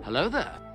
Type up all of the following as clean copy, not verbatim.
Hello there.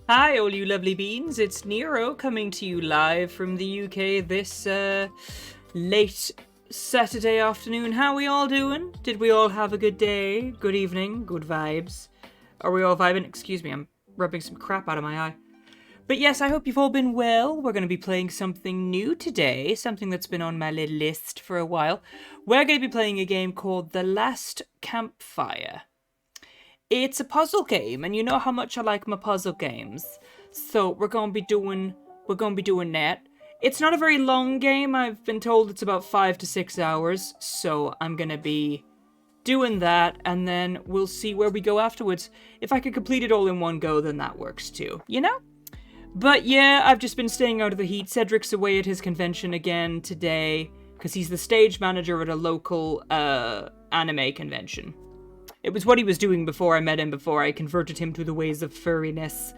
Hi, all you lovely beans. It's Nero coming to you live from the UK this late Saturday afternoon. How we all doing? Did we all have a good day? Good evening? Good vibes? Are we all vibing? Excuse me, I'm rubbing some crap out of my eye. But yes, I hope you've all been well. We're going to be playing something new today, something that's been on my little list for a while. We're going to be playing a game called The Last Campfire. It's a puzzle game, and you know how much I like my puzzle games. So we're gonna be doing that. It's not a very long game. I've been told it's about 5 to 6 hours, so I'm gonna be doing that, and then we'll see where we go afterwards. If I could complete it all in one go, then that works too, you know? But yeah, I've just been staying out of the heat. Cedric's away at his convention again today, because he's the stage manager at a local anime convention. It was what he was doing before I met him, before I converted him to the ways of furriness.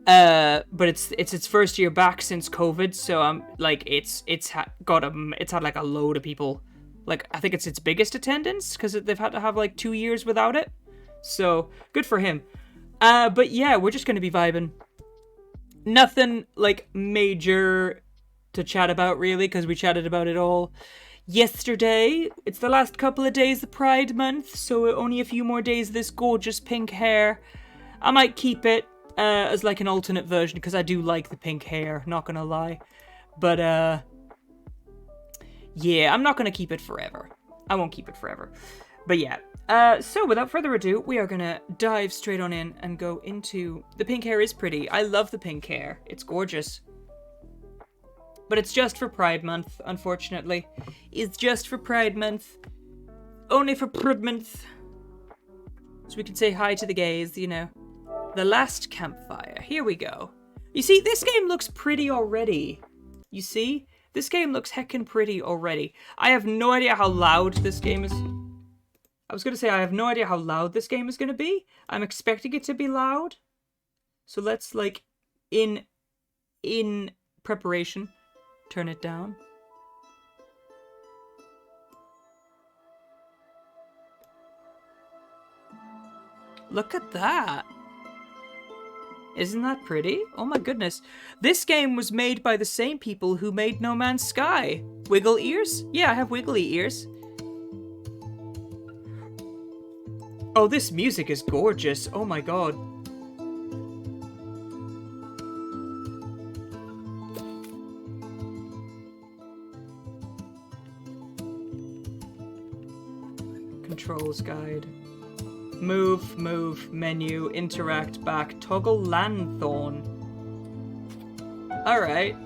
But it's its first year back since COVID, so it's had like a load of people. Like, I think it's its biggest attendance because they've had to have like 2 years without it. So good for him. But yeah, we're just gonna be vibing. Nothing like major to chat about really, because we chatted about it all yesterday. It's the last couple of days of Pride Month, so only a few more days of this gorgeous pink hair. I might keep it as like an alternate version, because I do like the pink hair, not gonna lie. But yeah, I'm not gonna keep it forever. I won't keep it forever. But yeah, so without further ado, we are gonna dive straight on in and go into... The pink hair is pretty. I love the pink hair. It's gorgeous. But it's just for Pride Month, unfortunately. It's just for Pride Month. Only for Pride Month. So we can say hi to the gays, you know. The Last Campfire. Here we go. You see, this game looks pretty already. You see? This game looks heckin' pretty already. I have no idea how loud this game is. I was going to say, I have no idea how loud this game is going to be. I'm expecting it to be loud. So let's, like, in preparation, turn it down. Look at that. Isn't that pretty? Oh my goodness. This game was made by the same people who made No Man's Sky. Wiggle ears? Yeah, I have wiggly ears. Oh, this music is gorgeous. Oh my god. Controls guide. Move, menu, interact, back, toggle Lanthorn. Alright.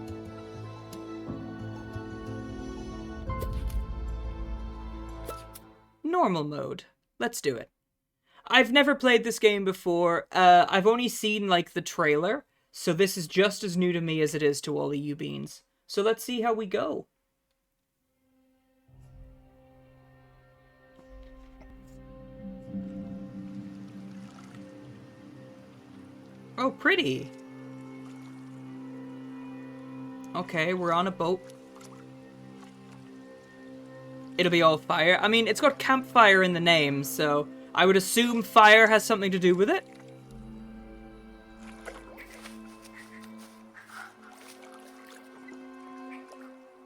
Normal mode. Let's do it. I've never played this game before. I've only seen, like, the trailer, so this is just as new to me as it is to all of you beans. So let's see how we go. Oh, pretty. Okay, we're on a boat. It'll be all fire. I mean, it's got campfire in the name, so I would assume fire has something to do with it.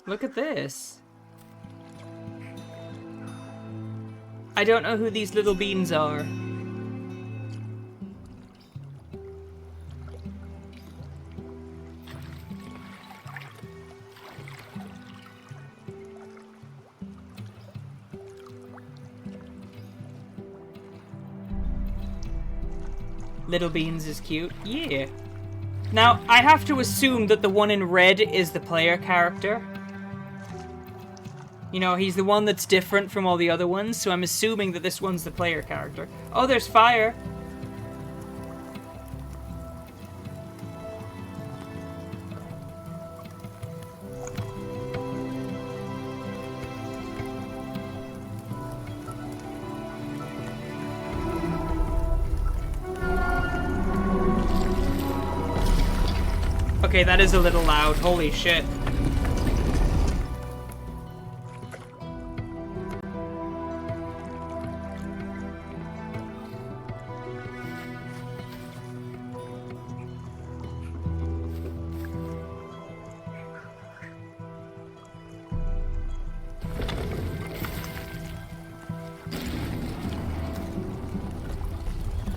Look at this. I don't know who these little beans are. Little Beans is cute. Yeah. Now, I have to assume that the one in red is the player character. You know, he's the one that's different from all the other ones, so I'm assuming that this one's the player character. Oh, there's fire. Okay, that is a little loud. Holy shit.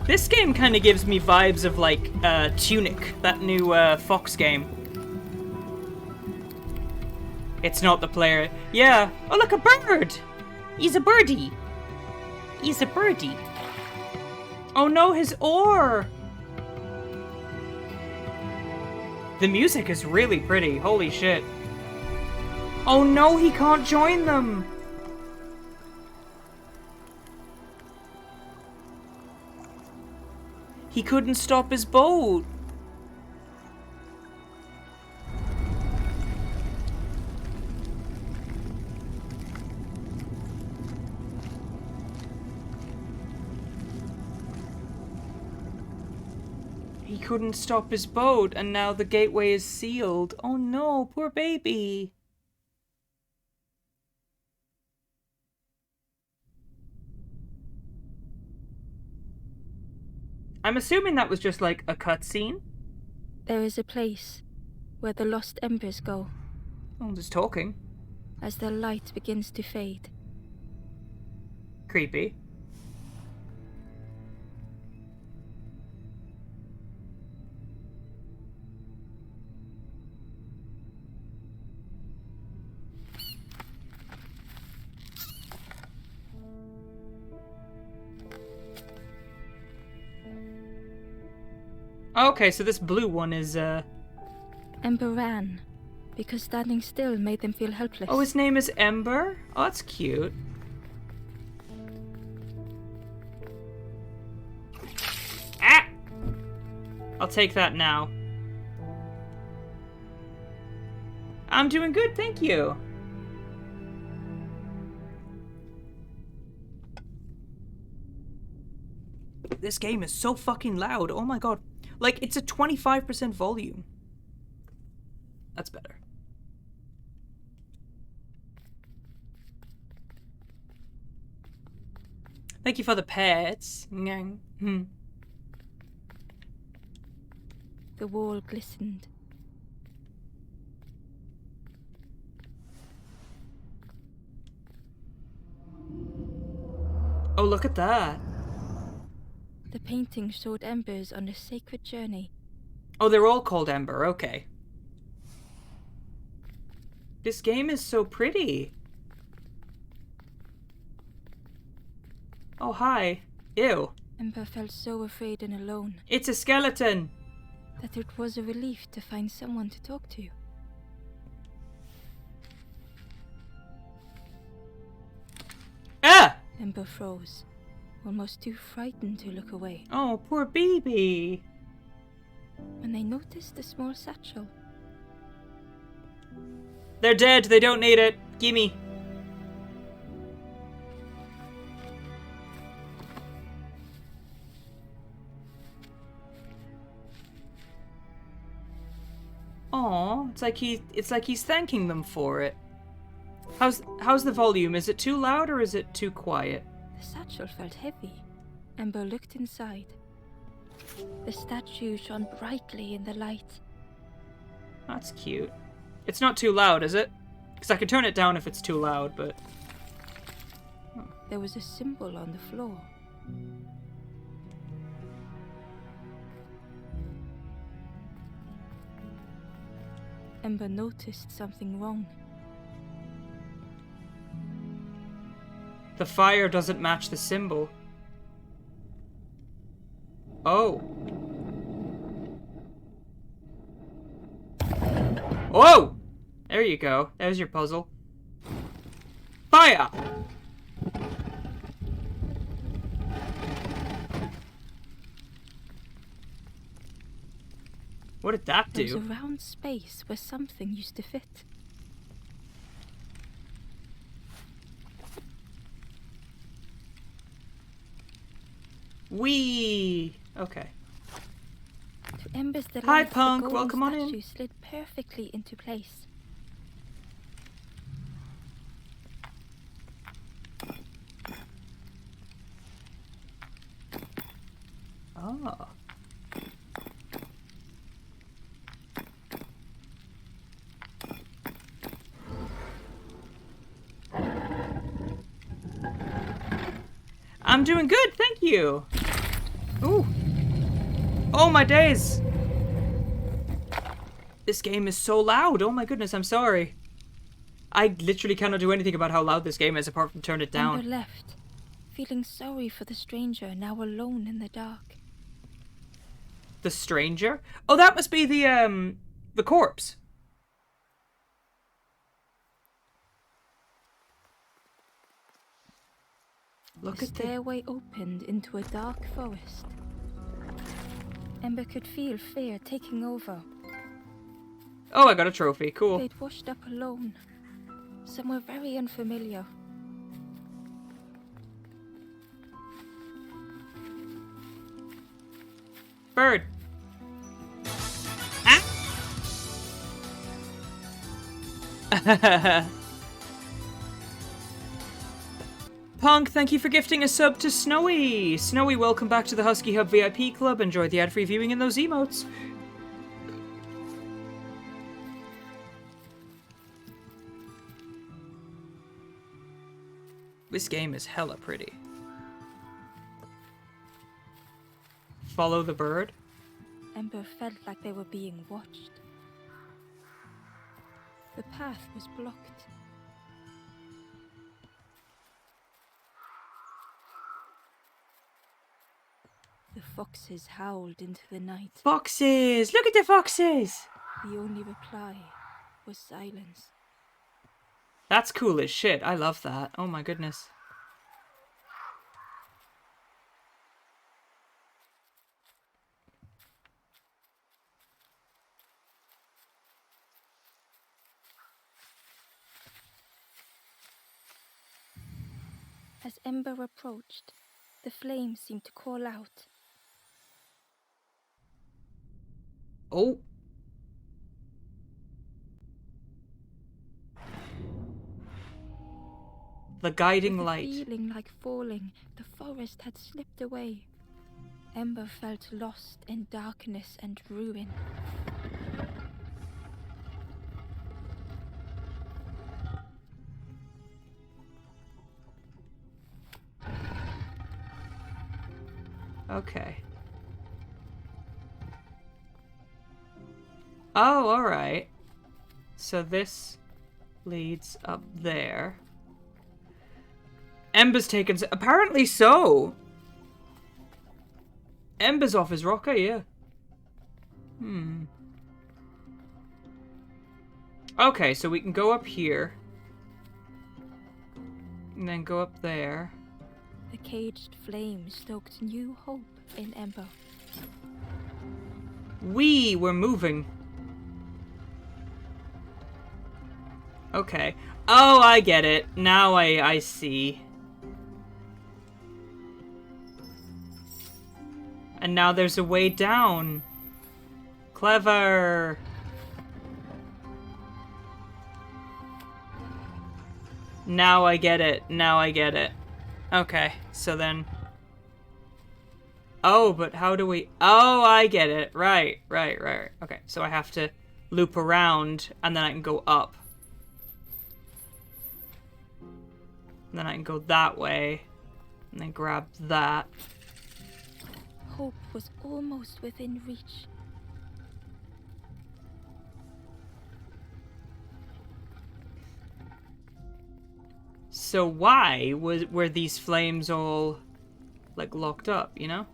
This game kind of gives me vibes of, like, Tunic, that new Fox game. It's not the player. Yeah. Oh, look, a bird! He's a birdie. He's a birdie. Oh no, his oar! The music is really pretty. Holy shit. Oh no, he can't join them! He couldn't stop his boat. He couldn't stop his boat, and now the gateway is sealed. Oh no, poor baby. I'm assuming that was just like a cutscene. There is a place where the lost embers go. Oh, just talking. As their light begins to fade. Creepy. Okay, so this blue one is, Ember ran, because standing still made them feel helpless. Oh, his name is Ember? Oh, that's cute. Ah! I'll take that now. I'm doing good, thank you. This game is so fucking loud, oh my god. Like, it's a 25% volume. That's better. Thank you for the pets. The wall glistened. Oh, look at that. The painting showed embers on a sacred journey. Oh, they're all called Ember, okay. This game is so pretty. Oh, hi. Ew. Ember felt so afraid and alone. It's a skeleton. That it was a relief to find someone to talk to. Ah! Ember froze, almost too frightened to look away. Oh, poor baby. When they noticed the small satchel. They're dead. They don't need it. Gimme. Aw, it's like he's thanking them for it. How's the volume? Is it too loud or is it too quiet? The satchel felt heavy. Ember looked inside. The statue shone brightly in the light. That's cute. It's not too loud, is it? Because I can turn it down if it's too loud, but... There was a symbol on the floor. Ember noticed something wrong. The fire doesn't match the symbol. Oh. Whoa! There you go. There's your puzzle. Fire! What did that do? There was a round space where something used to fit. Wee! Okay. To Ember's delight, Hi, the Punk. golden Welcome on in. statue slid perfectly into place. Oh. I'm doing good, thank you. Ooh. Oh my days. This game is so loud. Oh my goodness, I'm sorry. I literally cannot do anything about how loud this game is apart from turn it down. Ember left, feeling sorry for the stranger now alone in the dark. The stranger? Oh, that must be the corpse. Look The at the stairway opened into a dark forest. Ember could feel fear taking over. Oh, I got a trophy. Cool. They'd washed up alone, somewhere very unfamiliar. Bird. Ah. Punk, thank you for gifting a sub to Snowy. Snowy, welcome back to the Husky Hub VIP Club. Enjoy the ad-free viewing in those emotes. This game is hella pretty. Follow the bird. Ember felt like they were being watched. The path was blocked. The foxes howled into the night. Foxes! Look at the foxes! The only reply was silence. That's cool as shit. I love that. Oh my goodness. As Ember approached, the flames seemed to call out. Oh. The guiding With a light. feeling like falling, the forest had slipped away. Ember felt lost in darkness and ruin. Okay. Oh, alright. So this leads up there. Ember's taken... Apparently so! Ember's off his rocker, yeah. Okay, so we can go up here. And then go up there. The caged flame stoked new hope in Ember. We were moving. Okay. Oh, I get it. Now I see. And now there's a way down. Clever. Now I get it. Now I get it. Okay, so then... Oh, but how do we... Oh, I get it. Right. Okay, so I have to loop around, and then I can go up. And then I can go that way, and then grab that. Hope was almost within reach. So why were these flames all, like, locked up, you know?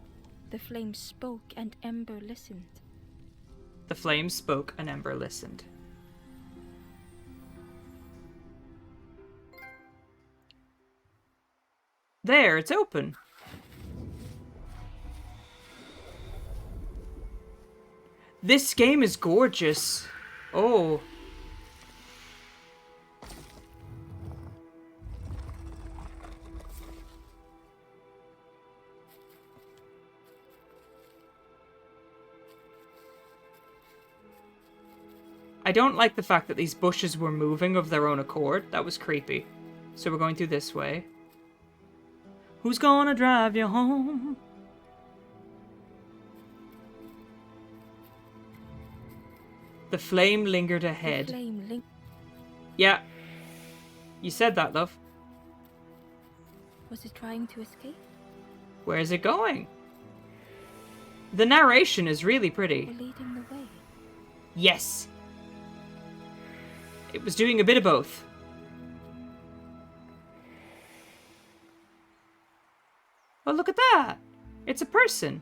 The flame spoke and Ember listened. The flames spoke and Ember listened. There, it's open. This game is gorgeous. Oh. I don't like the fact that these bushes were moving of their own accord. That was creepy. So we're going through this way. Who's gonna drive you home? The flame lingered ahead. The flame Yeah. You said that, love. Was it trying to escape? Where's it going? The narration is really pretty. or leading the way? Yes. It was doing a bit of both. Oh, look at that. It's a person.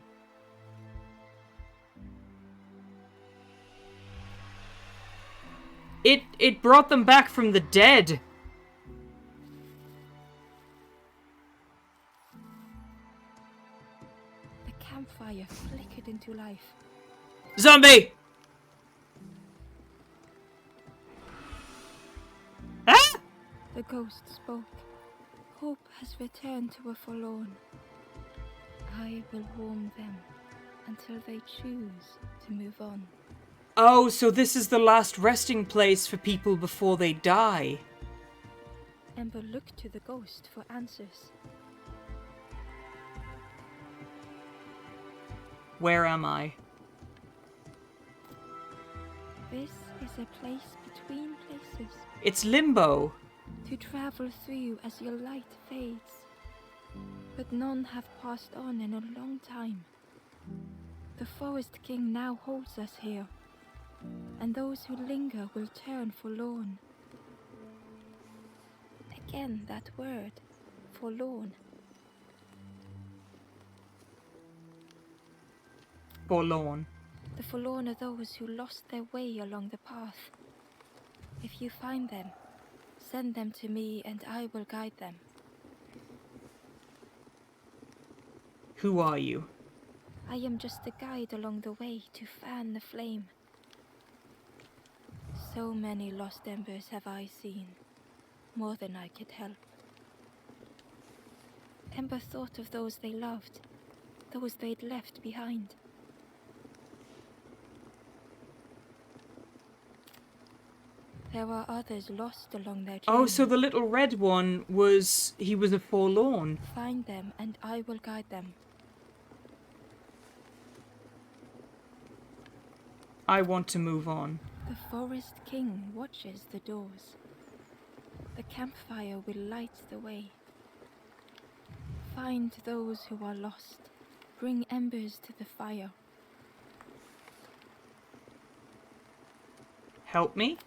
It brought them back from the dead. The campfire flickered into life. Zombie! Ah! The ghost spoke. Hope has returned to a forlorn. I will warm them until they choose to move on. Oh, so this is the last resting place for people before they die. Ember looked to the ghost for answers. Where am I? This is a place between places It's limbo. to travel through as your light fades. But none have passed on in a long time. The Forest King now holds us here, and those who linger will turn forlorn. Again that word, forlorn. Forlorn. The forlorn are those who lost their way along the path. If you find them, send them to me and I will guide them. Who are you? I am just a guide along the way to fan the flame. So many lost embers have I seen, more than I could help. Ember thought of those they loved, those they'd left behind. There are others lost along their journey. Oh, so the little red one was... he was a forlorn. Find them and I will guide them. I want to move on. The Forest King watches the doors. The campfire will light the way. Find those who are lost. Bring embers to the fire. Help me?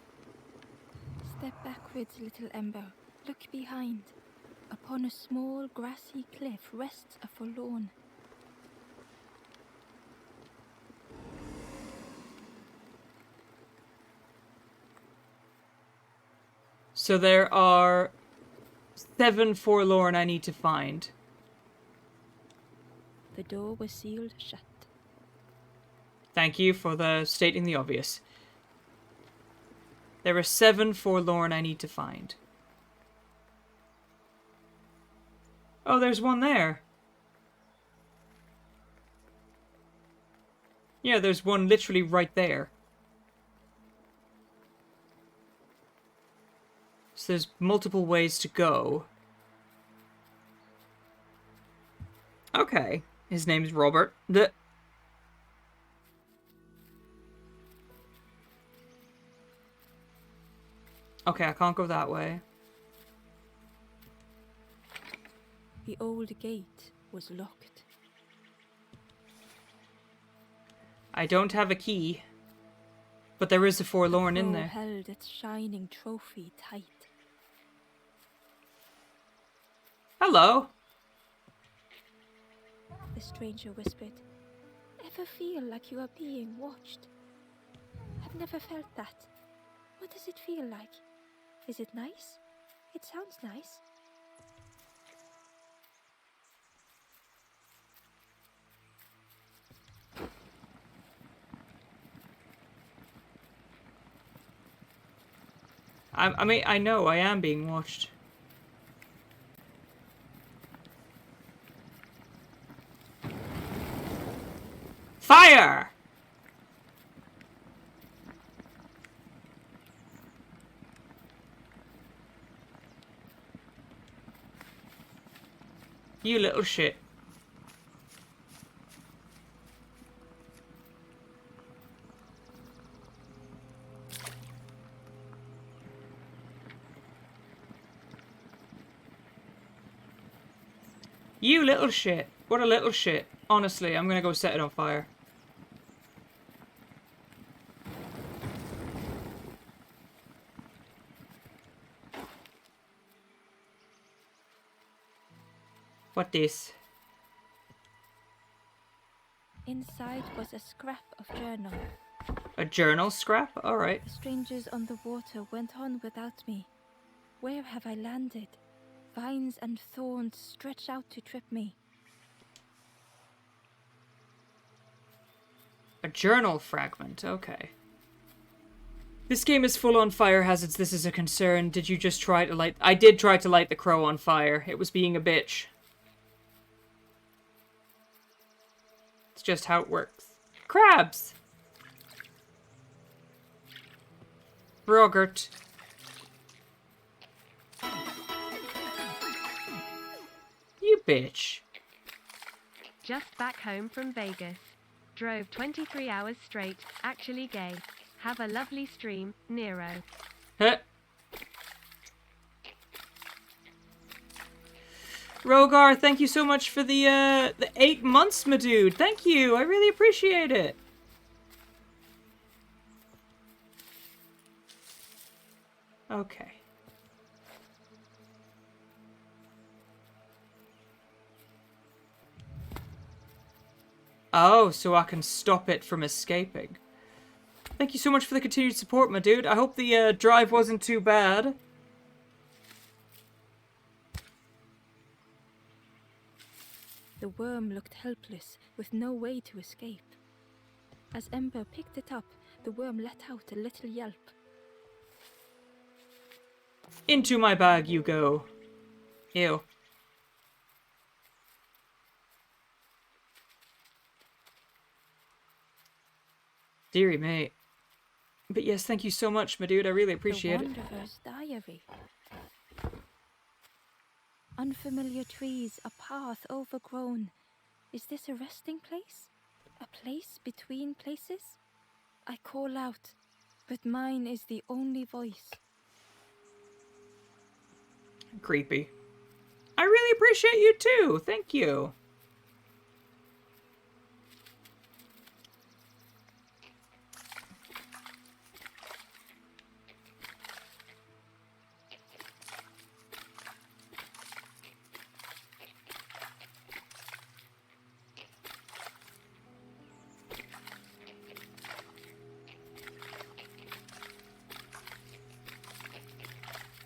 Step backwards, little Ember. Look behind. Upon a small grassy cliff rests a forlorn. So there are 7 forlorn I need to find. The door was sealed shut. Thank you for the stating the obvious. There are 7 forlorn I need to find. Oh, there's one there. Yeah, there's one literally right there. So there's multiple ways to go. Okay. His name's Robert. Okay, I can't go that way. The old gate was locked. I don't have a key. But there is a forlorn in The crow there. held its shining trophy tight. Hello. The stranger whispered, "Ever feel like you are being watched? I've never felt that. What does it feel like? Is it nice? It sounds nice." I mean, I know I am being watched. Fire! You little shit. You little shit. What a little shit. Honestly, I'm gonna go set it on fire. What this? Inside was a scrap of journal. A journal scrap? Alright. The strangers on the water went on without me. Where have I landed? Vines and thorns stretch out to trip me. A journal fragment, okay. This game is full on fire hazards. This is a concern. Did you just try to light... I did try to light the crow on fire. It was being a bitch. It's just how it works. Crabs! Brogert. You bitch. Just back home from Vegas. Drove 23 hours straight, actually gay. Have a lovely stream, Nero. Huh. Rogar, thank you so much for the 8 months, my dude. Thank you. I really appreciate it. Okay. Oh, so I can stop it from escaping. Thank you so much for the continued support, my dude. I hope the drive wasn't too bad. The worm looked helpless, with no way to escape. As Ember picked it up, the worm let out a little yelp. Into my bag you go. Ew. Deary me. But yes, thank you so much, my dude. I really appreciate it. The Wanderer's Diary. Unfamiliar trees, a path overgrown. Is this a resting place? A place between places? I call out, but mine is the only voice. Creepy. I really appreciate you too. Thank you.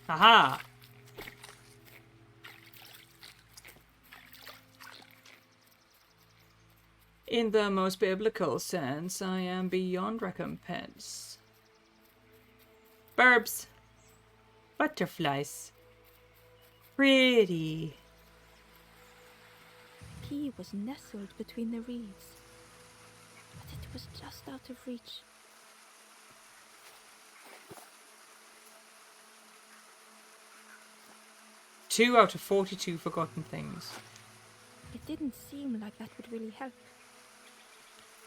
Haha. In the most biblical sense, I am beyond recompense. Burbs. Butterflies. Pretty. P was nestled between the reeds, but it was just out of reach. Two out of 42 forgotten things. It didn't seem like that would really help.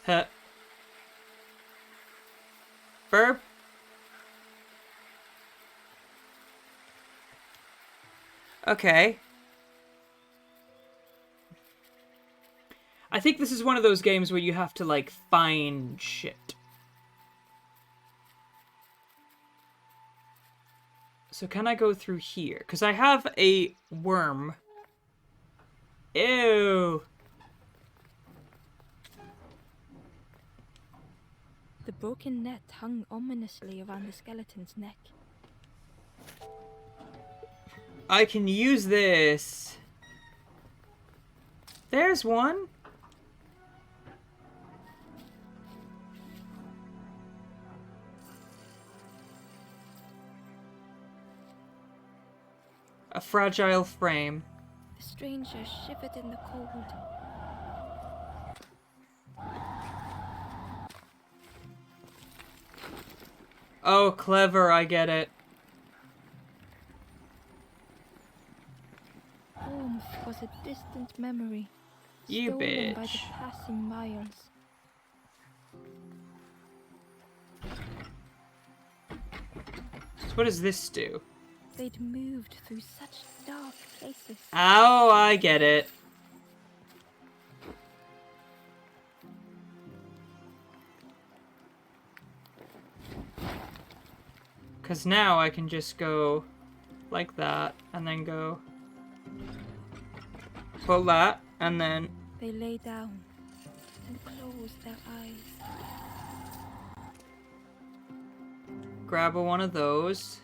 Huh. Burp. Okay. I think this is one of those games where you have to, like, find shit. So can I go through here? Because I have a worm. Ew. The broken net hung ominously around the skeleton's neck. I can use this. There's one. A fragile frame. The stranger shivered in the cold. Oh, clever, I get it. Warmth was a distant memory, You stolen by the bitch. passing miles. So what does this do? They'd moved through such dark places. Oh, I get it. Because now I can just go like that, and then go... pull that, and then... They lay down and close their eyes. grab one of those.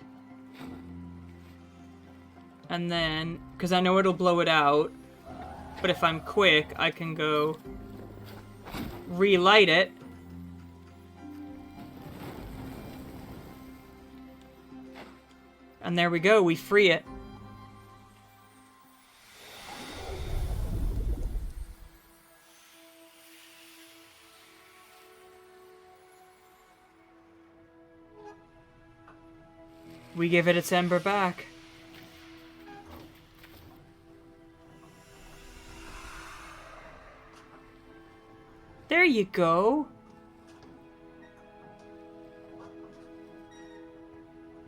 And then, because I know it'll blow it out, but if I'm quick, I can go relight it. And there we go, we free it. We give it its ember back. There you go.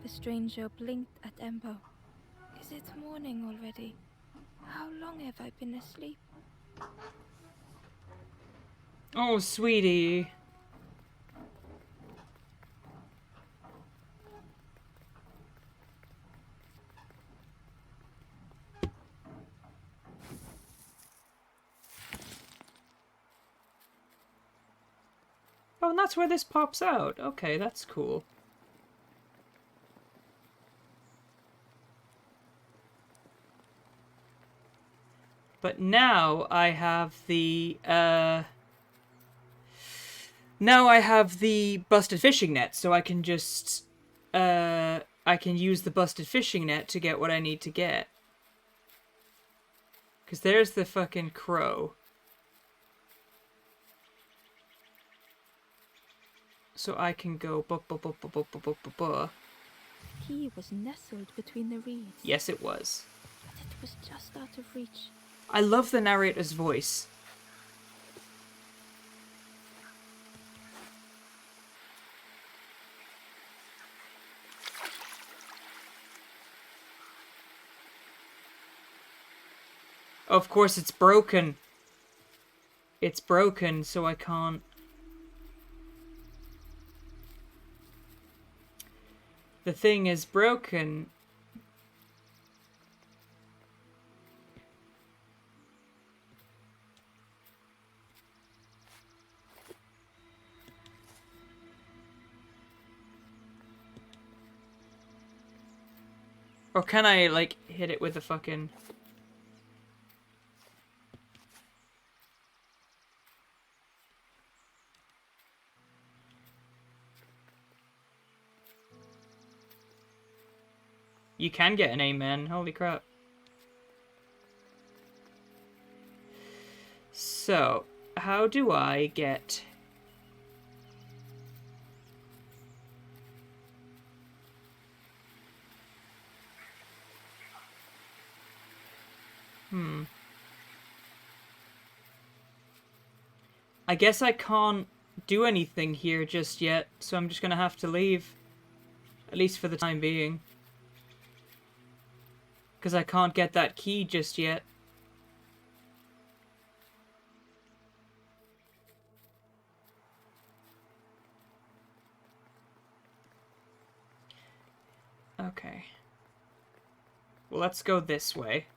The stranger blinked at Ember. Is it morning already? How long have I been asleep? Oh, sweetie. Oh, and that's where this pops out. Okay, that's cool. But now I have the, now I have the busted fishing net, so I can just, I can use the busted fishing net to get what I need to get. Because there's the fucking crow. So I can go The key was nestled between the reeds. Yes, it was. But it was just out of reach. I love the narrator's voice. Of course, it's broken. It's broken, so I can't... The thing is broken. Or can I, like, hit it with a fucking... You can get an amen. Holy crap. So, how do I get... I guess I can't do anything here just yet, so I'm just gonna have to leave. At least for the time being. Because I can't get that key just yet. Okay. Well, let's go this way.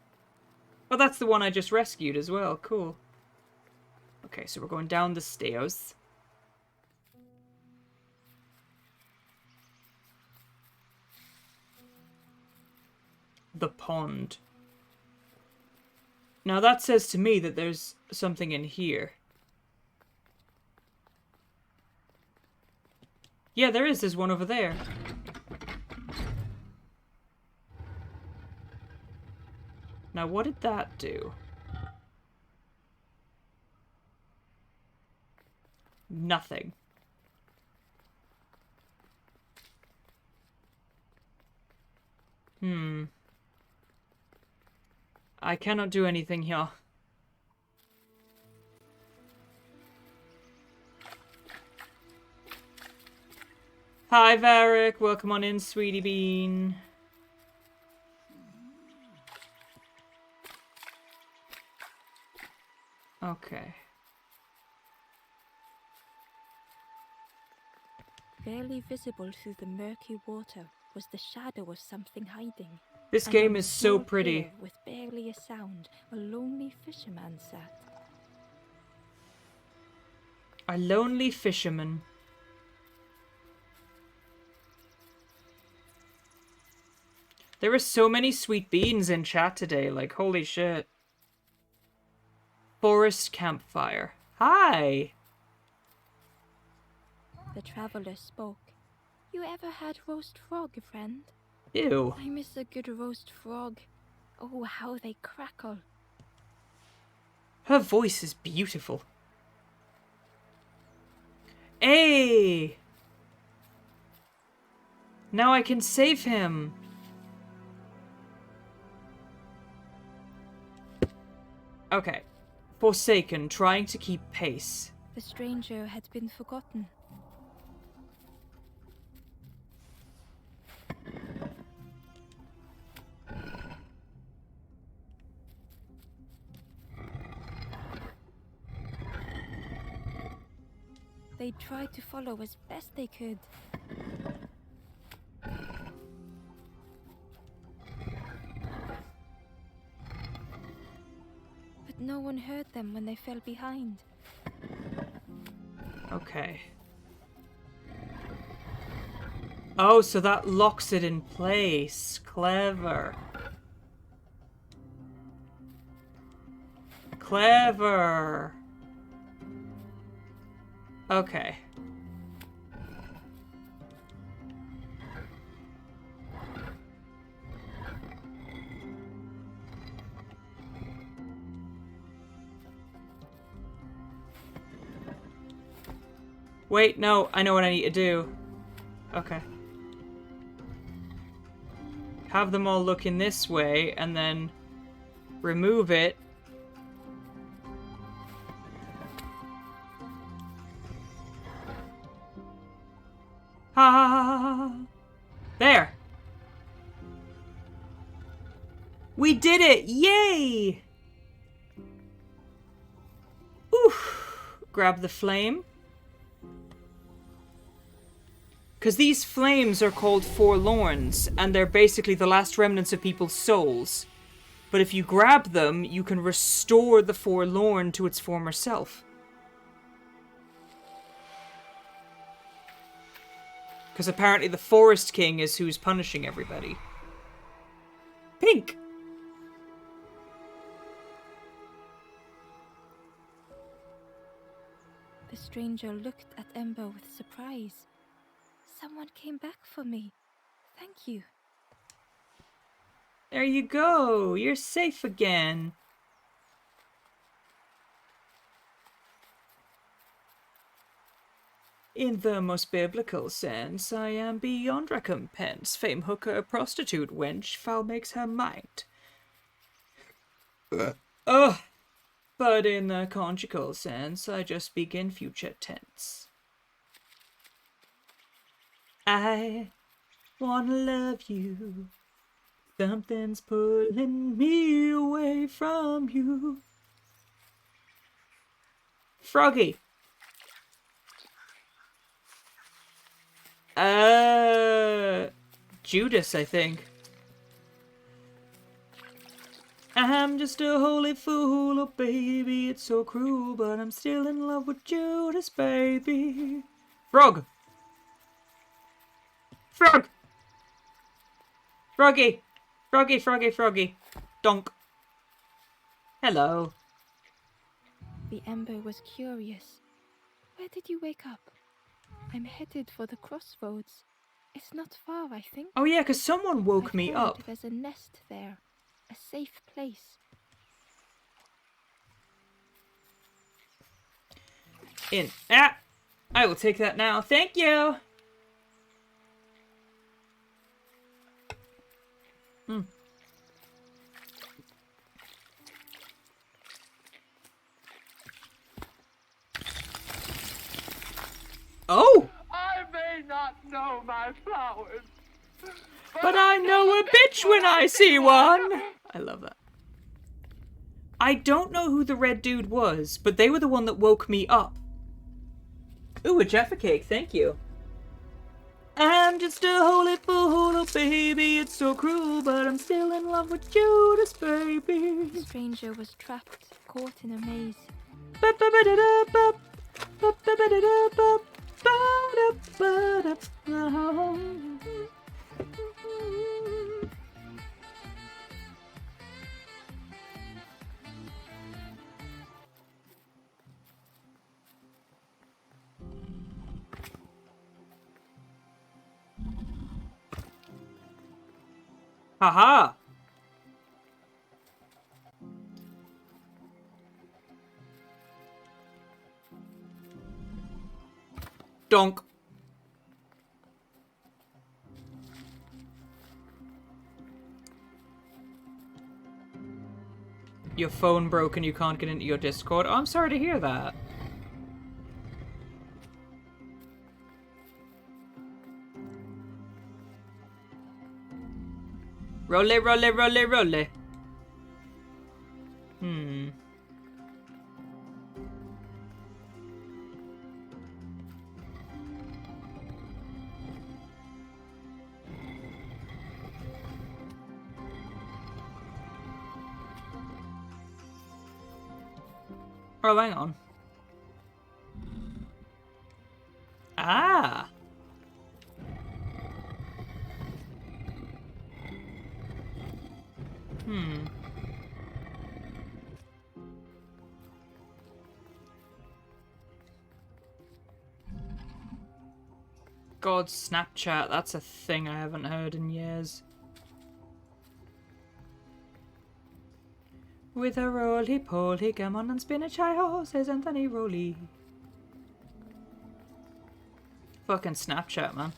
Oh, that's the one I just rescued as well. Cool. Okay, so we're going down the stairs. The pond. Now that says to me that there's something in here. Yeah, there is. There's one over there. Now, what did that do? Nothing. I cannot do anything here. Hi, Varric. Welcome on in, sweetie bean. Okay. Barely visible through the murky water was the shadow of something hiding. This And game on a is so small pretty. pier with barely a sound, a lonely fisherman sat. A lonely fisherman. There are so many sweet beans in chat today, like holy shit. Forest Campfire. Hi! The traveler spoke. You ever had roast frog, friend? Ew. I miss a good roast frog. Oh, how they crackle. Her voice is beautiful. Hey! Now I can save him. Okay. Forsaken, trying to keep pace. The stranger had been forgotten. They tried to follow as best they could. But no one heard them when they fell behind. Okay. Oh, so that locks it in place. Clever. Clever. Okay. Wait, no, I know what I need to do. Okay. Have them all look in this way, and then remove it. Ha! There! We did it! Yay! Oof! Grab the flame. Because these flames are called forlorns, and they're basically the last remnants of people's souls. But if you grab them, you can restore the forlorn to its former self. Because apparently the Forest King is who's punishing everybody. Pink! The stranger looked at Ember with surprise. Someone came back for me. Thank you. There you go! You're safe again! In the most biblical sense, I am beyond recompense. Fame hooker, prostitute wench, foul makes her mind. Ugh! But in the conjugal sense, I just begin future tense. I wanna love you. Something's pulling me away from you. Froggy. Judas, I think. I'm just a holy fool, oh baby, it's so cruel, but I'm still in love with Judas, baby. Frog! Frog! Froggy! Froggy, froggy, froggy. Donk. Hello. The Ember was curious. Where did you wake up? I'm headed for the crossroads. It's not far, I think. Oh yeah, because someone woke I've me heard up. There's a nest there. A safe place. I will take that now. Thank you. Oh! I may not know my flowers, But I know a bitch when I see one. I love that. I don't know who the red dude was, but they were the one that woke me up. Ooh, a Jaffa cake, thank you. I'm just a holy fool, oh baby, it's so cruel, but I'm still in love with Judas, baby. The stranger was trapped, caught in a maze. Haha! Donk. Your phone broke and you can't get into your Discord. Oh, I'm sorry to hear that. Rolle, rolle, rolle, rolle. Oh, hang on. Ah! God, Snapchat, that's a thing I haven't heard in years. With a roly-poly, come on and spinach high horses, Anthony Roly. Fucking Snapchat, man.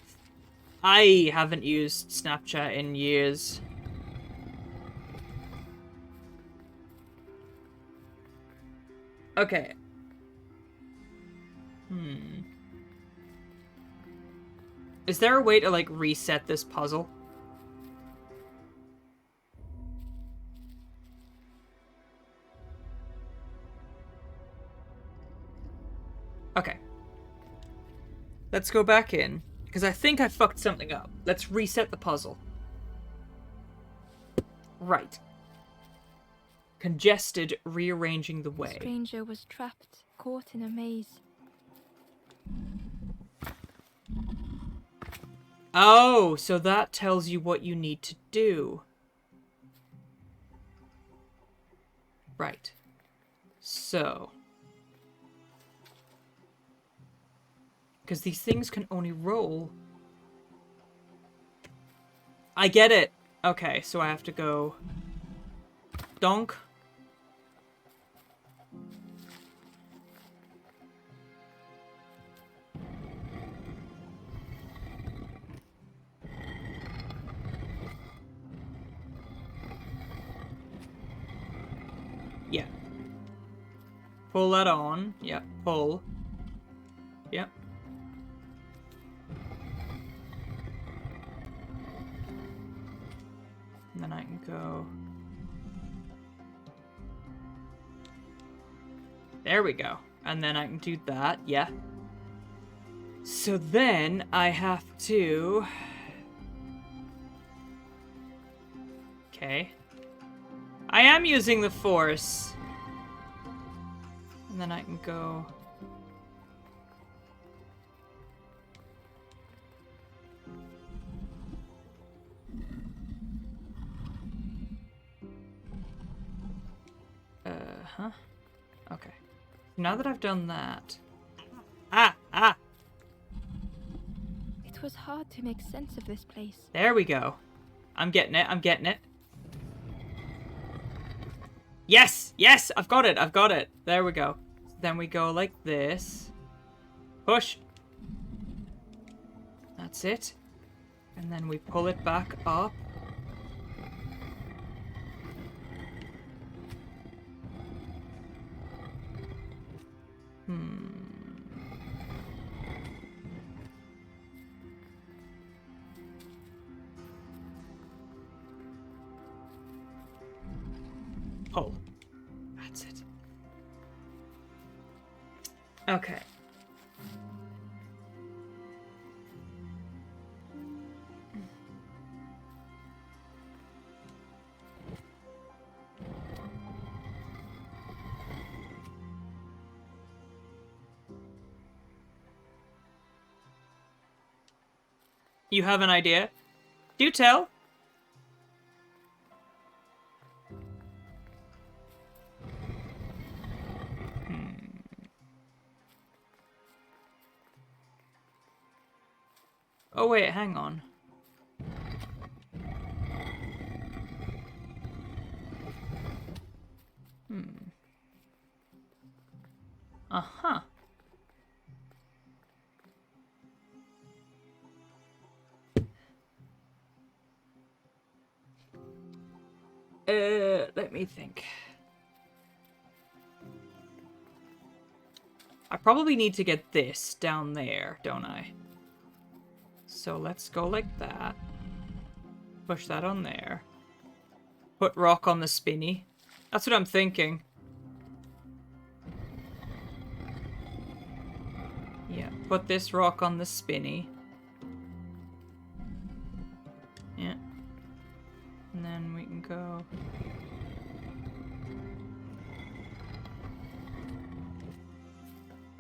I haven't used Snapchat in years. Okay. Is there a way to, like, reset this puzzle? Okay. Let's go back in, because I think I fucked something up. Let's reset the puzzle. Right. Congested, rearranging the way. The stranger was trapped, caught in a maze. Oh, so that tells you what you need to do. Right. So. Because these things can only roll. I get it. Okay, so I have to go. Donk. Yeah. Pull that on. Yep, pull. Yep. And then I can go. There we go. And then I can do that, yeah. So then I have to... Okay. I am using the Force. And then I can go... Huh? Okay. Now that I've done that... Ah! It was hard to make sense of this place. There we go. I'm getting it. Yes! Yes! I've got it. There we go. Then we go like this. Push. That's it. And then we pull it back up. Pull. That's it. Okay. You have an idea? Do tell. Oh wait, hang on. Uh-huh. Let me think. I probably need to get this down there, don't I? So let's go like that. Push that on there. Put rock on the spinny. That's what I'm thinking. Yeah, put this rock on the spinny. Yeah. And then we can go...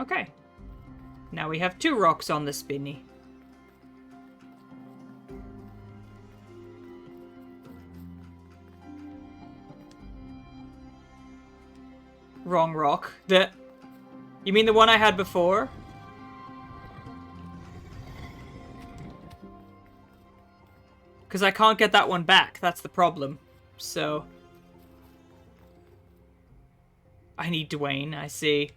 Okay. Now we have 2 rocks on the spinny. Wrong rock. You mean the one I had before? Because I can't get that one back. That's the problem. So... I need Dwayne, I see.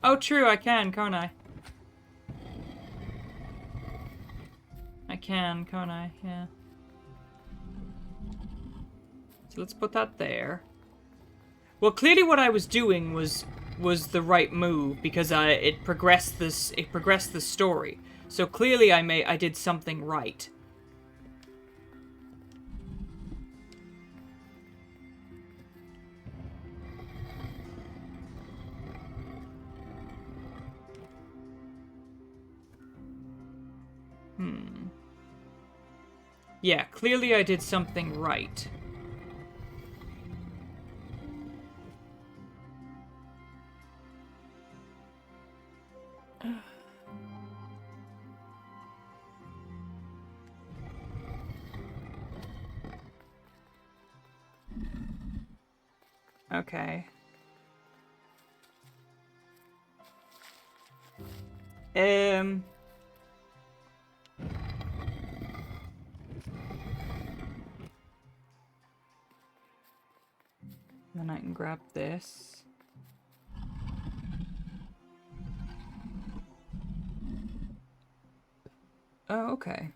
Oh, true, I can, can't I? I can, can't I? Yeah. So let's put that there. Well, clearly what I was doing was the right move because it progressed the story. So clearly I did something right. Yeah, clearly I did something right. Okay. Then I can grab this. Oh, okay.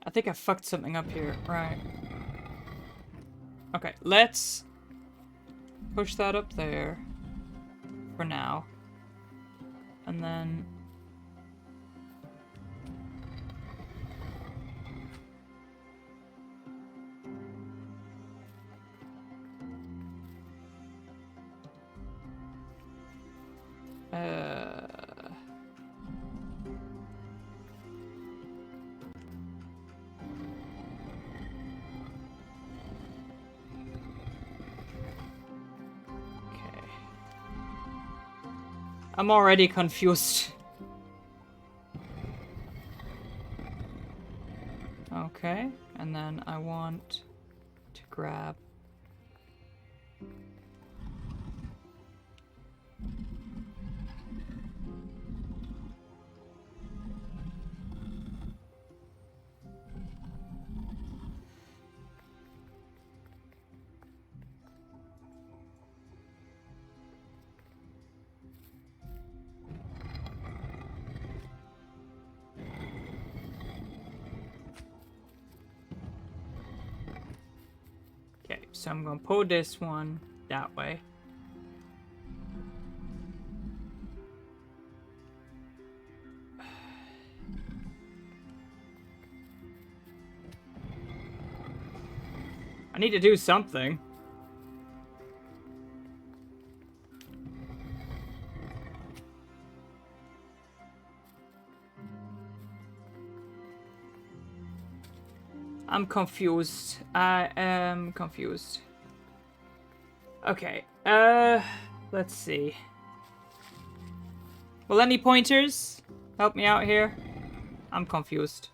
I think I fucked something up here. Right. Okay, let's push that up there for now. And then... I'm already confused. Okay, and then I want to grab... Okay, so I'm going to pull this one that way. I need to do something. I'm confused. I am confused. Okay. Let's see. Well, any pointers? Help me out here. I'm confused.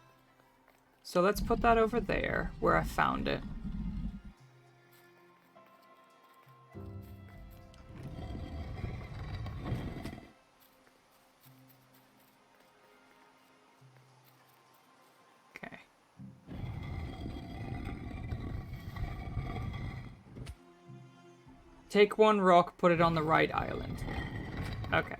So let's put that over there, where I found it. Okay. Take one rock, put it on the right island. Okay.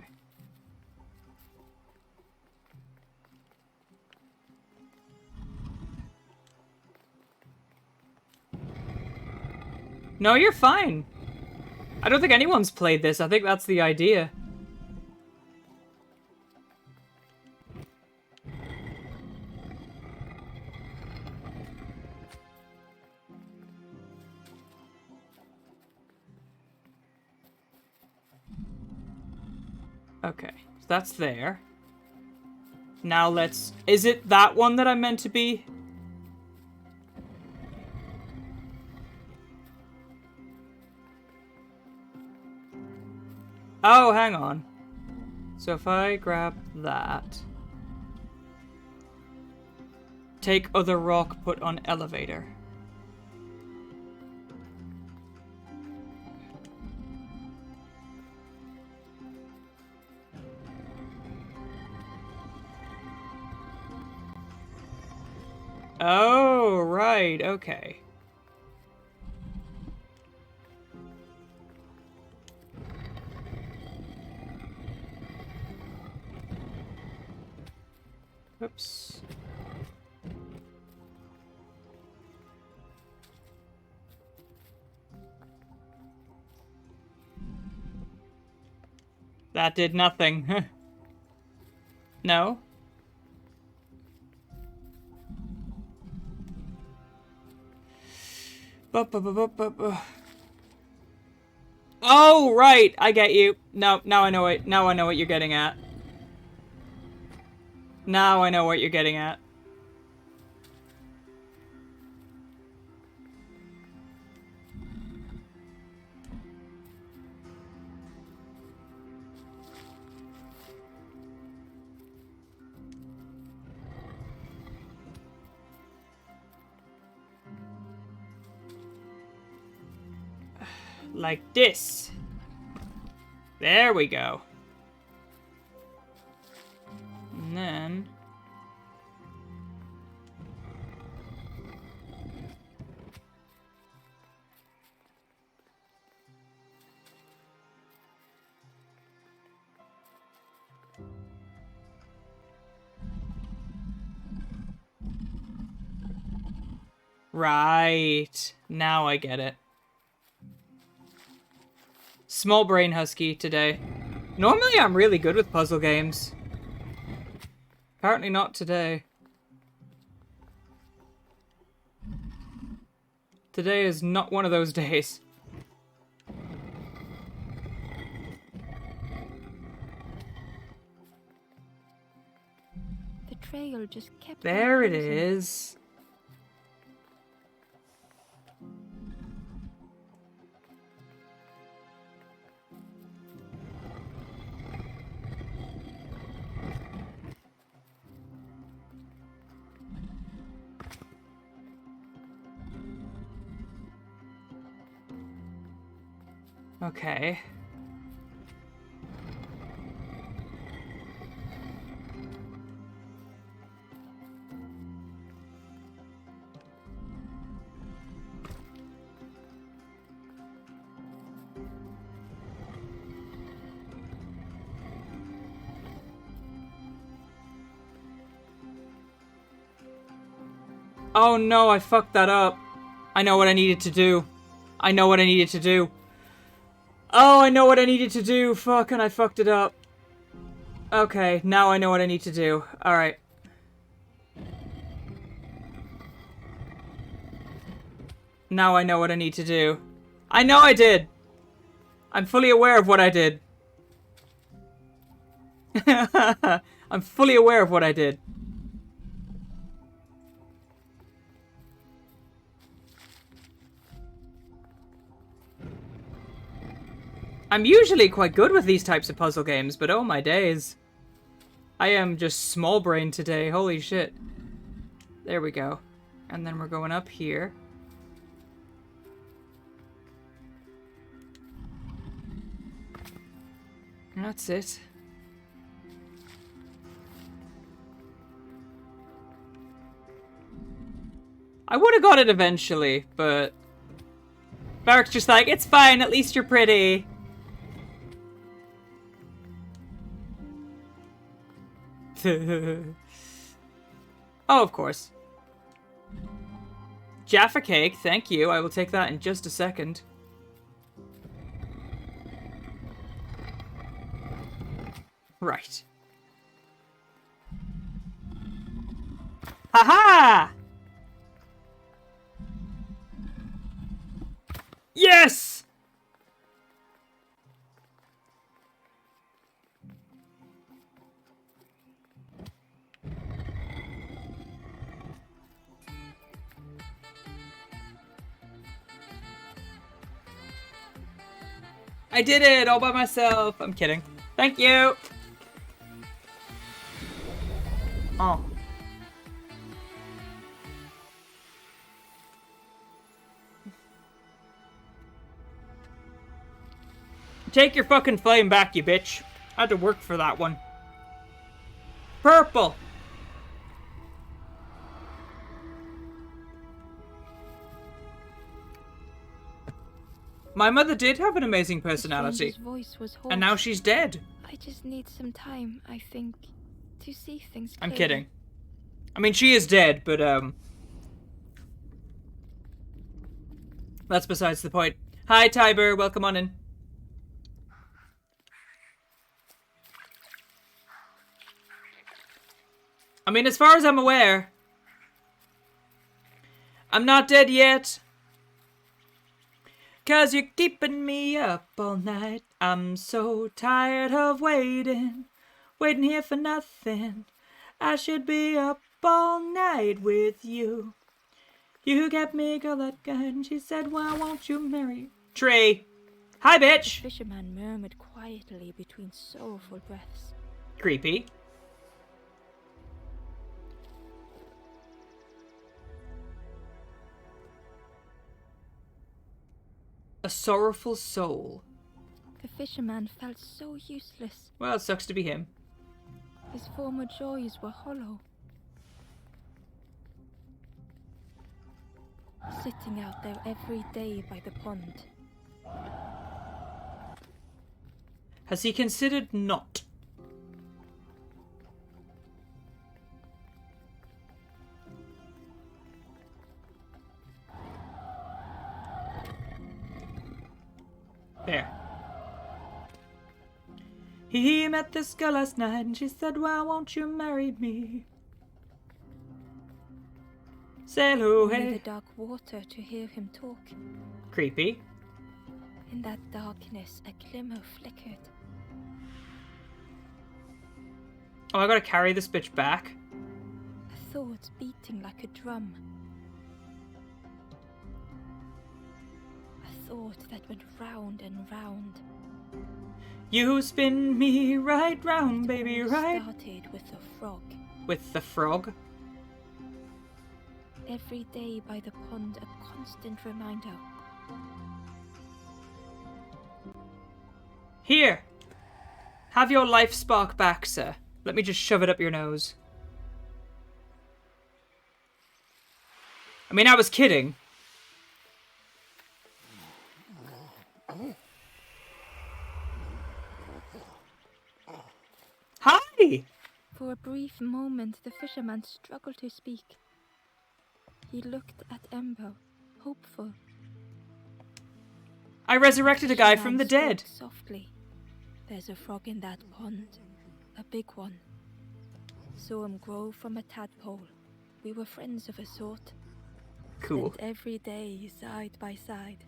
No, you're fine. I don't think anyone's played this. I think that's the idea. Okay, so that's there. Now let's... Is it that one that I'm meant to be? Oh, hang on. So if I grab that... Take other rock, put on elevator. Oh, right, okay. Oops. That did nothing. No? Oh, right. I get you. No, now I know it. Now I know what you're getting at. Now I know what you're getting at. Like this. There we go. And then... Right. Now I get it. Small brain husky today. Normally I'm really good with puzzle games. Apparently not today. Today is not one of those days. The trail just kept There it closing. is. Okay. Oh no, I fucked that up. I know what I needed to do. I know what I needed to do. Oh, I know what I needed to do. Fuck, and I fucked it up. Okay, now I know what I need to do. Alright. Now I know what I need to do. I know I did! I'm fully aware of what I did. I'm fully aware of what I did. I'm usually quite good with these types of puzzle games, but oh my days. I am just small-brained today. Holy shit. There we go. And then we're going up here. And that's it. I would have got it eventually, but Barrick's just like, it's fine, at least you're pretty. Oh, of course. Jaffa cake, thank you. I will take that in just a second. Right. Haha! Yes! I did it all by myself. I'm kidding. Thank you. Oh. Take your fucking flame back, you bitch. I had to work for that one. Purple. My mother did have an amazing personality. The voice was hoarse. And now she's dead. I just need some time, I think, to see things clearly. I'm kidding. I mean, she is dead, but, that's besides the point. Hi, Tiber. Welcome on in. I mean, as far as I'm aware, I'm not dead yet. 'Cause you're keeping me up all night. I'm so tired of waiting. Waiting here for nothing. I should be up all night with you. You get me, girl, that good. And she said, why won't you marry? Trey. Hi, bitch. The fisherman murmured quietly between sorrowful breaths. Creepy. A sorrowful soul. The fisherman felt so useless. Well, it sucks to be him. His former joys were hollow. Sitting out there every day by the pond. Has he considered not? There. He met this girl last night and she said, why won't you marry me? Sail Only away. the dark water to hear him talk. Creepy. In that darkness, a glimmer flickered. Oh, I gotta carry this bitch back. A thought beating like a drum. A thought that went round and round. You spin me right round, baby, All right? started with a frog. With the frog? Every day by the pond, a constant reminder. Here! Have your life spark back, sir. Let me just shove it up your nose. I mean, I was kidding. Hi! For a brief moment, the fisherman struggled to speak. He looked at Ember, hopeful. I resurrected a guy from the Fisherman dead. spoke softly. There's a frog in that pond. A big one. Saw him grow from a tadpole. We were friends of a sort. Cool. Spent every day side by side.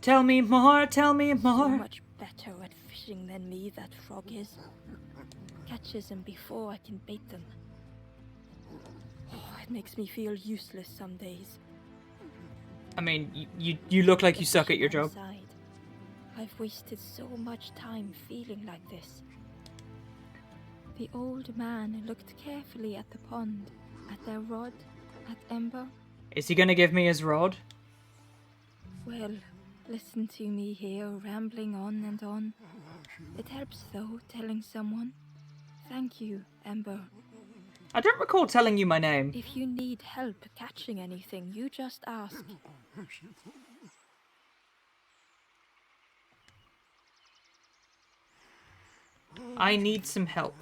Tell me more, tell me So more. much better at fishing than me, that frog is. Catches them before I can bait them. Oh, it makes me feel useless some days. I mean, you look like you suck at your job. Aside, I've wasted so much time feeling like this. The old man looked carefully at the pond, at their rod, at Ember. Is he gonna give me his rod? Well, listen to me here, rambling on and on. It helps, though, telling someone. Thank you, Ember. I don't recall telling you my name. If you need help catching anything, you just ask. I need some help.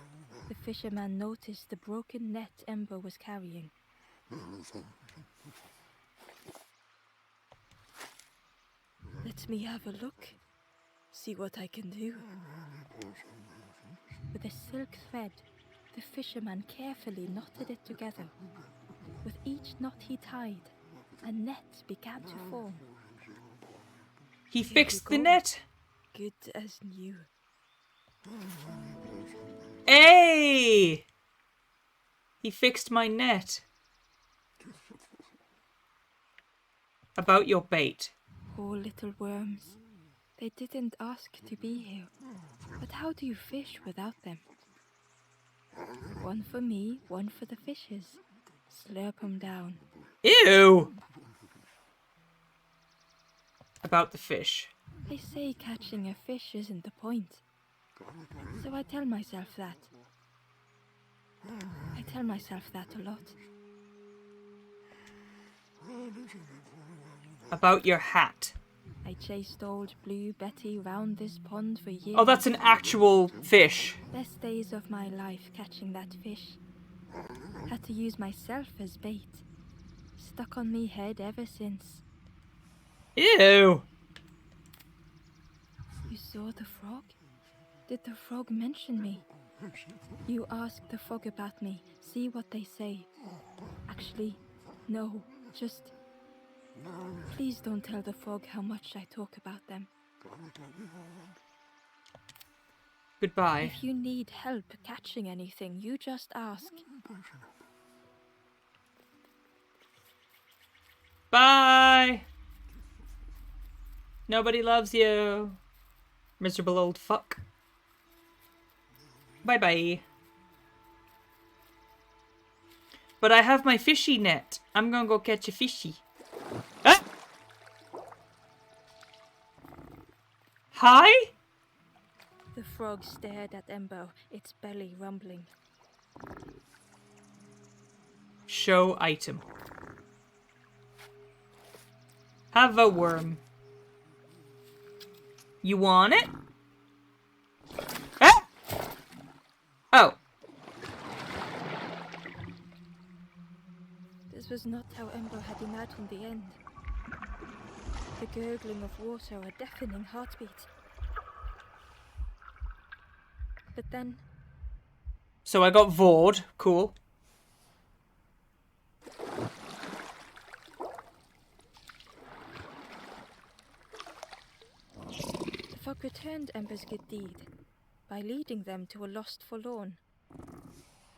The fisherman noticed the broken net Ember was carrying. Let me have a look. See what I can do. With a silk thread, the fisherman carefully knotted it together. With each knot he tied, a net began to form. He Here fixed you the go. net. Good as new. Hey! He fixed my net. About your bait. Poor little worms. They didn't ask to be here. But how do you fish without them? One for me, one for the fishes. Slurp 'em down. Ew! About the fish. They say catching a fish isn't the point. So I tell myself that. I tell myself that a lot. About your hat. I chased old Blue Betty round this pond for years. Oh, that's an actual fish. Best days of my life catching that fish. Had to use myself as bait. Stuck on me head ever since. Ew! You saw the frog? Did the frog mention me? You ask the frog about me, see what they say. Actually, no, just... Please don't tell the frog how much I talk about them. Goodbye. If you need help catching anything, you just ask. Bye! Nobody loves you. Miserable old fuck. Bye-bye. But I have my fishy net. I'm gonna go catch a fishy. Ah! Hi? The frog stared at Ember, its belly rumbling. Show item. Have a worm. You want it? Ah! Oh. This was not how Ember had imagined the end. The gurgling of water, a deafening heartbeat. But then, So I got Vord. Cool. the frog returned Ember's good deed by leading them to a lost forlorn.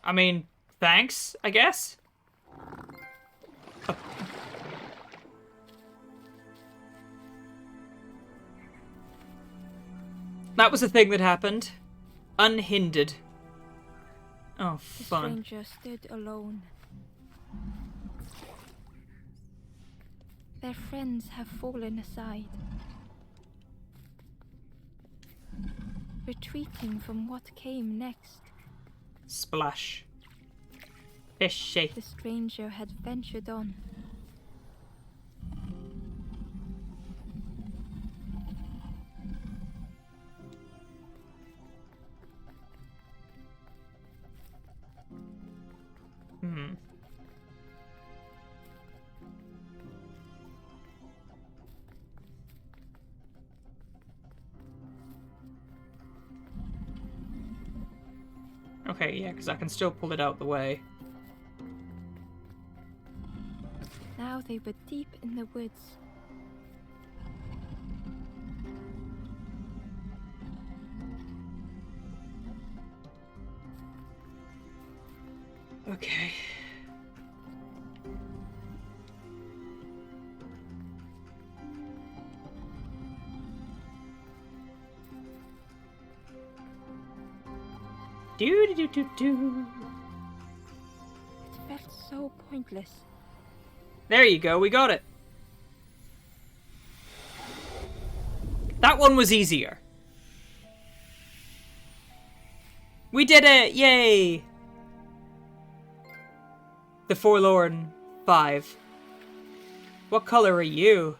I mean, thanks, I guess. That was a thing that happened. Unhindered. Oh, The fun. stranger stood alone. Their friends have fallen aside, retreating from what came next. Splash. Fishy. The stranger had ventured on. Okay, yeah, because I can still pull it out the way. they were deep in the woods. Okay. Do do do do. It felt so pointless. There you go, we got it. That one was easier. We did it! Yay! The Forlorn 5. What color are you?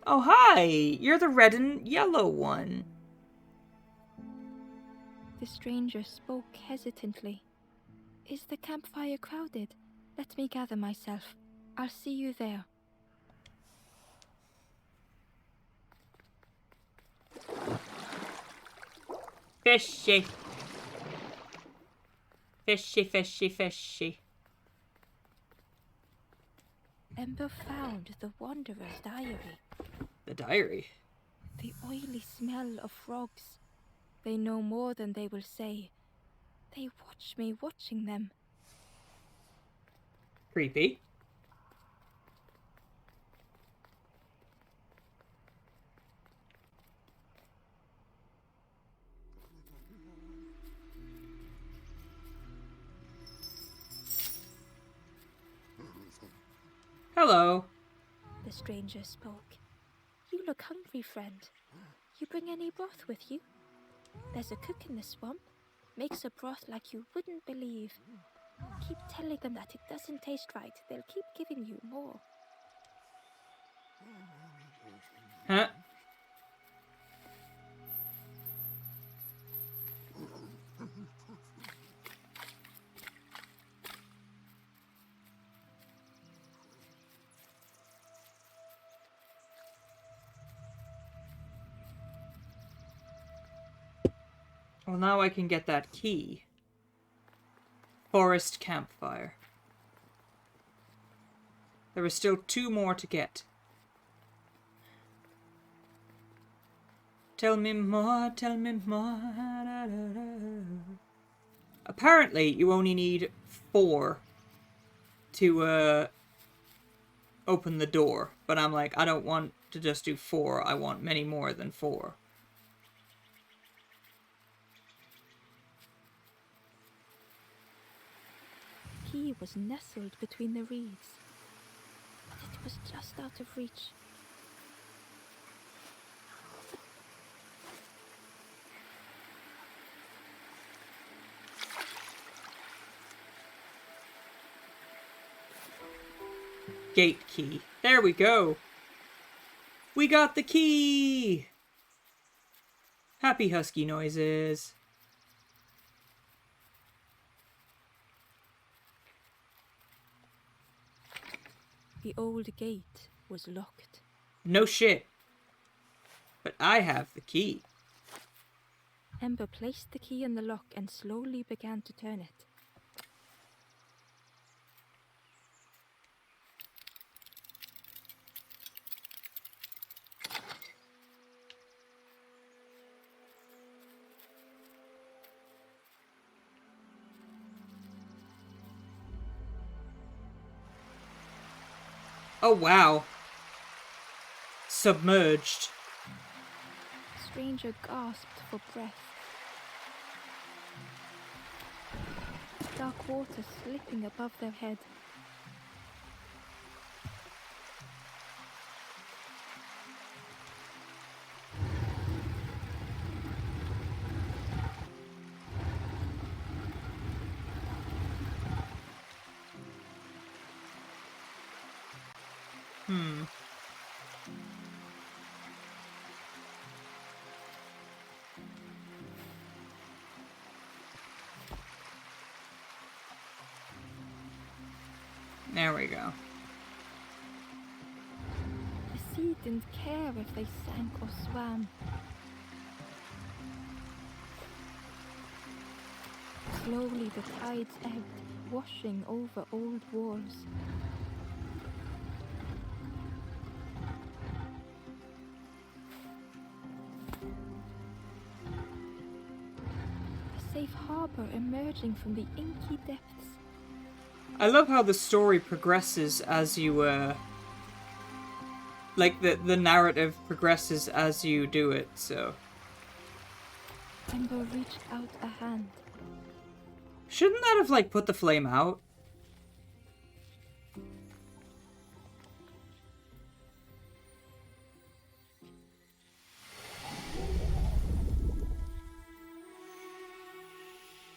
Oh, hi! You're the red and yellow one. The stranger spoke hesitantly. Is the campfire crowded? Let me gather myself. I'll see you there. Fishy. Fishy, fishy, fishy. Ember found the Wanderer's diary. The diary? The oily smell of frogs. They know more than they will say. They watch me watching them. Creepy. Hello. The stranger spoke. You look hungry, friend. You bring any broth with you? There's a cook in the swamp. Makes a broth like you wouldn't believe. Keep telling them that it doesn't taste right. They'll keep giving you more. Huh? Well, now I can get that key. Forest Campfire. There are still 2 more to get. Tell me more, tell me more. Da, da, da. Apparently, you only need 4 to open the door. But I'm like, I don't want to just do 4. I want many more than 4. He was nestled between the reeds, but it was just out of reach. Gate key. There we go. We got the key! Happy husky noises. The old gate was locked. No shit. But I have the key. Ember placed the key in the lock and slowly began to turn it. Oh wow. Submerged. The stranger gasped for breath. Dark water slipping above their head. There we go. The sea didn't care if they sank or swam. Slowly the tides ebbed, washing over old walls. A safe harbor emerging from the inky depths. I love how the story progresses as you, like, the narrative progresses as you do it, so... Ember reached out a hand. Shouldn't that have, like, put the flame out?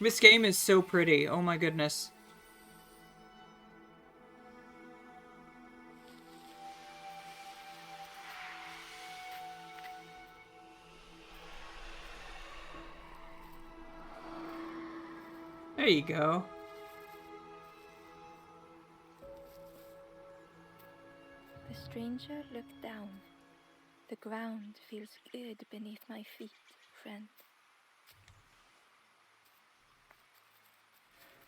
This game is so pretty, oh my goodness. There you go. The stranger looked down. The ground feels good beneath my feet, friend.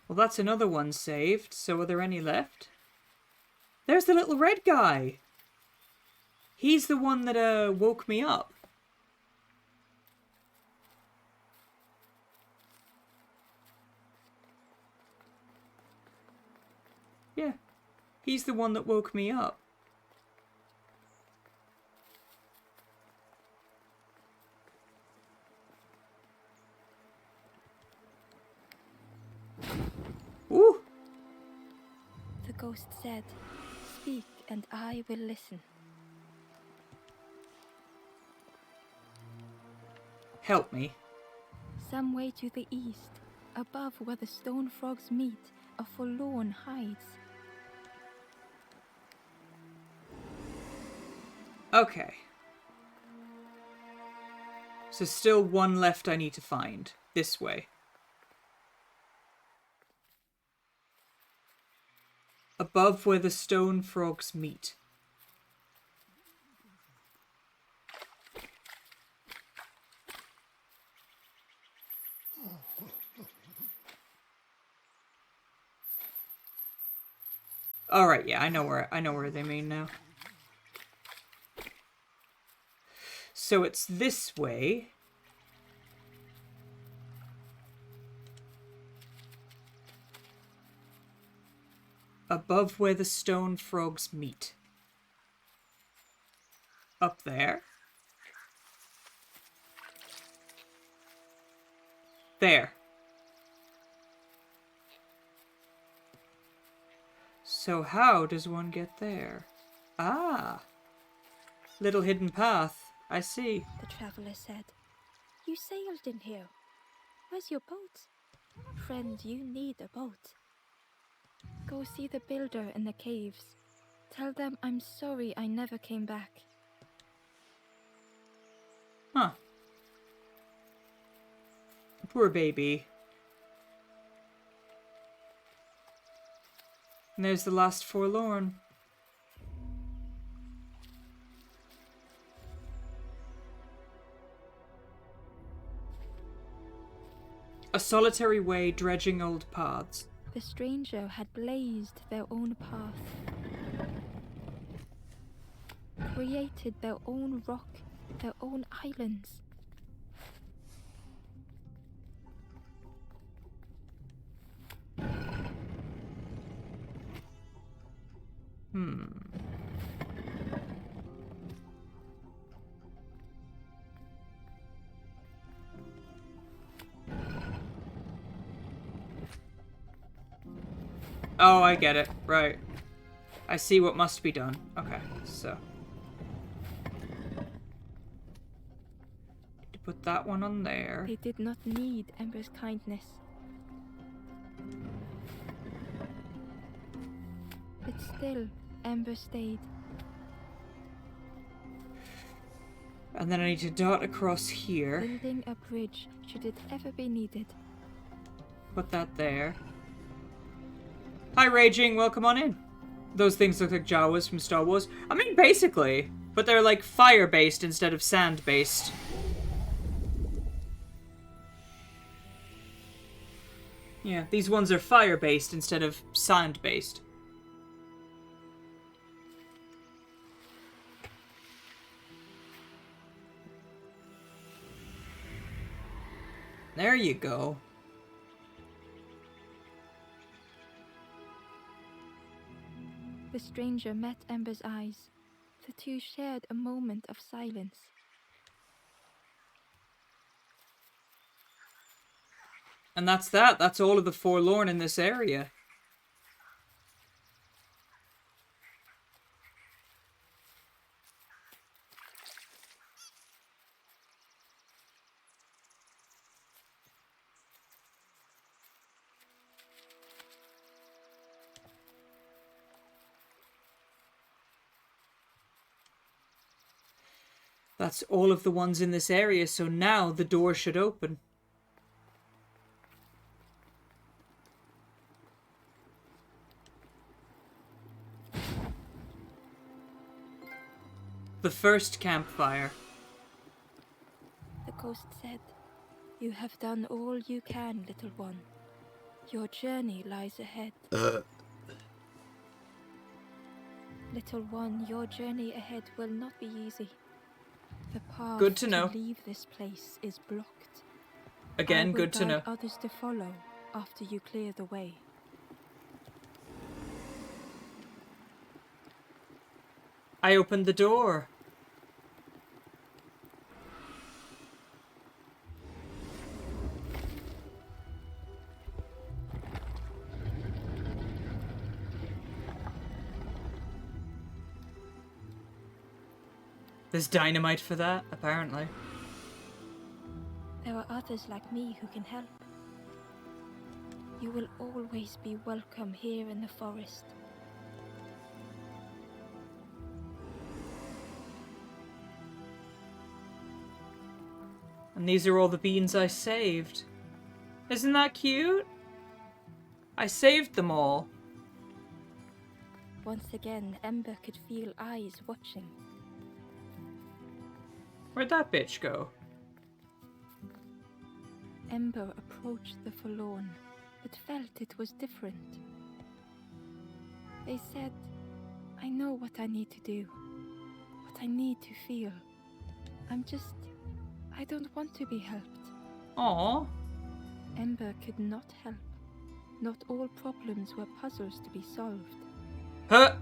Well, that's another one saved, so are there any left? There's the little red guy! He's the one that, woke me up. Yeah, he's the one that woke me up. Ooh! The ghost said, "Speak and I will listen." Help me. Some way to the east, above where the stone frogs meet, a forlorn hides. Okay. So still one left I need to find. This way. Above where the stone frogs meet. Alright, yeah, I know where they mean now. So it's this way. Above where the stone frogs meet. Up there. There. So how does one get there? Ah. Little hidden path. I see. The traveler said, "You sailed in here. Where's your boat? Friend, you need a boat. Go see the builder in the caves. Tell them I'm sorry I never came back." Huh. Poor baby. And there's the last forlorn. A solitary way dredging old paths. The stranger had blazed their own path, created their own rock, their own islands. Oh, I get it. Right. I see what must be done. Okay, so. To put that one on there. They did not need Ember's kindness. But still, Ember stayed. And then I need to dot across here. Building a bridge should it ever be needed. Put that there. Hi, Raging. Welcome on in. Those things look like Jawas from Star Wars. I mean, basically. But they're like fire-based instead of sand-based. Yeah, these ones are fire-based instead of sand-based. There you go. The stranger met Ember's eyes. The two shared a moment of silence. And that's that. That's all of the forlorn in this area. That's all of the ones in this area, so now the door should open. The first campfire. The ghost said, "You have done all you can, little one. Your journey lies ahead." Little one, your journey ahead will not be easy. The path Good to know. leave this place is blocked. Again, good to know. I will guide others to follow after you clear the way. I opened the door. There's dynamite for that, apparently. There are others like me who can help. You will always be welcome here in the forest. And these are all the beans I saved. Isn't that cute? I saved them all. Once again, Ember could feel eyes watching. Where'd that bitch go? Ember approached the forlorn, but felt it was different. They said, "I know what I need to do, what I need to feel. I don't want to be helped." Aww. Ember could not help. Not all problems were puzzles to be solved. Huh!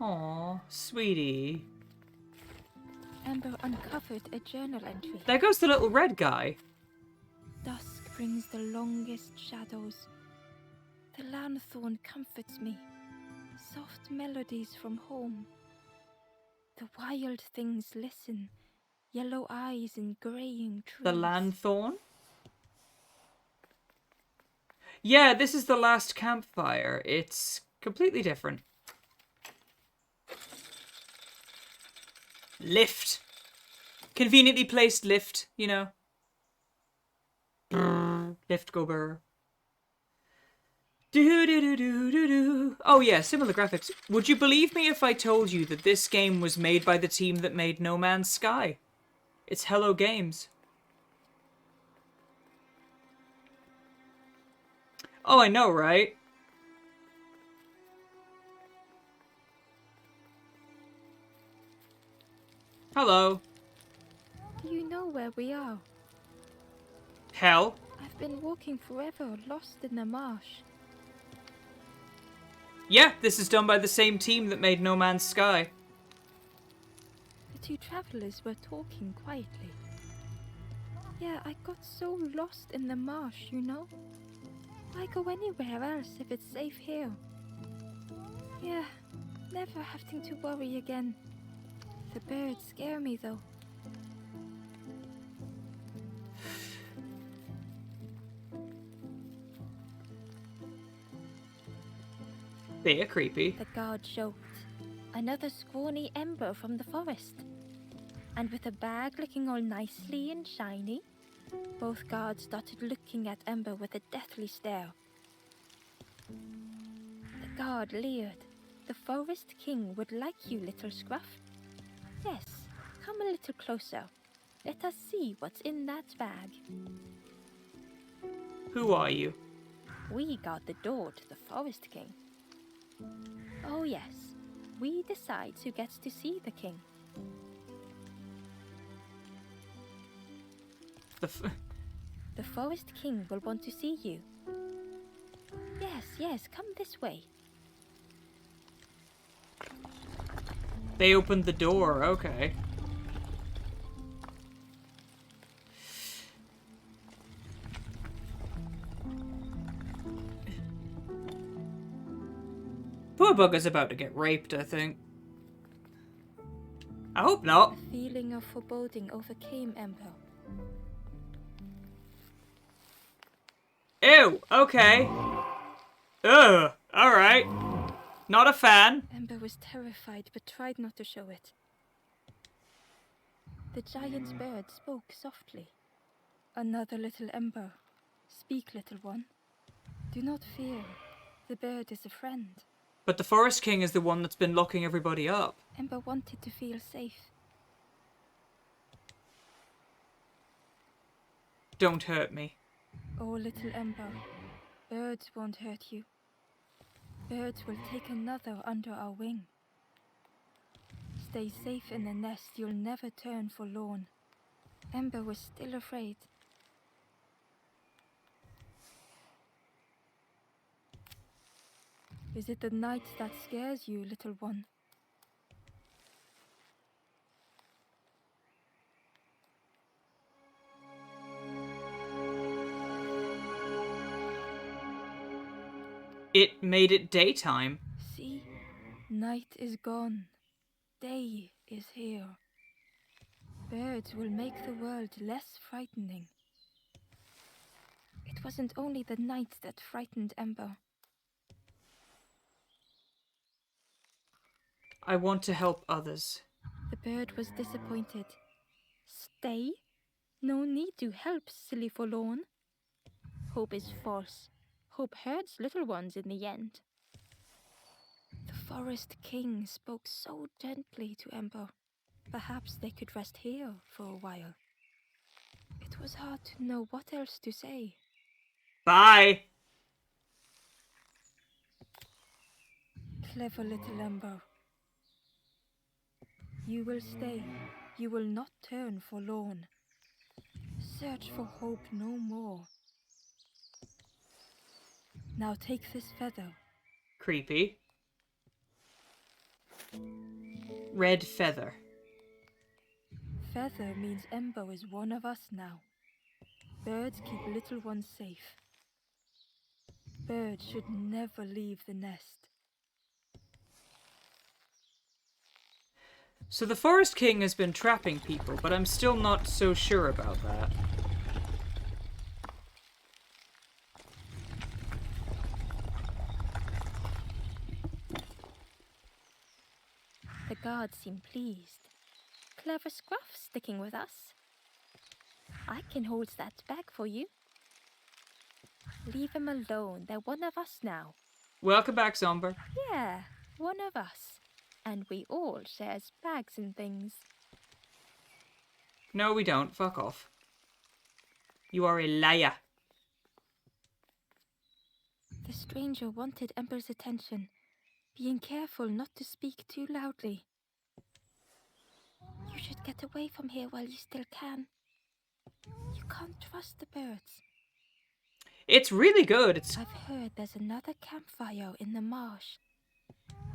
Aww, sweetie. Ember uncovered a journal entry. There goes the little red guy. Dusk brings the longest shadows. The lanthorn comforts me. Soft melodies from home. The wild things listen. Yellow eyes in graying trees. The lanthorn? Yeah, this is the Last Campfire. It's completely different. Lift. Conveniently placed lift, you know. Brrr, lift go burr. Do do do do do do. Oh yeah, similar graphics. Would you believe me if I told you that this game was made by the team that made No Man's Sky? It's Hello Games. Oh, I know, right? Hello. Do you know where we are? Hell. I've been walking forever, lost in the marsh. Yeah, this is done by the same team that made No Man's Sky. The two travelers were talking quietly. Yeah, I got so lost in the marsh, you know? Why go anywhere else if it's safe here? Yeah, never having to worry again. The birds scare me though. They're creepy. The guard showed another scrawny Ember from the forest. And with a bag looking all nicely and shiny, both guards started looking at Ember with a deathly stare. The guard leered. "The Forest King would like you, little scruff. Yes, come a little closer. Let us see what's in that bag. Who are you? We guard the door to the Forest King. Oh yes, we decide who gets to see the king. The Forest King will want to see you. Yes, come this way. They opened the door, okay. Poor Bugger's about to get raped, I think. I hope not. A feeling of foreboding overcame Ember. Ew, okay. Ugh, alright. Not a fan. Ember was terrified but tried not to show it. The giant bird spoke softly. Another little Ember. Speak, little one. Do not fear. The bird is a friend. But the Forest King is the one that's been locking everybody up. Ember wanted to feel safe. Don't hurt me. Oh, little Ember. Birds won't hurt you. Birds will take another under our wing. Stay safe in the nest, you'll never turn forlorn. Ember was still afraid. Is it the night that scares you, little one? It made it daytime. See, night is gone. Day is here. Birds will make the world less frightening. It wasn't only the night that frightened Ember. I want to help others. The bird was disappointed. Stay? No need to help, silly forlorn. Hope is false. Hope hurts little ones in the end. The Forest King spoke so gently to Ember. Perhaps they could rest here for a while. It was hard to know what else to say. Bye. Clever little Ember. You will stay. You will not turn forlorn. Search for hope no more. Now take this feather. Creepy. Red feather. Feather means Ember is one of us now. Birds keep little ones safe. Birds should never leave the nest. So the Forest King has been trapping people, but I'm still not so sure about that. The guards seem pleased. Clever Scruff sticking with us. I can hold that bag for you. Leave him alone. They're one of us now. Welcome back, Zomber. Yeah, one of us. And we all shares bags and things. No, we don't. Fuck off. You are a liar. The stranger wanted Ember's attention, being careful not to speak too loudly. You should get away from here while you still can. You can't trust the birds. It's really good. I've heard there's another campfire in the marsh.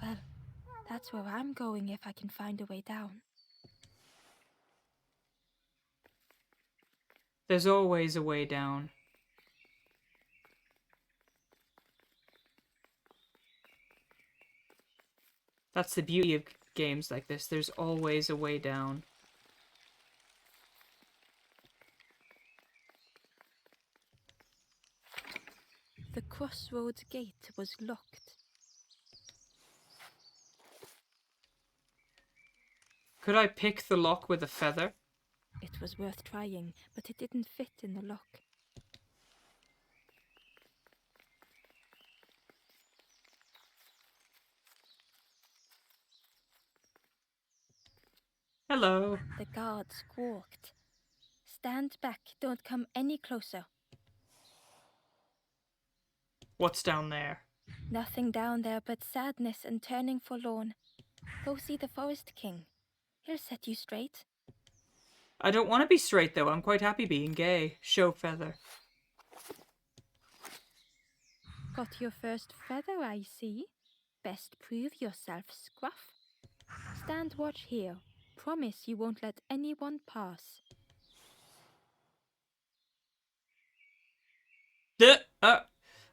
Well, that's where I'm going if I can find a way down. There's always a way down. That's the beauty of games like this. There's always a way down. The crossroads gate was locked. Could I pick the lock with a feather? It was worth trying, but it didn't fit in the lock. Hello. The guard squawked. Stand back. Don't come any closer. What's down there? Nothing down there but sadness and turning forlorn. Go see the Forest King. He'll set you straight. I don't want to be straight, though. I'm quite happy being gay. Show feather. Got your first feather, I see. Best prove yourself, Scruff. Stand watch here. Promise you won't let anyone pass.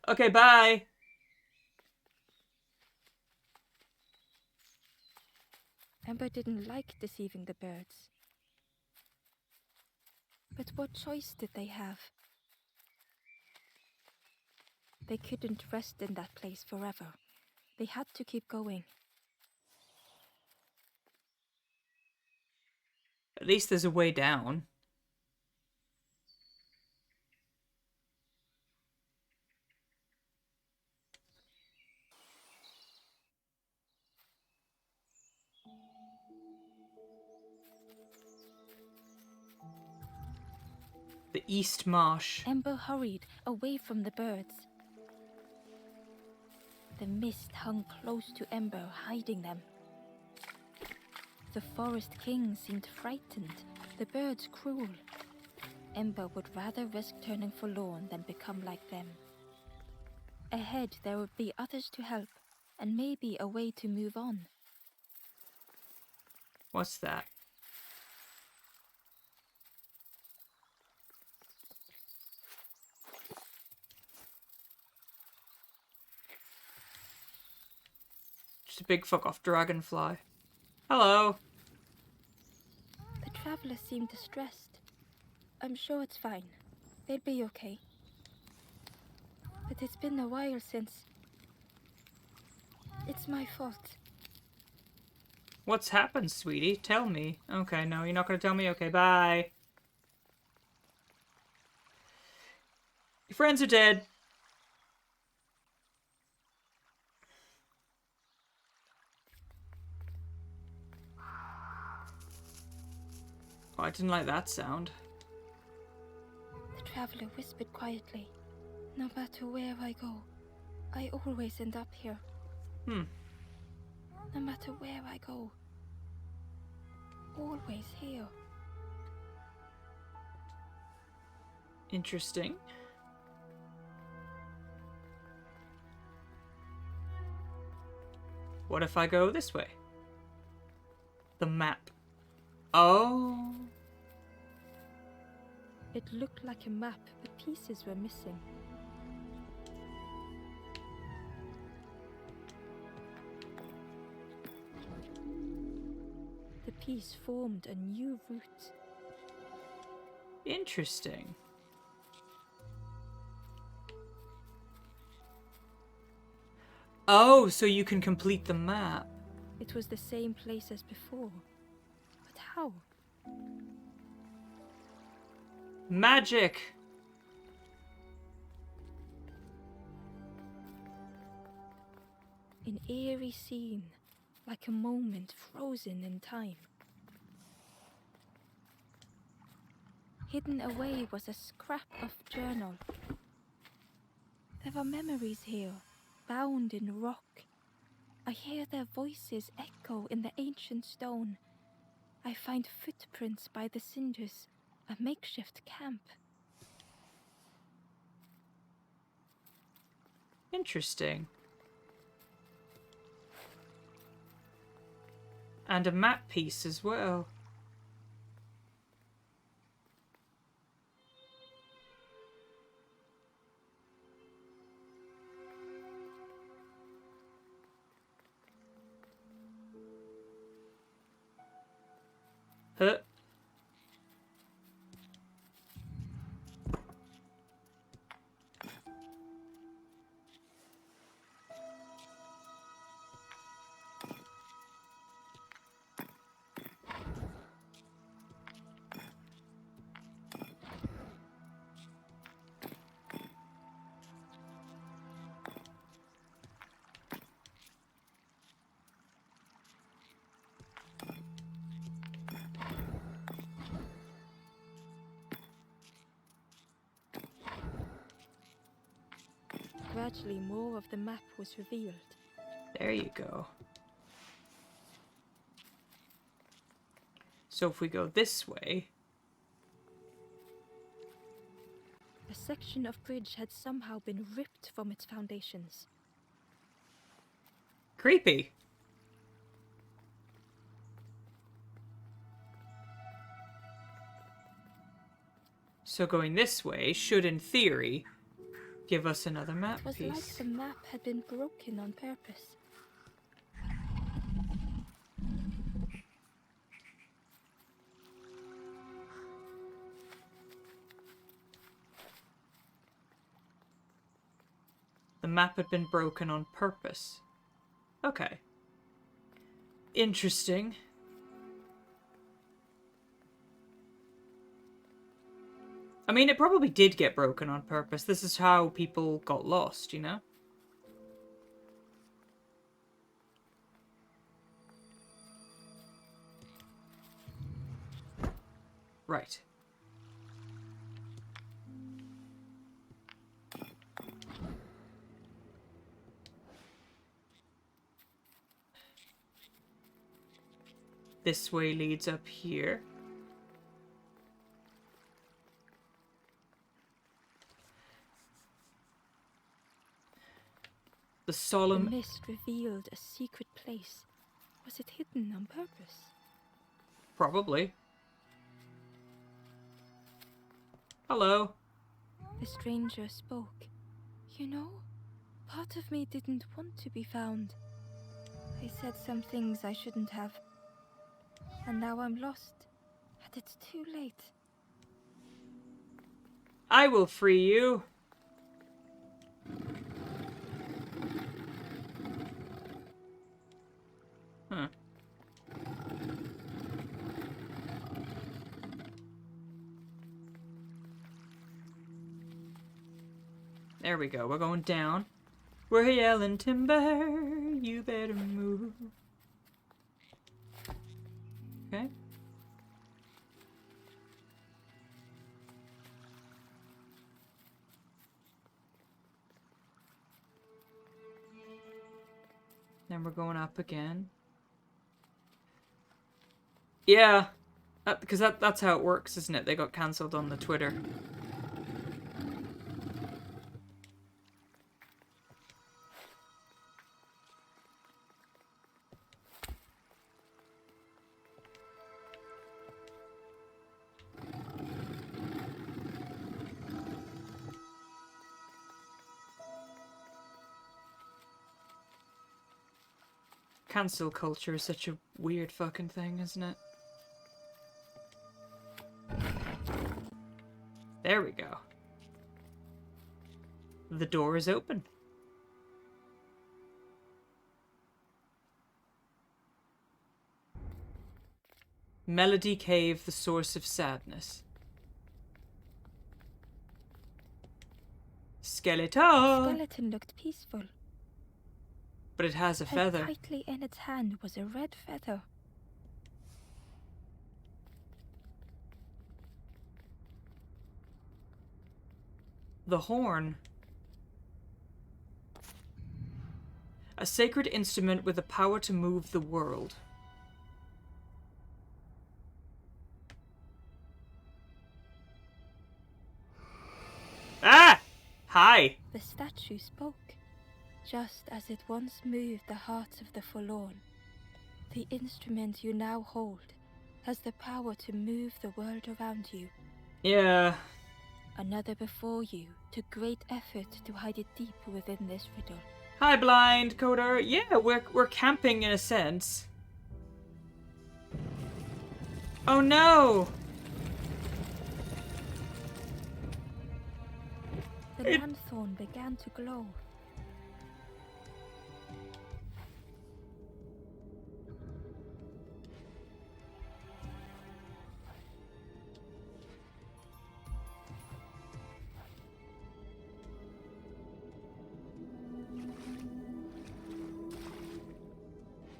Okay, bye. Ember didn't like deceiving the birds. But what choice did they have? They couldn't rest in that place forever. They had to keep going. At least there's a way down. The East Marsh. Ember hurried away from the birds. The mist hung close to Ember, hiding them. The Forest King seemed frightened, the birds cruel. Ember would rather risk turning forlorn than become like them. Ahead there would be others to help, and maybe a way to move on. What's that? Just a big fuck off dragonfly. Hello. The traveler seemed distressed. I'm sure it's fine. They'll be okay. But it's been a while since... It's my fault. What's happened, sweetie? Tell me. Okay, no, you're not gonna tell me? Okay, bye. Your friends are dead. Oh, I didn't like that sound. The traveler whispered quietly. No matter where I go, I always end up here. No matter where I go, always here. Interesting. What if I go this way? The map. Oh. It looked like a map, but pieces were missing. The piece formed a new route. Interesting. Oh, so you can complete the map. It was the same place as before. But how? Magic! An eerie scene, like a moment frozen in time. Hidden away was a scrap of journal. There were memories here, bound in rock. I hear their voices echo in the ancient stone. I find footprints by the cinders, a makeshift camp. Interesting. And a map piece as well. Huh? gradually more of the map was revealed. There you go. So if we go this way... A section of bridge had somehow been ripped from its foundations. Creepy. So going this way should, in theory, give us another map It was piece. like the map had been broken on purpose. The map had been broken on purpose. Okay. Interesting. I mean, it probably did get broken on purpose. This is how people got lost, you know? Right. This way leads up here. The solemn... The mist revealed a secret place. Was it hidden on purpose? Probably. Hello. The stranger spoke. You know, part of me didn't want to be found. I said some things I shouldn't have. And now I'm lost. And it's too late. I will free you. Huh. There we go. We're going down. We're yelling timber. You better move. Okay. Then we're going up again. Yeah, because that's how it works, isn't it? They got cancelled on the Twitter. Cancel culture is such a weird fucking thing, isn't it? There we go. The door is open. Melody Cave, the source of sadness. Skeleton! The skeleton looked peaceful. But it has a Held feather. tightly in its hand was a red feather. The horn. A sacred instrument with the power to move the world. Ah! Hi! The statue spoke. Just as it once moved the hearts of the forlorn, the instrument you now hold has the power to move the world around you. Yeah. Another before you took great effort to hide it deep within this riddle. Hi, blind coder. Yeah, we're camping in a sense. Oh no! The lanthorn began to glow.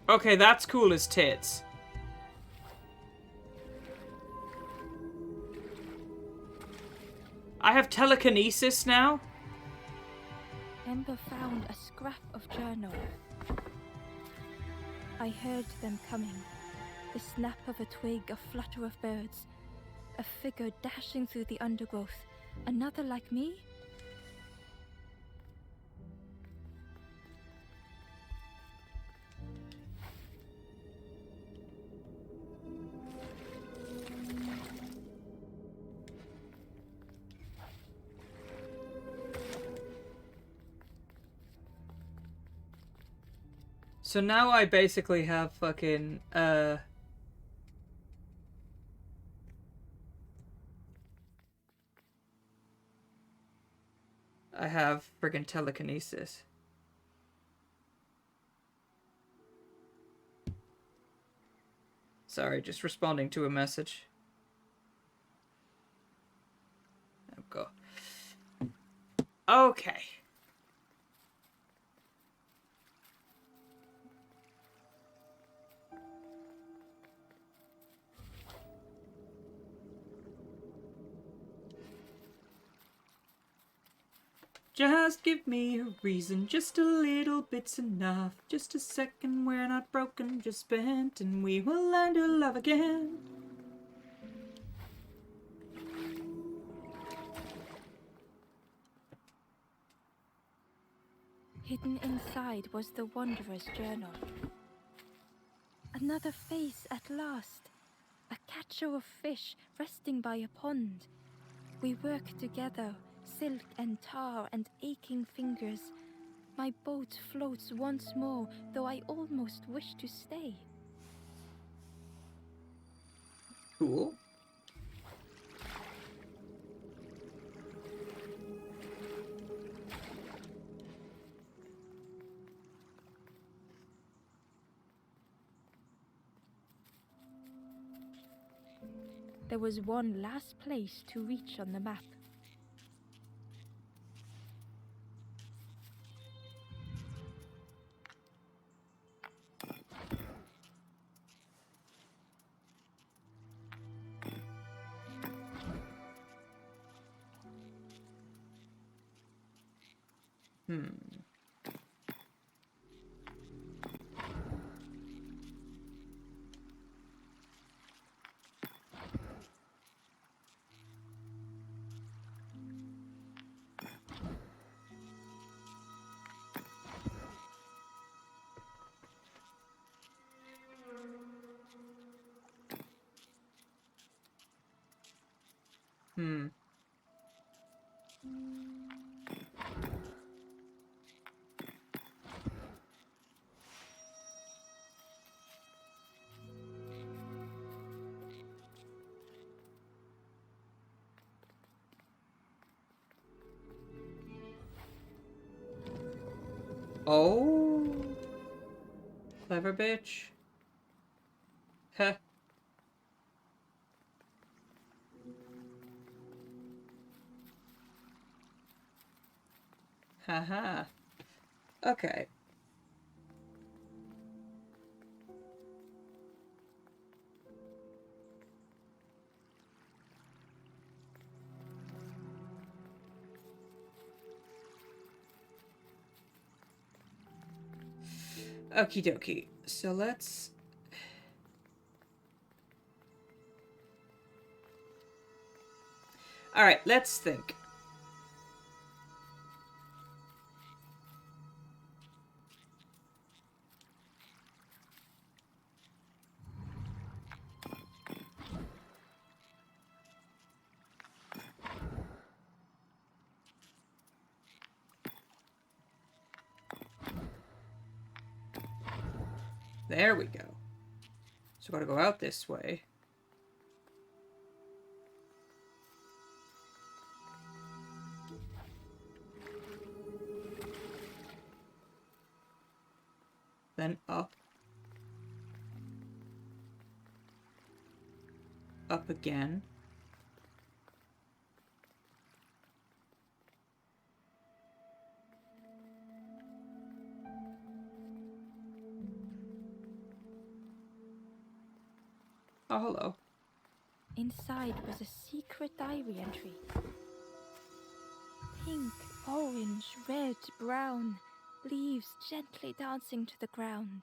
Okay, that's cool as tits. I have telekinesis now? Ember found a scrap of journal. I heard them coming. The snap of a twig, a flutter of birds. A figure dashing through the undergrowth. Another like me? So now I basically have fucking, I have friggin' telekinesis. Sorry, just responding to a message. There we go. Okay. Just give me a reason, just a little bit's enough. Just a second, we're not broken, just spent, and we will learn to love again. Hidden inside was the Wanderer's journal. Another face at last. A catcher of fish resting by a pond. We work together, silk and tar and aching fingers. My boat floats once more, though I almost wish to stay. Cool. There was one last place to reach on the map. Oh. Clever bitch. Heh. Haha. Okay. Okie dokie. So let's... Alright, let's think. There we go. So gotta go out this way. Then up. Up again. Oh, hello. Inside was a secret diary entry. Pink Orange, red, brown, leaves gently dancing to the ground.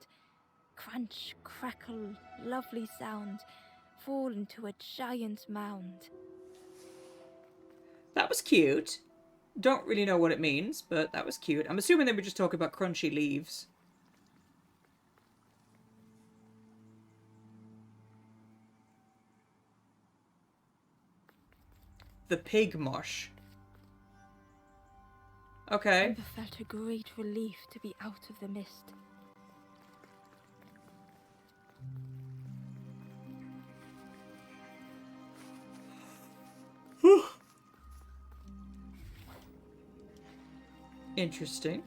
Crunch, crackle, lovely sound, fall into a giant mound. That was cute. Don't really know what it means, but that was cute. I'm assuming they were just talking about crunchy leaves. The pig mush. Okay. Ember felt a great relief to be out of the mist. Interesting.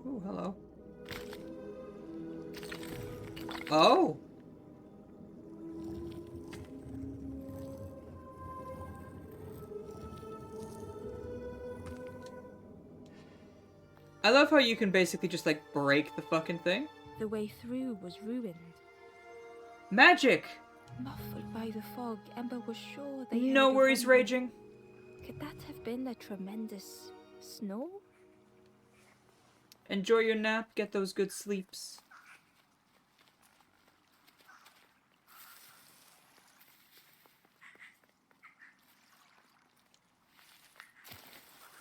Ooh, hello. Oh! I love how you can basically just, like, break the fucking thing. The way through was ruined. Magic! Muffled by the fog, Ember was sure they No heard a worries, rumble. raging. Could that have been a tremendous snow? Enjoy your nap, get those good sleeps.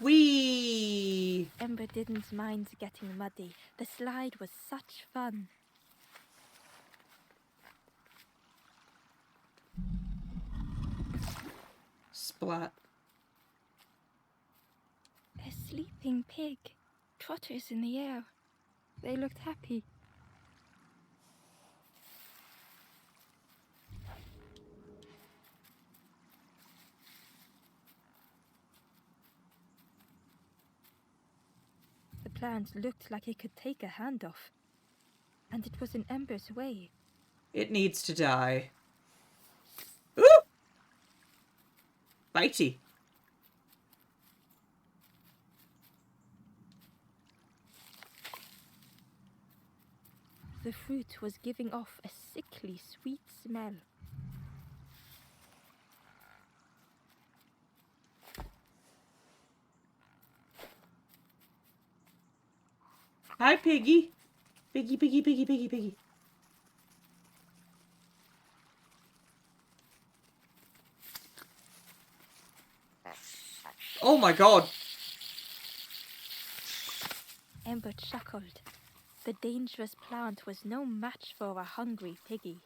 Whee! Ember didn't mind getting muddy. The slide was such fun. Splat. A sleeping pig. Trotters in the air. They looked happy. The plant looked like it could take a hand off. And it was in Ember's way. It needs to die. Ooh! Bitey. The fruit was giving off a sickly sweet smell. Hi, piggy. Piggy, piggy, piggy, piggy, piggy. Oh my god. Ember chuckled. The dangerous plant was no match for a hungry piggy.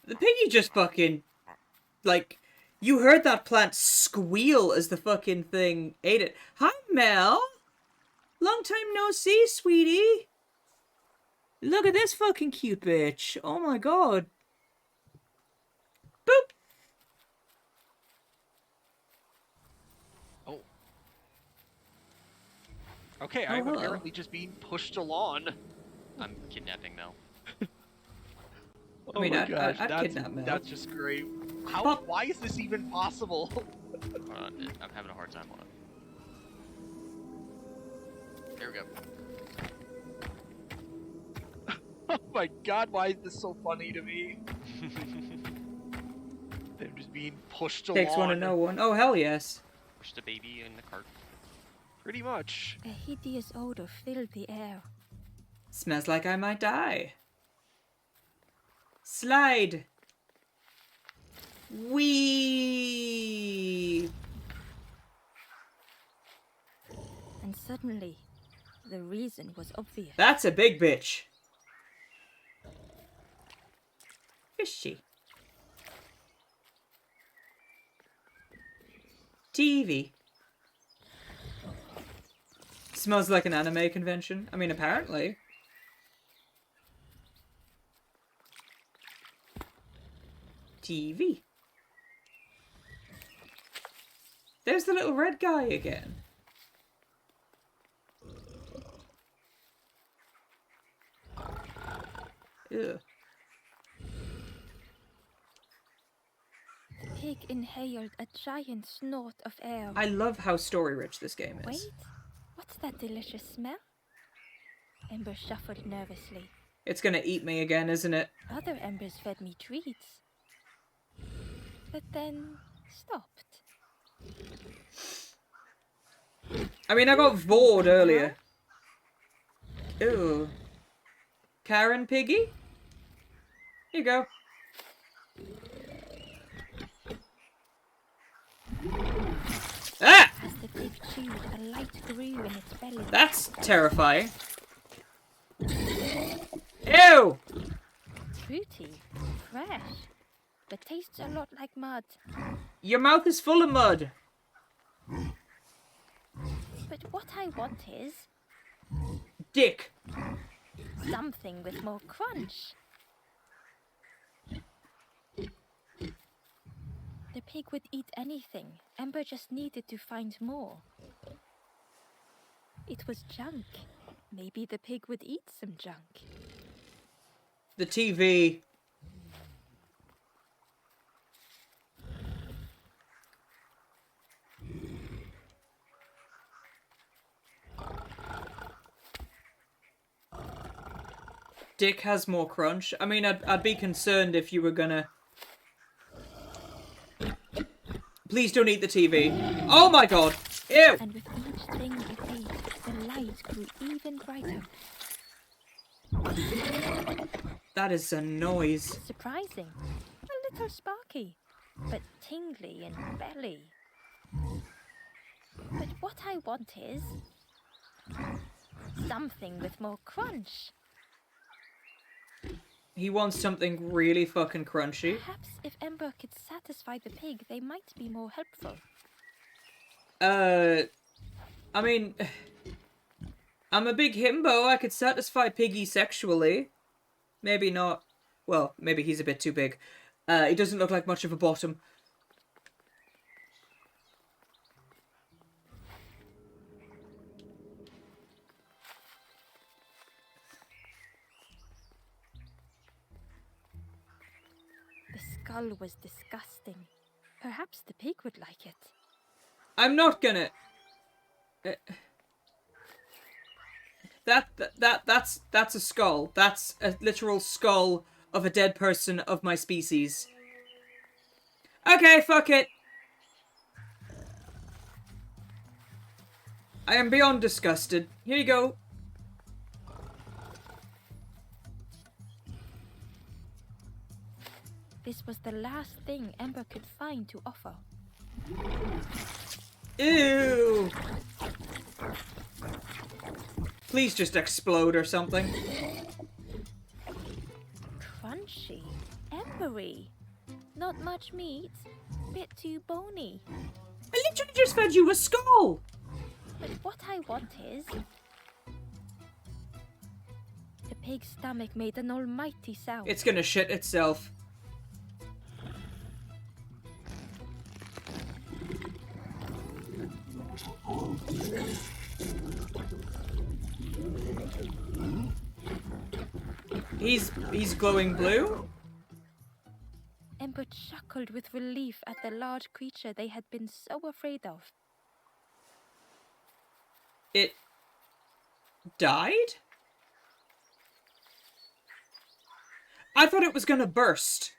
The piggy just fucking, like, you heard that plant squeal as the fucking thing ate it. Hi, Mel. Long time no see, sweetie. Look at this fucking cute bitch. Oh my god. Boop. Oh. Okay, Oh, I'm hello. apparently just being pushed along. I'm kidnapping Mel. I mean, my I'd gosh, kidnap Mel. that's just great. Pop. Why is this even possible? Hold on, I'm having a hard time. Hold on. There we go. Oh my god, why is this so funny to me? They're just being pushed along. Takes one to know one. Oh, hell yes. Push the baby in the cart. Pretty much. A hideous odor filled the air. Smells like I might die. Slide. Wee. And suddenly, the reason was obvious. That's a big bitch. Fishy. TV. Smells like an anime convention. I mean, apparently. TV. There's the little red guy again. Ugh. The pig inhaled a giant snort of air. I love how story-rich this game is. Wait, what's that delicious smell? Ember shuffled nervously. It's gonna eat me again, isn't it? Other embers fed me treats, but then stopped. I mean, I got bored earlier. Ooh. Karen Piggy? Here you go. Ah! As the pig chewed, a light grew in its belly. That's terrifying. Ew! Fruity, fresh, but tastes a lot like mud. Your mouth is full of mud. But what I want is Dick. something with more crunch. The pig would eat anything. Ember just needed to find more. It was junk. Maybe the pig would eat some junk. The TV. Dick has more crunch. I mean, I'd be concerned if you were gonna... Please don't eat the TV. Oh my god! Ew! And with each thing it ate, the light grew even brighter. That is a noise. Surprising. A little sparky, but tingly in belly. But what I want is something with more crunch. He wants something really fucking crunchy. Perhaps if Ember could satisfy the pig, they might be more helpful. I mean... I'm a big himbo. I could satisfy Piggy sexually. Maybe not. Well, maybe he's a bit too big. He doesn't look like much of a bottom. The skull was disgusting. Perhaps the pig would like it. I'm not gonna... That's a skull. That's a literal skull of a dead person of my species. Okay, fuck it. I am beyond disgusted. Here you go. This was the last thing Ember could find to offer. Ew. Please just explode or something. Crunchy, embery. Not much meat, bit too bony. I literally just fed you a skull. But what I want is... The pig's stomach made an almighty sound. It's gonna shit itself. He's glowing blue? Ember chuckled with relief at the large creature they had been so afraid of. It died? I thought it was gonna burst.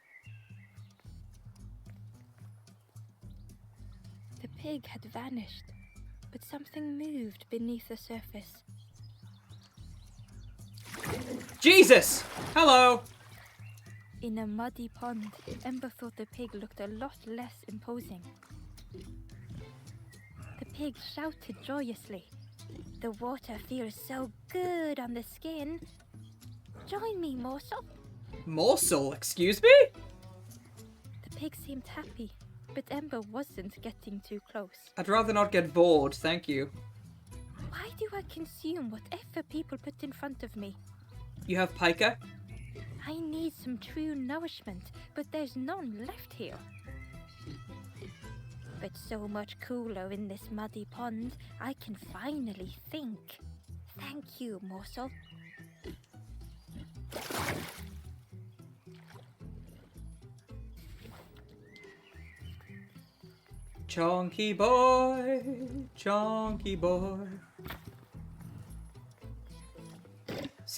The pig had vanished, but something moved beneath the surface. Jesus! Hello! In a muddy pond, Ember thought the pig looked a lot less imposing. The pig shouted joyously. The water feels so good on the skin. Join me, morsel. Morsel, excuse me? The pig seemed happy, but Ember wasn't getting too close. I'd rather not get bored, thank you. Why do I consume whatever people put in front of me? You have pica? I need some true nourishment, but there's none left here. But so much cooler in this muddy pond, I can finally think. Thank you, morsel. Chonky boy, chonky boy.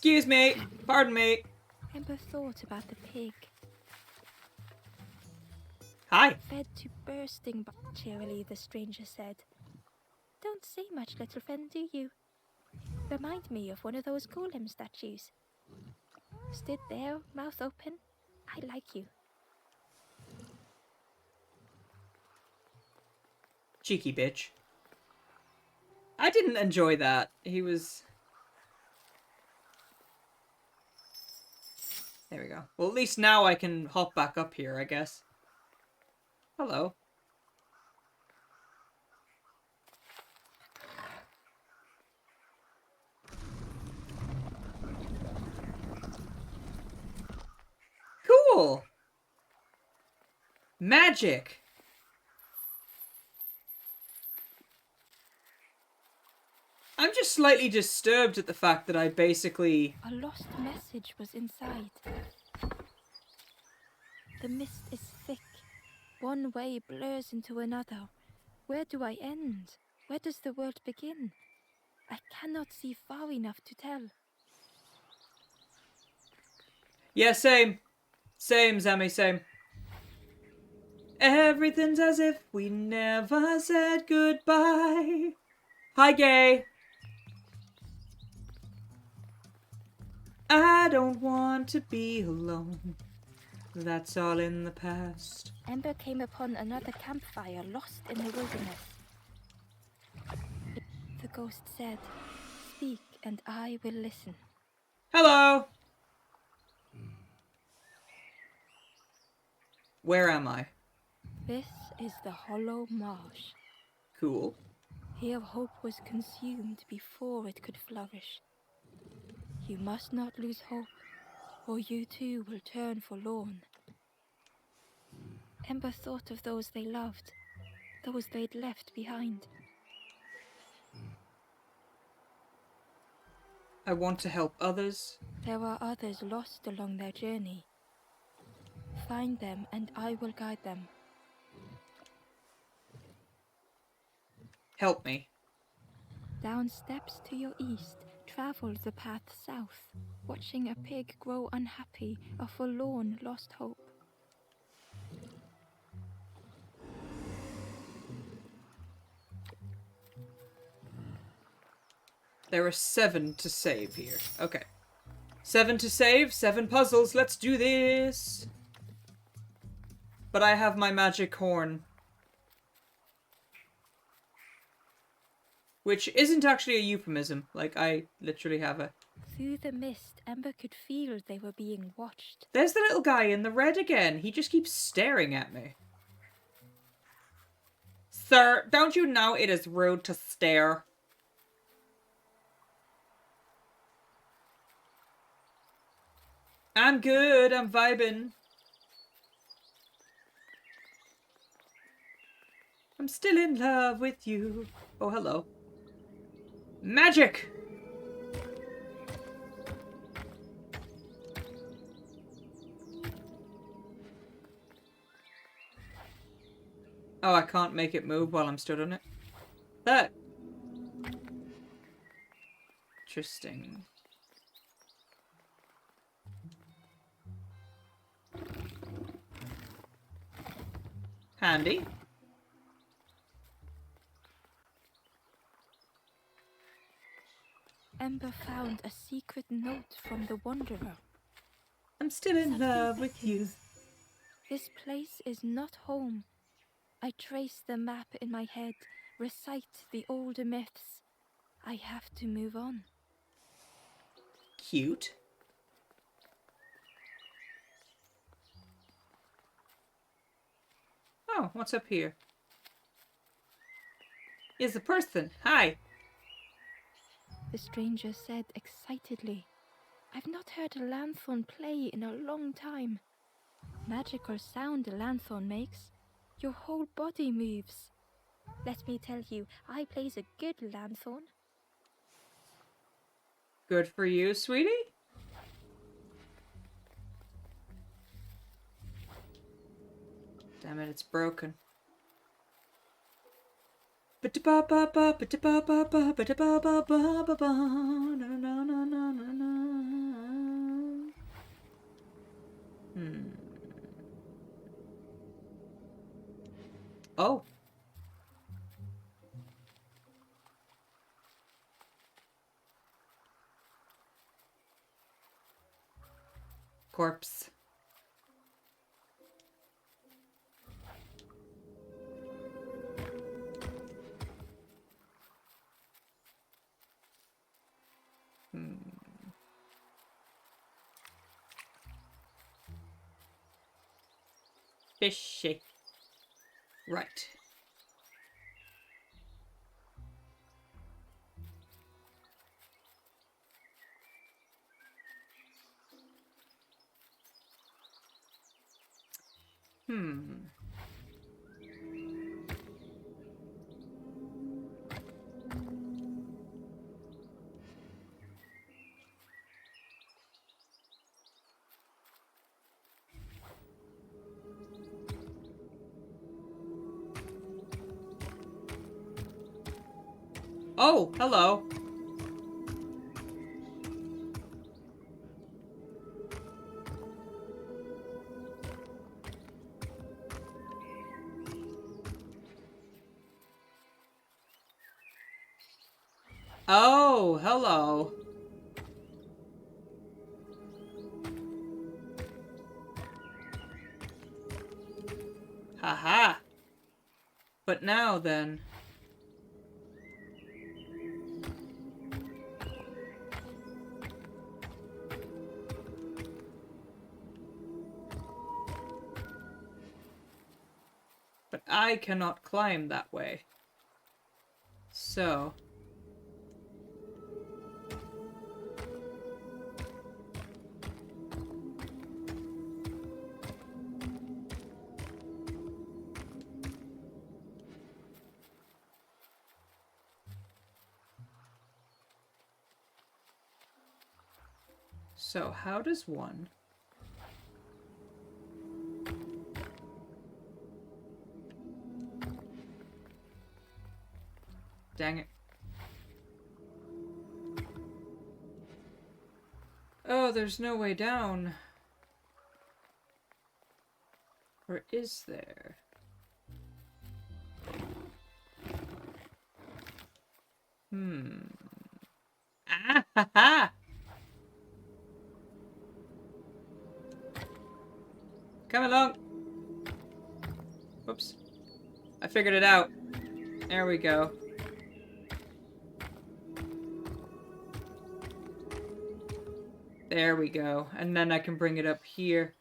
Excuse me. Pardon me. Ember thought about the pig, Hi. fed to bursting but cheerily, the stranger said. Don't say much, little friend, do you? Remind me of one of those golem statues. Stood there, mouth open. I like you. Cheeky bitch. I didn't enjoy that. He was... There we go. Well, at least now I can hop back up here, I guess. Hello. Cool! Magic! I'm just slightly disturbed at the fact that I basically... A lost message was inside. The mist is thick. One way blurs into another. Where do I end? Where does the world begin? I cannot see far enough to tell. Yeah, same. Same, Zammy, same. Everything's as if we never said goodbye. Hi, gay. I don't want to be alone. That's all in the past. Ember came upon another campfire lost in the wilderness. The ghost said, "Speak and I will listen." Hello. Where am I? This is the Hollow Marsh. Cool. Here hope was consumed before it could flourish. You must not lose hope, or you too will turn forlorn. Ember thought of those they loved, those they'd left behind. I want to help others. There are others lost along their journey. Find them and I will guide them. Help me. Down steps to your east, travel the path south, watching a pig grow unhappy, a forlorn lost hope. There are 7 to save here. Okay. 7 to save, 7 puzzles. Let's do this. But I have my magic horn. Which isn't actually a euphemism. Like, I literally have a... Through the mist, Ember could feel they were being watched. There's the little guy in the red again. He just keeps staring at me. Sir, don't you know it is rude to stare? I'm good. I'm vibing. I'm still in love with you. Oh, hello. Magic! Oh, I can't make it move while I'm stood on it. That. Interesting. Handy. Ember found a secret note from the Wanderer. I'm still in love with you. This place is not home. I trace the map in my head, recite the older myths. I have to move on. Cute. Oh, what's up here? Is a person. Hi. The stranger said excitedly, "I've not heard a lanthorn play in a long time. Magical sound a lanthorn makes. Your whole body moves. Let me tell you, I plays a good lanthorn." Good for you, sweetie. Damn it, it's broken. Oh. Corpse. Fishy. Right. Oh, hello. Oh, hello. Haha. But now then. But I cannot climb that way. So. So, how does one... Dang it. Oh, there's no way down. Or is there? Ah ha ha! Come along! Whoops. I figured it out. There we go. There we go. And then I can bring it up here.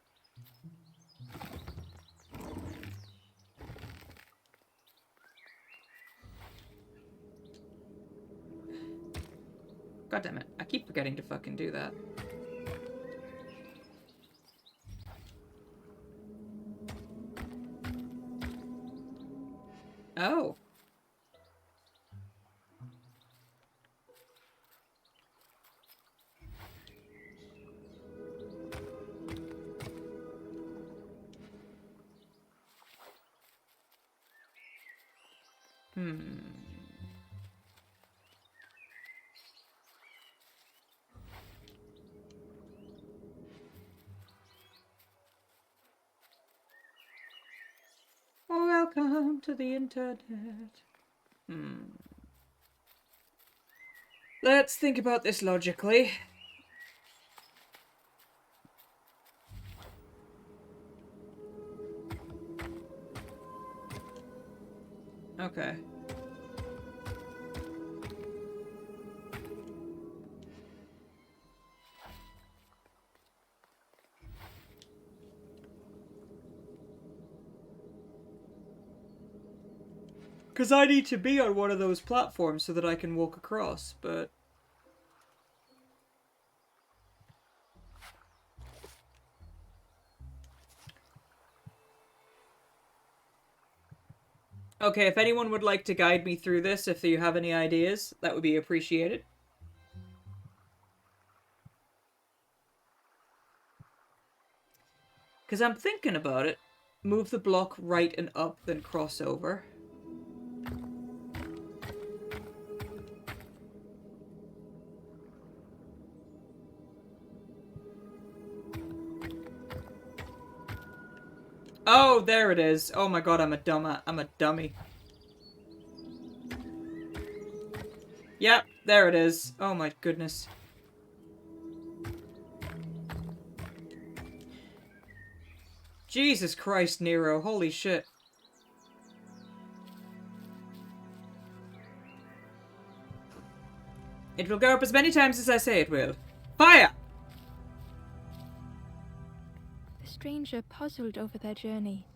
God damn it. I keep forgetting to fucking do that. Oh. Welcome to the internet. Let's think about this logically. Okay. Because I need to be on one of those platforms so that I can walk across, but... Okay, if anyone would like to guide me through this, if you have any ideas, that would be appreciated. Because I'm thinking about it. Move the block right and up, then cross over. Oh, there it is. Oh my god, I'm a dummy. Yep, there it is. Oh my goodness. Jesus Christ, Nero. Holy shit. It will go up as many times as I say it will. Fire! The stranger puzzled over their journey.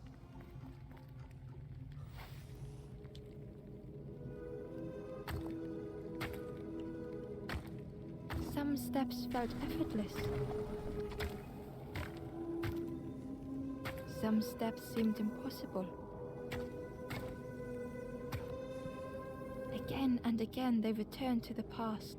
Some steps felt effortless. Some steps seemed impossible. Again and again they returned to the past.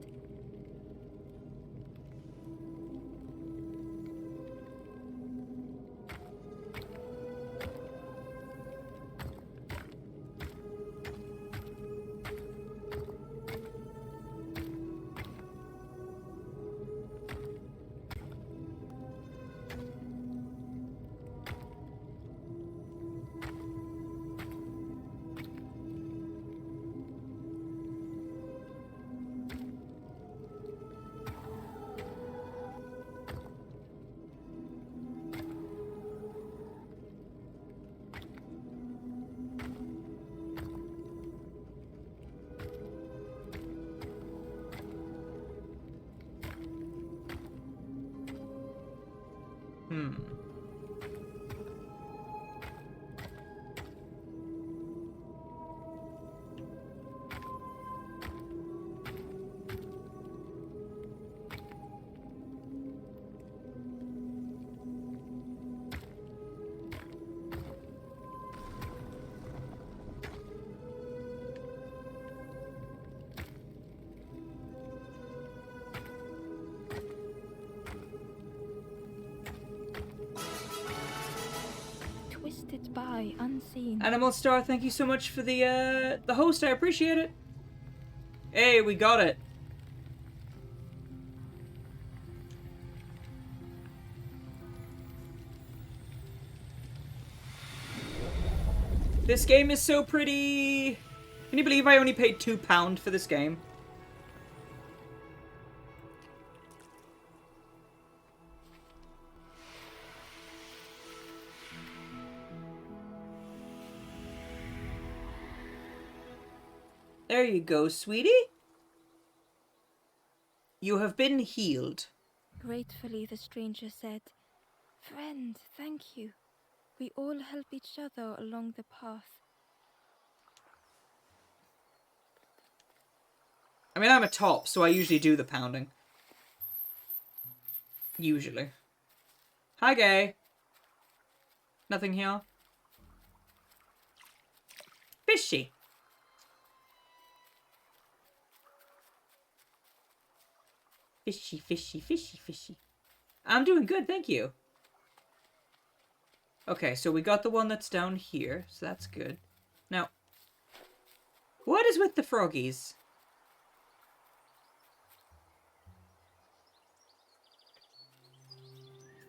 Twisted by unseen. Animal Star, thank you so much for the host. I appreciate it. Hey, we got it. This game is so pretty. Can you believe I only paid £2 for this game? There you go, sweetie. You have been healed. Gratefully, the stranger said, "Friend, thank you. We all help each other along the path." I mean, I'm a top, so I usually do the pounding. Usually. Hi, gay. Nothing here. Fishy. Fishy, fishy, fishy, fishy. I'm doing good, thank you. Okay, so we got the one that's down here, so that's good. Now, what is with the froggies?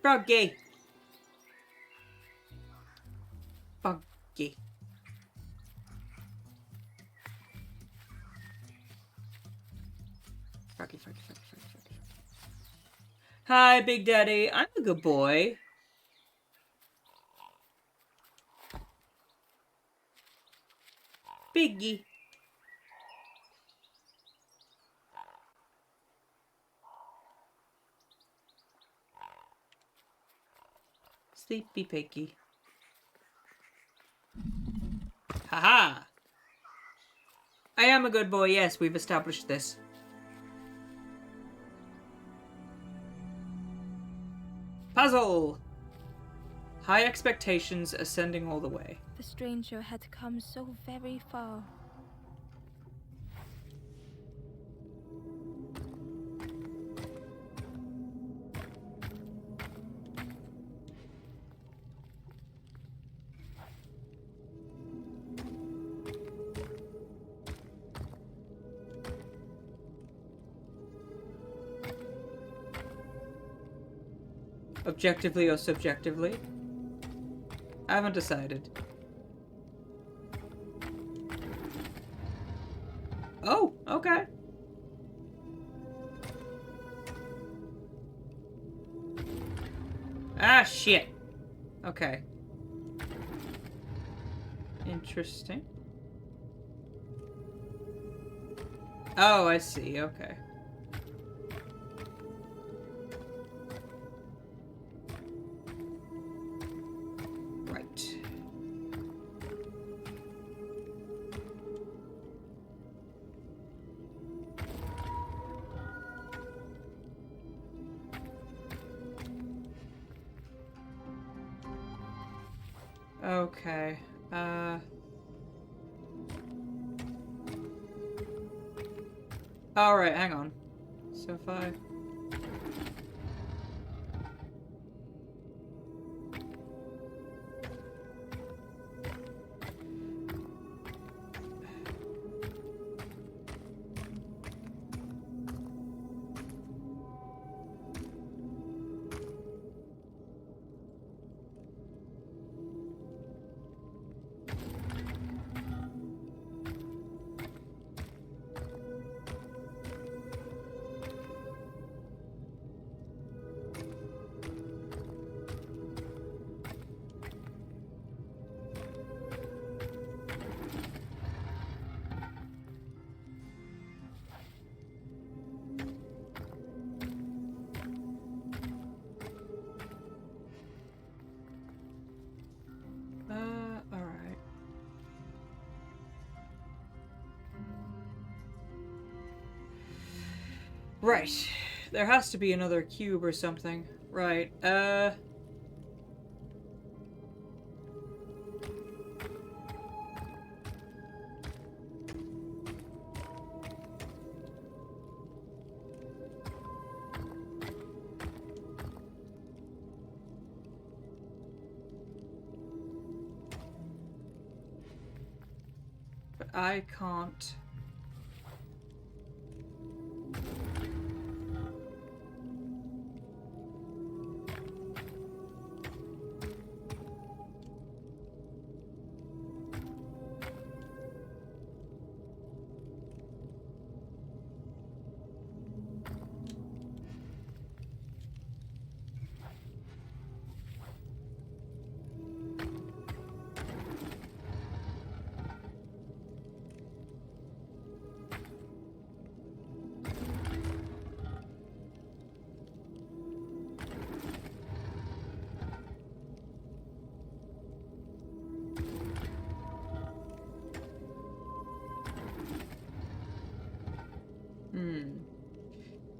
Froggy. Froggy. Froggy, froggy, froggy, froggy, froggy. Hi, Big Daddy. I'm a good boy. Biggie. Sleepy piggy. Haha! I am a good boy, yes, we've established this. Puzzle! High expectations ascending all the way. The stranger had come so very far. Objectively or subjectively? haven't decided. Oh, okay. Ah, shit. Okay. Interesting. Oh, I see. Okay. Right. Okay. Alright, hang on. So if I... alright. Right. There has to be another cube or something. Right, but I can't...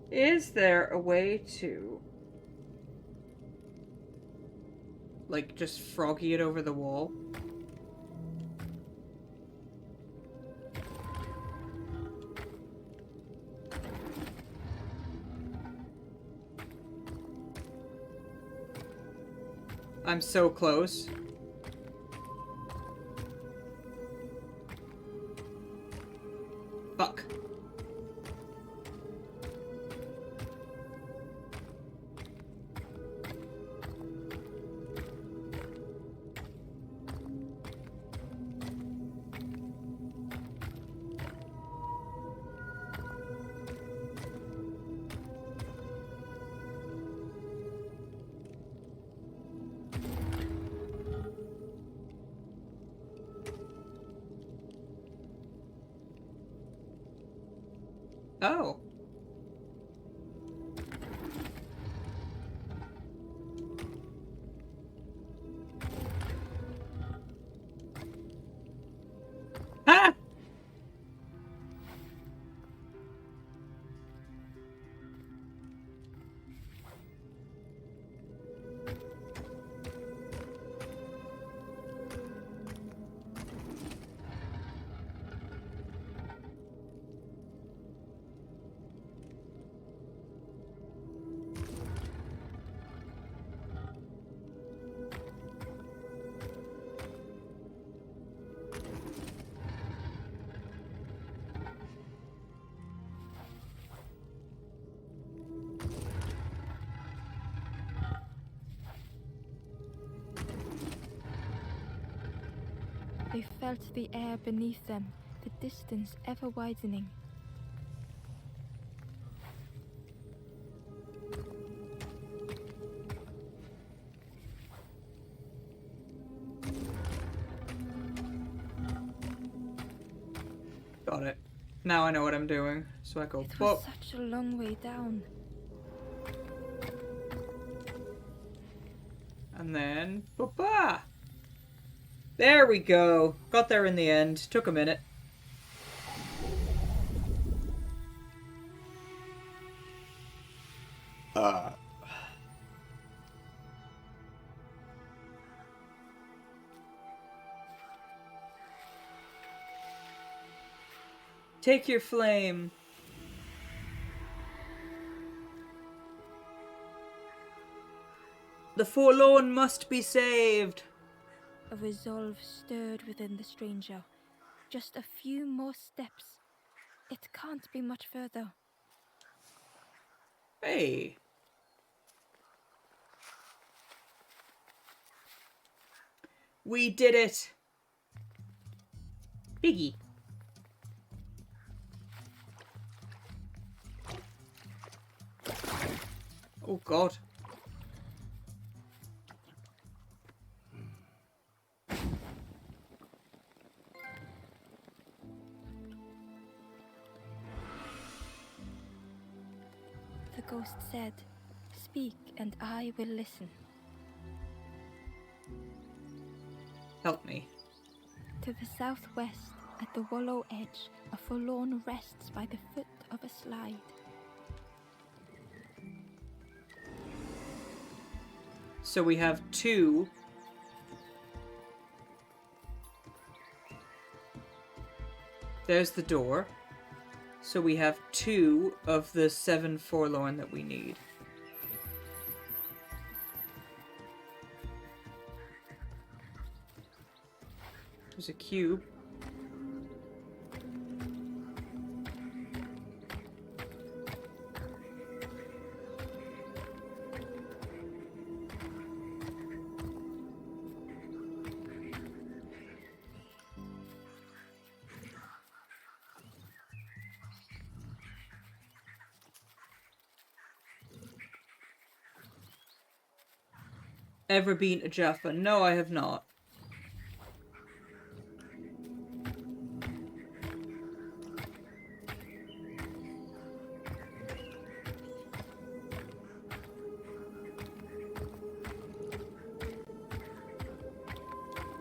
Is there a way to... like, just froggy it over the wall? I'm so close. Fuck. Oh. Ah! They felt the air beneath them, the distance ever widening. Got it. Now I know what I'm doing. So I go It was bop. such a long way down. And then ba. There we go. Got there in the end. Took a minute. Take your flame. The forlorn must be saved. A resolve stirred within the stranger. Just a few more steps. It can't be much further. Hey. We did it. Biggie. Oh God. The ghost said, "Speak and I will listen." Help me. To the southwest, at the wallow edge, a forlorn rests by the foot of a slide. So we have 2. There's the door. So we have 2 of the 7 forlorn that we need. There's a cube. Ever been to Jaffa? No, I have not.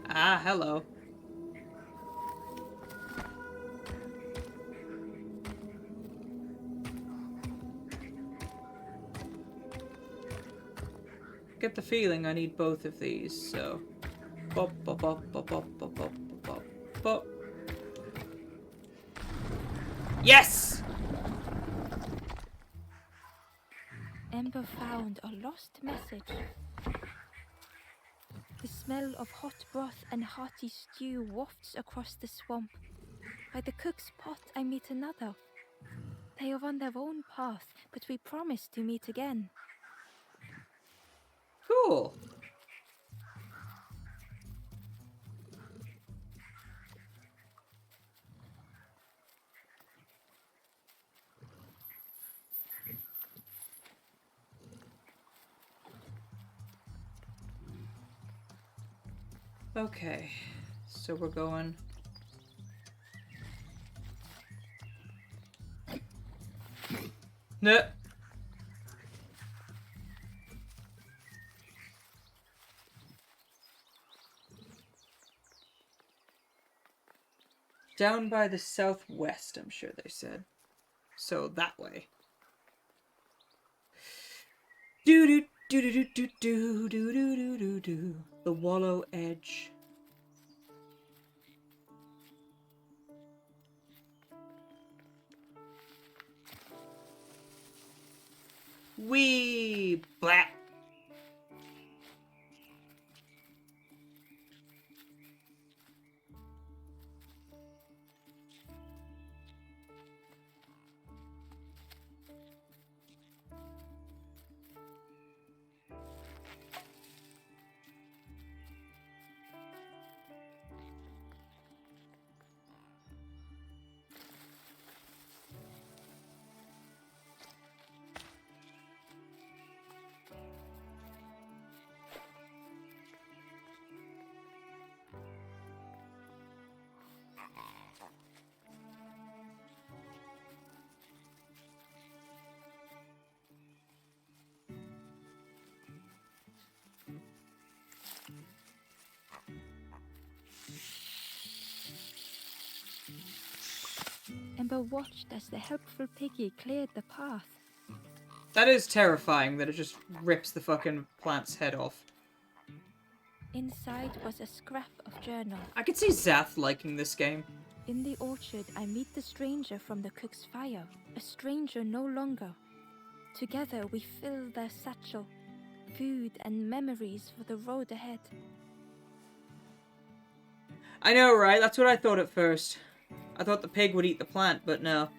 Ah, hello. Get the feeling I need both of these, so... Bop, bop, bop, bop, bop, bop, bop, bop, bop. Yes! Ember found a lost message. The smell of hot broth and hearty stew wafts across the swamp. By the cook's pot I meet another. They are on their own path, but we promise to meet again. Cool. Okay, so we're going... No. Down by the southwest, I'm sure they said. So that way. Do do do do do do do do do do do. The wallow edge. Wee blah. Never watched as the helpful piggy cleared the path. That is terrifying that it just rips the fucking plant's head off. Inside was a scrap of journal. I could see Zath liking this game. In the orchard, I meet the stranger from the cook's fire. A stranger no longer. Together we fill their satchel. Food and memories for the road ahead. I know, right? That's what I thought at first. I thought the pig would eat the plant, but no.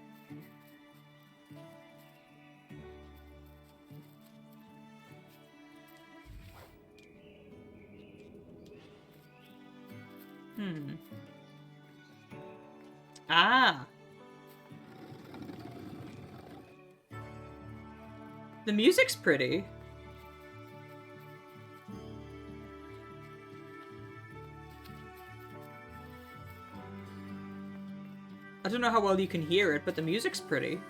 Ah! The music's pretty. I don't know how well you can hear it, but the music's pretty.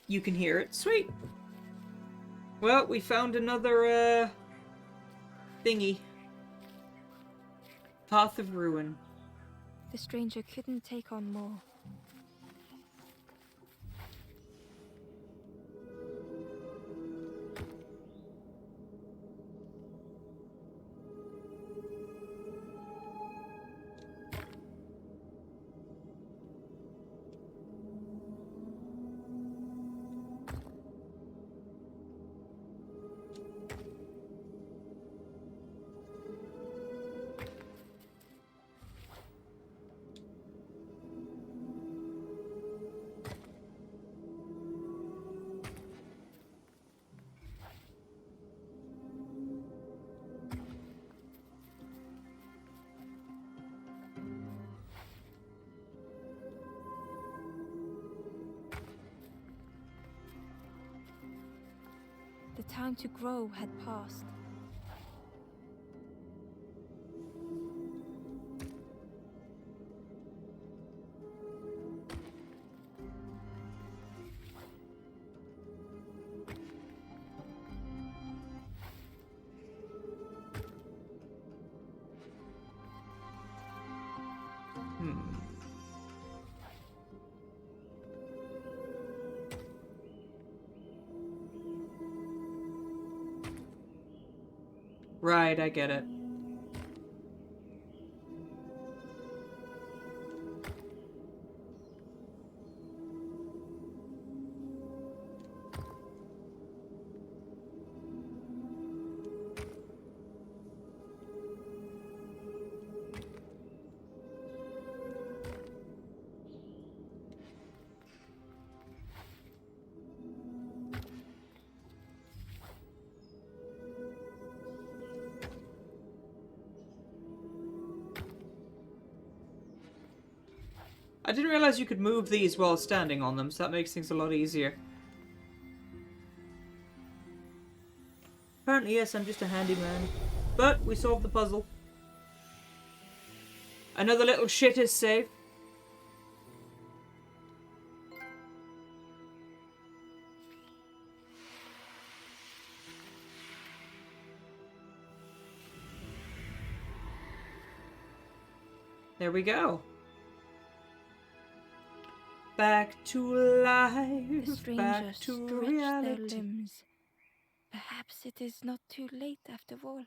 You can hear it. Sweet. Well, we found another, thingy. Path of Ruin. The stranger couldn't take on more. The time to grow had passed. Right, I get it. I didn't realize you could move these while standing on them, so that makes things a lot easier. Apparently, yes, I'm just a handyman. But we solved the puzzle. Another little shit is safe. There we go. Back to life, The stranger back to stretched reality. their limbs. Perhaps it is not too late after all.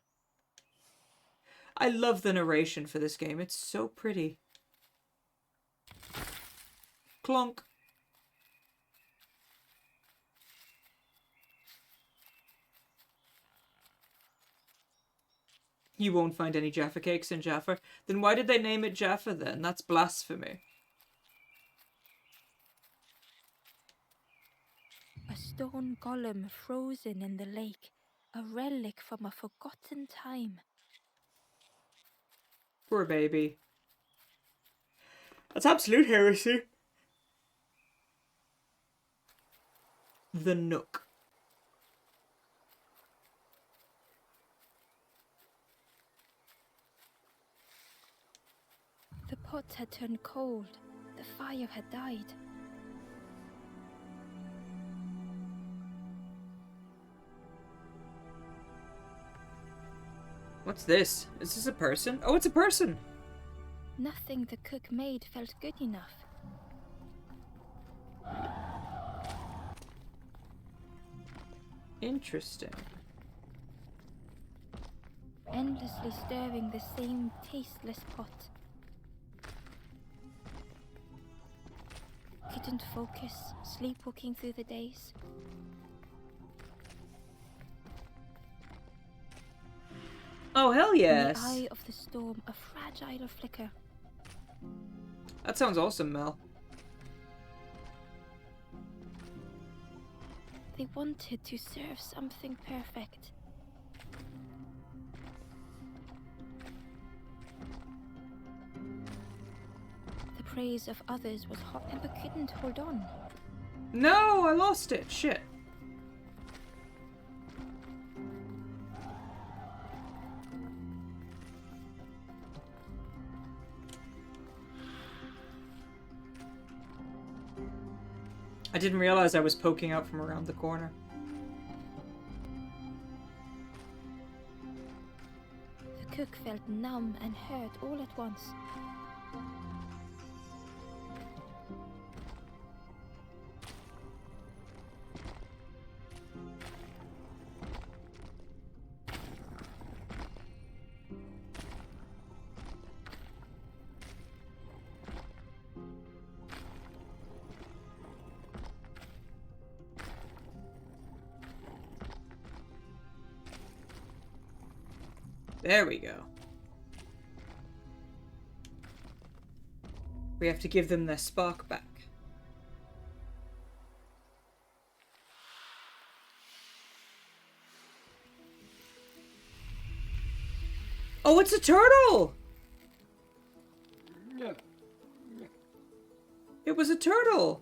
I love the narration for this game. It's so pretty. Clunk. You won't find any Jaffa cakes in Jaffa. Then why did they name it Jaffa then? That's blasphemy. A stone golem frozen in the lake. A relic from a forgotten time. Poor baby. That's absolute heresy. The Nook. The pot had turned cold. The fire had died. What's this? Is this a person? Oh, it's a person! Nothing the cook made felt good enough. Interesting. Endlessly stirring the same tasteless pot. Couldn't focus, sleepwalking through the days. Oh, hell yes! In the eye of the storm, a fragile flicker. That sounds awesome, Mel. They wanted to serve something perfect. The praise of others was hot, Ember couldn't hold on. No, I lost it. Shit. I didn't realize I was poking out from around the corner. The cook felt numb and hurt all at once. There we go. We have to give them their spark back. Oh, it's a turtle! It was a turtle!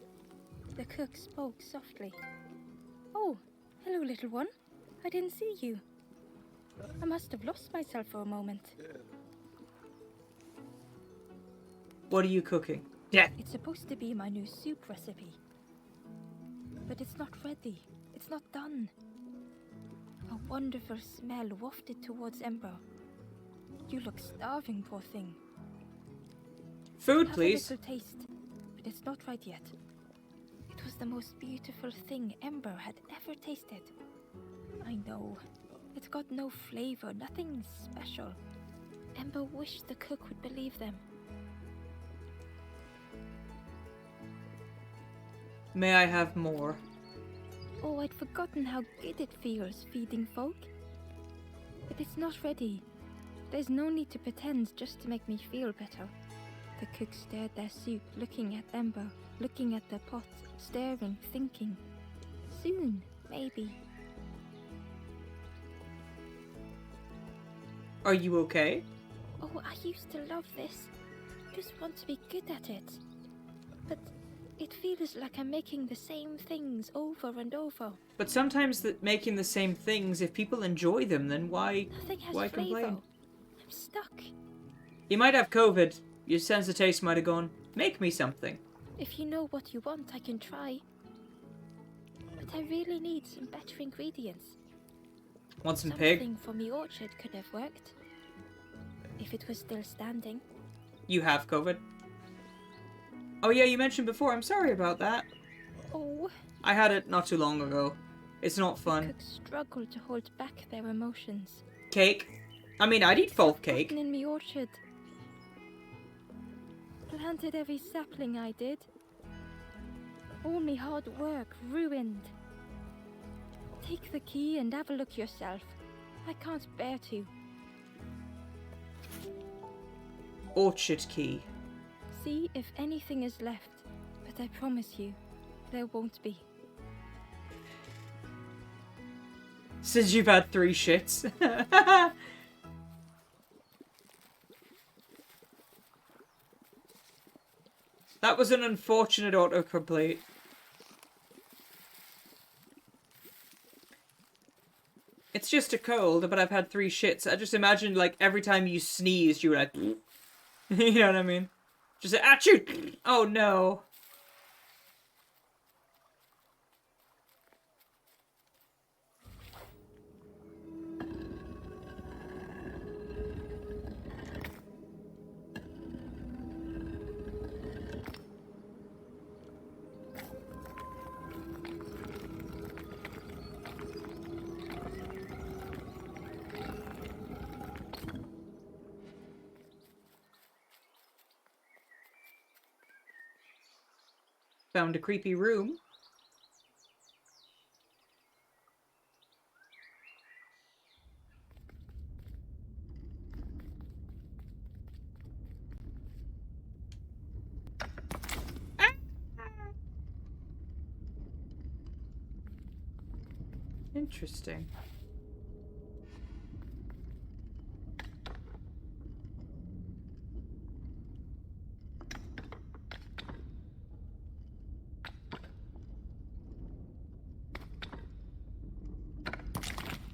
The cook spoke softly. Oh, hello, little one. I didn't see you. I must have lost myself for a moment. What are you cooking? Yeah. It's supposed to be my new soup recipe. But it's not ready. It's not done. A wonderful smell wafted towards Ember. You look starving, poor thing. Food, Have please. a little taste, but it's not right yet. It was the most beautiful thing Ember had ever tasted. I know. It's got no flavor, nothing special. Ember wished the cook would believe them. May I have more? Oh, I'd forgotten how good it feels feeding folk. But it's not ready. There's no need to pretend just to make me feel better. The cook stirred their soup, looking at Ember, looking at the pot, staring, thinking. Soon, maybe. Are you okay? Oh, I used to love this. Just want to be good at it. But it feels like I'm making the same things over and over. But sometimes making the same things, if people enjoy them, then why Nothing has why flavor. complain? I'm stuck. You might have COVID. Your sense of taste might have gone. Make me something. If you know what you want, I can try. But I really need some better ingredients. Want some Something pig? from the orchard could have worked. If it was still standing. You have COVID. Oh yeah, you mentioned before. I'm sorry about that. Oh. I had it not too long ago. It's not fun. Cooks struggle to hold back their emotions. Cake? I mean, I'd eat folk cake. In the orchard. Planted every sapling I did. All me hard work ruined. Take the key and have a look yourself. I can't bear to. Orchard key. See if anything is left, but I promise you, there won't be. Since you've had 3 shits. That was an unfortunate autocomplete. It's just a cold, but I've had 3 shits. I just imagine, like, every time you sneezed, you were like... You know what I mean? Just like, achoo! Oh, no. Found a creepy room. Interesting.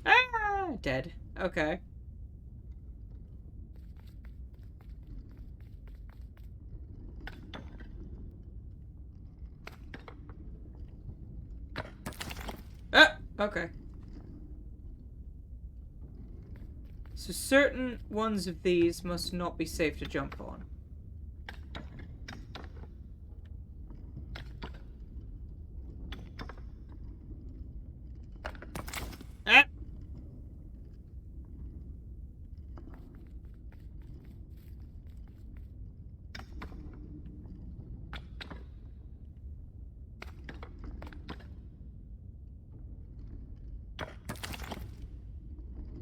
Ah, dead. Okay. Ah, okay. So certain ones of these must not be safe to jump on. Ah!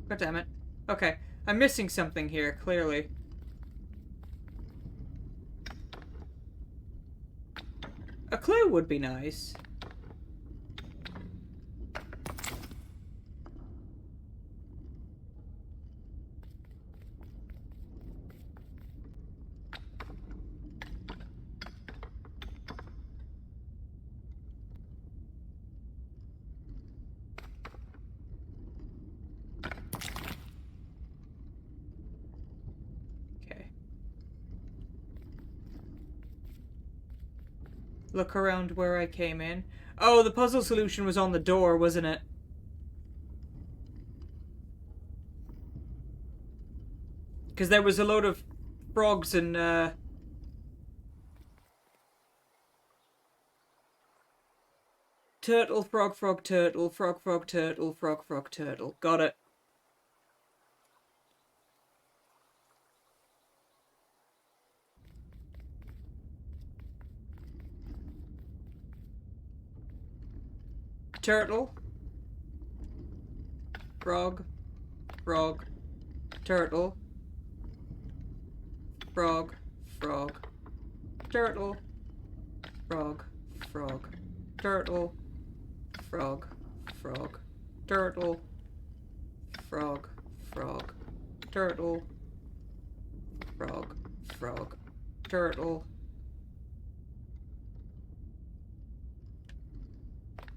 God damn it. Okay, I'm missing something here, clearly. A clue would be nice. Okay. Look around where I came in. Oh, the puzzle solution was on the door, wasn't it? Because there was a load of frogs and, turtle, frog, frog, turtle, frog, frog, turtle, frog, frog, turtle. Got it. Turtle. Frog. Frog. Turtle. Frog. Frog. Turtle. Frog. Frog. Turtle. Frog. Frog. Turtle. Frog. Frog. Turtle. Frog. Frog. Turtle.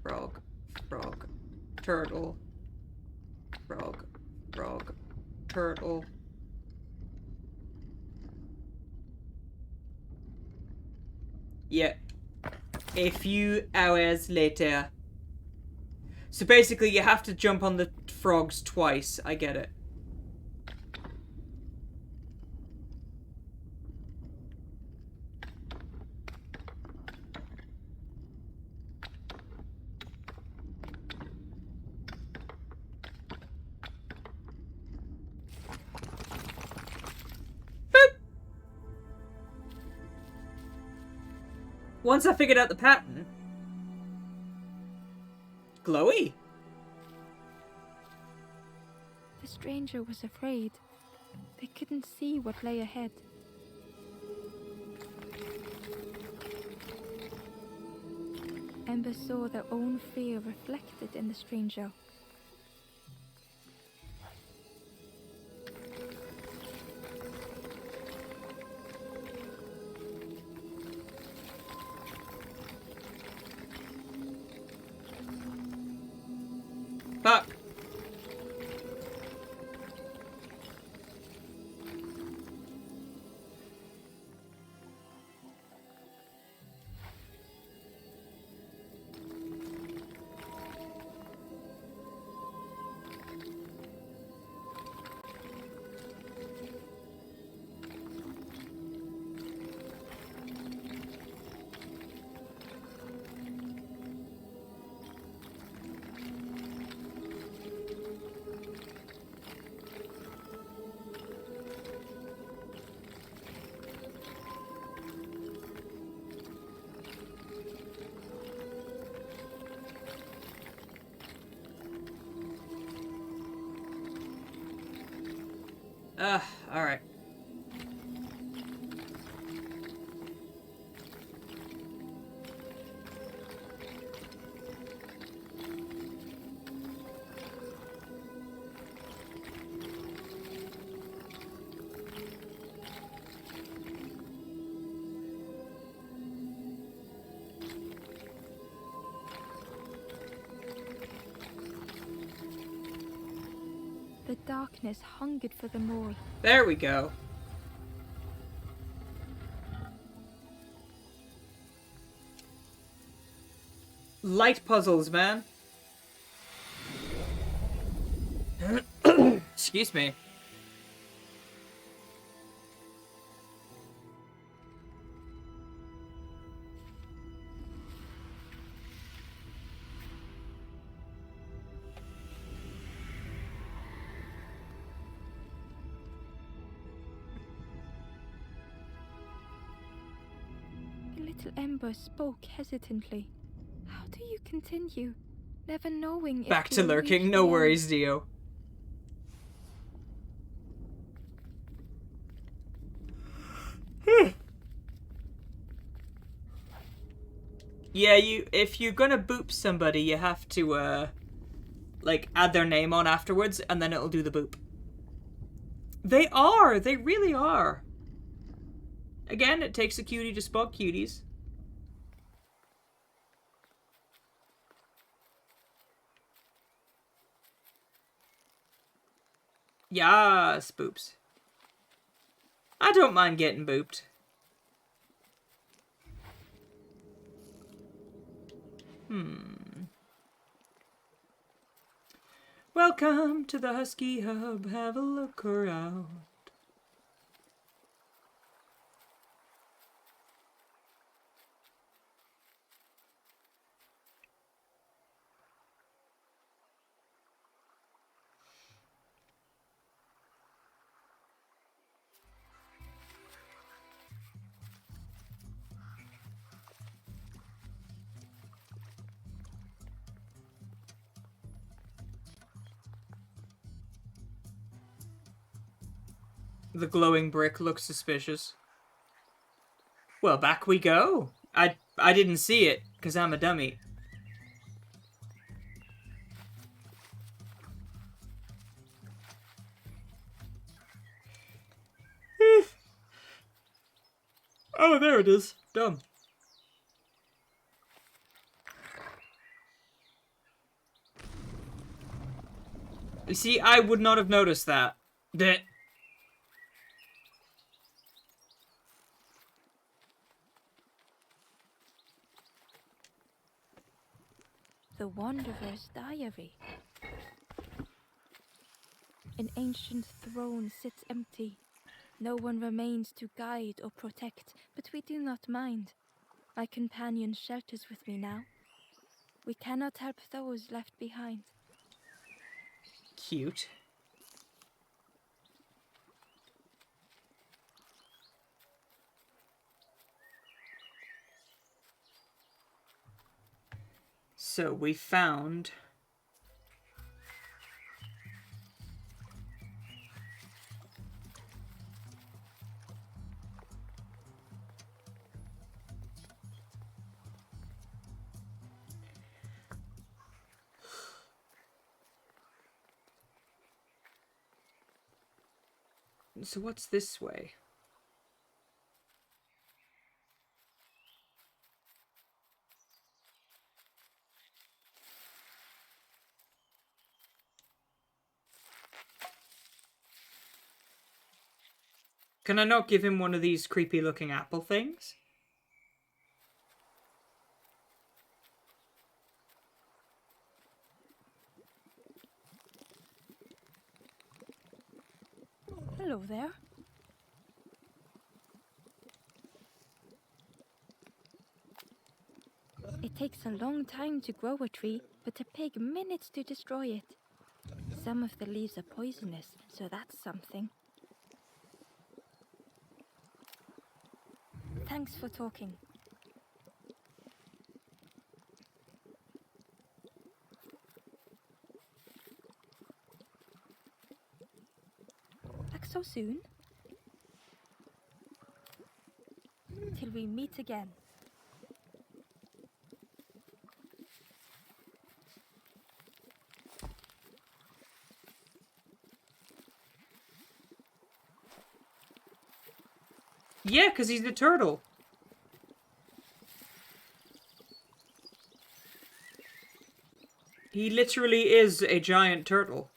Frog. Frog. Turtle. Frog. Frog. Turtle. Yeah. A few hours later. So basically you have to jump on the frogs twice. I get it. Once I figured out the pattern. Glowy. The stranger was afraid. They couldn't see what lay ahead. Ember saw their own fear reflected in the stranger. Fuck. Alright. The darkness hungered for them all. There we go. Light puzzles, man. Excuse me. The little ember spoke hesitantly. How do you continue, never knowing if Back to you'll lurking. reach No the end? worries, Dio. Yeah, if you're gonna boop somebody, you have to, like, add their name on afterwards, and then it'll do the boop. They are! They really are! Again, it takes a cutie to spot cuties. Yas, boops. I don't mind getting booped. Welcome to the Husky Hub. Have a look around. The glowing brick looks suspicious. Well, back we go. I didn't see it, because I'm a dummy. Oh, there it is. Dumb. You see, I would not have noticed that. The Wanderer's Diary. An ancient throne sits empty. No one remains to guide or protect, but we do not mind. My companion shelters with me now. We cannot help those left behind. Cute. So we found... So what's this way? Can I not give him one of these creepy looking apple things? Hello there. It takes a long time to grow a tree, but a pig minutes to destroy it. Some of the leaves are poisonous, so that's something. Thanks for talking. so soon. Till we meet again. Yeah, because he's the turtle. He literally is a giant turtle.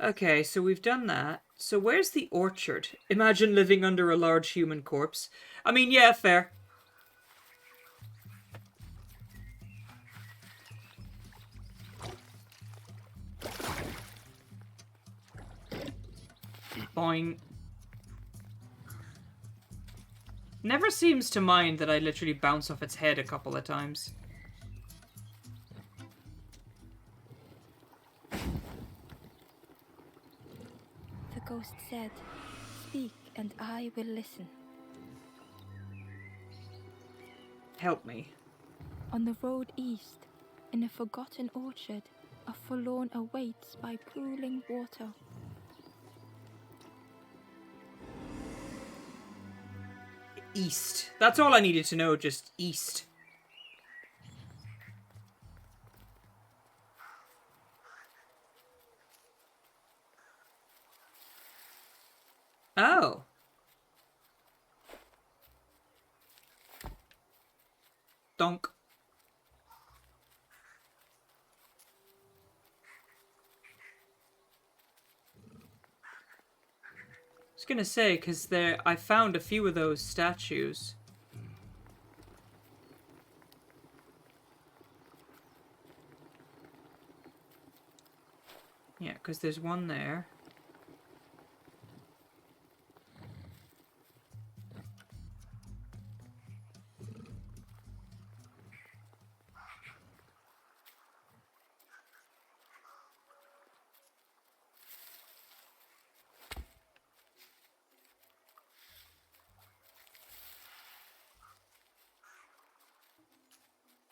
Okay, so we've done that. So where's the orchard? Imagine living under a large human corpse. I mean, yeah, fair. Boing. Never seems to mind that I literally bounce off its head a couple of times. The ghost said, "Speak and I will listen." Help me. On the road east, in a forgotten orchard, a forlorn awaits by pooling water. East. That's all I needed to know, just east. Oh. Donk. I was gonna say, because I found a few of those statues. Yeah, because there's one there.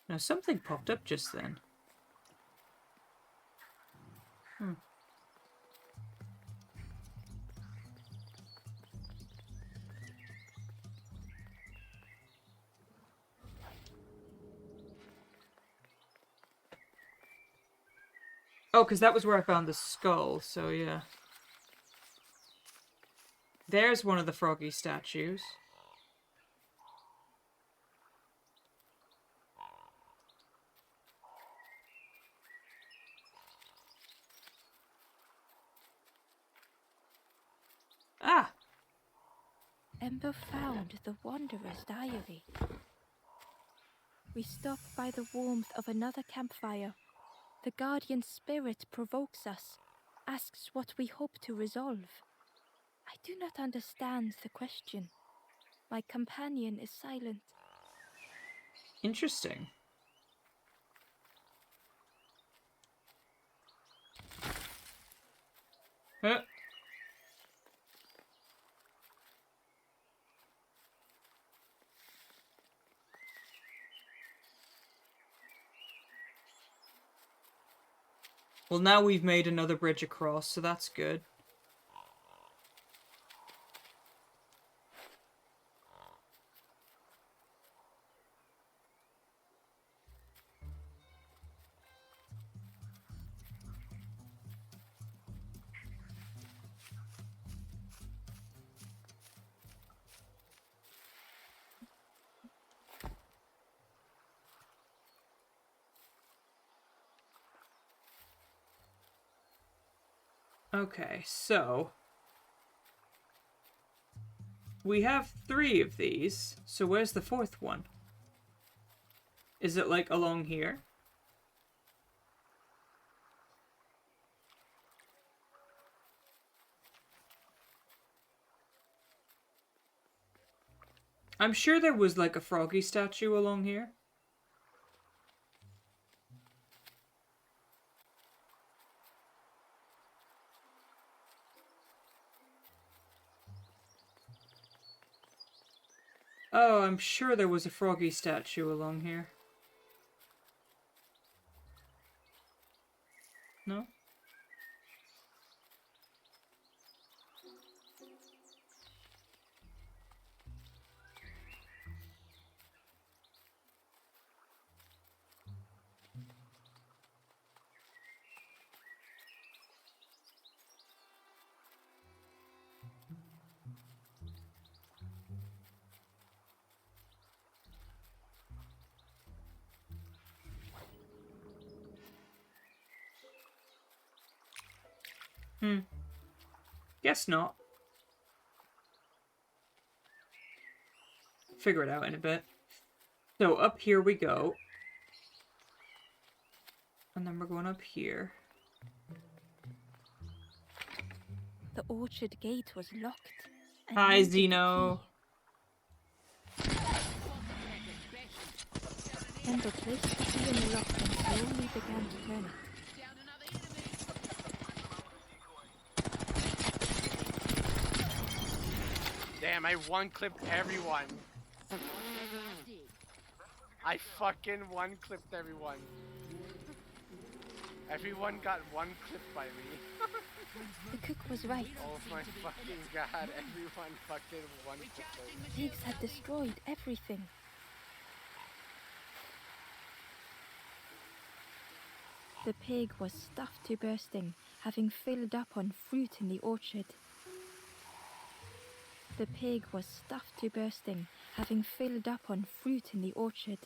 Now, something popped up just then. Oh, because that was where I found the skull, so yeah. There's one of the froggy statues. Ah! Ember found the Wanderer's diary. We stop by the warmth of another campfire. The guardian spirit provokes us, asks what we hope to resolve. I do not understand the question. My companion is silent. Interesting. Huh. Well, now we've made another bridge across, so that's good. Okay, so we have 3 of these. So where's the 4th one? Is it like along here? I'm sure there was like a froggy statue along here. Oh, I'm sure there was a froggy statue along here. Guess not. Figure it out in a bit. So up here we go. And then we're going up here. The orchard gate was locked. and Hi, needed the Zeno. key. Ember placed the key in the lock and slowly began to turn it. Damn, I one-clipped everyone. I fucking one-clipped everyone. Everyone got one-clipped by me. The cook was right. Oh my fucking god, everyone fucking one-clipped us. Pigs had destroyed everything. The pig was stuffed to bursting, having filled up on fruit in the orchard. The pig was stuffed to bursting, having filled up on fruit in the orchard.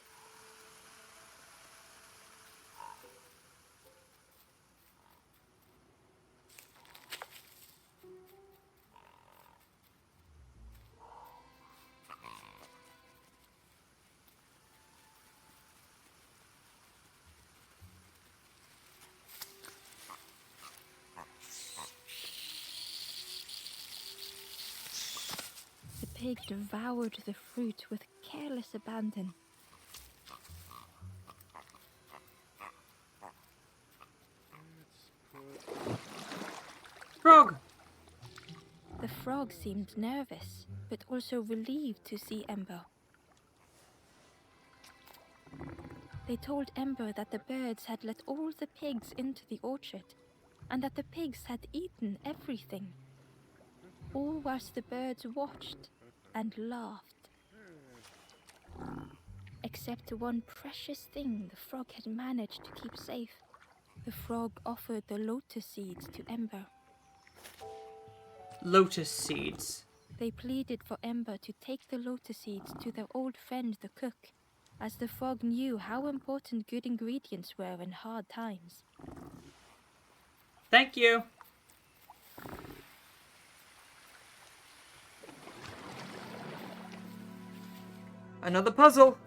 The pig devoured the fruit with careless abandon. Frog! The frog seemed nervous, but also relieved to see Ember. They told Ember that the birds had let all the pigs into the orchard, and that the pigs had eaten everything. All whilst the birds watched and laughed. Except one precious thing the frog had managed to keep safe. The frog offered the lotus seeds to Ember. Lotus seeds. They pleaded for Ember to take the lotus seeds to their old friend the cook, as the frog knew how important good ingredients were in hard times. Thank you. Another puzzle.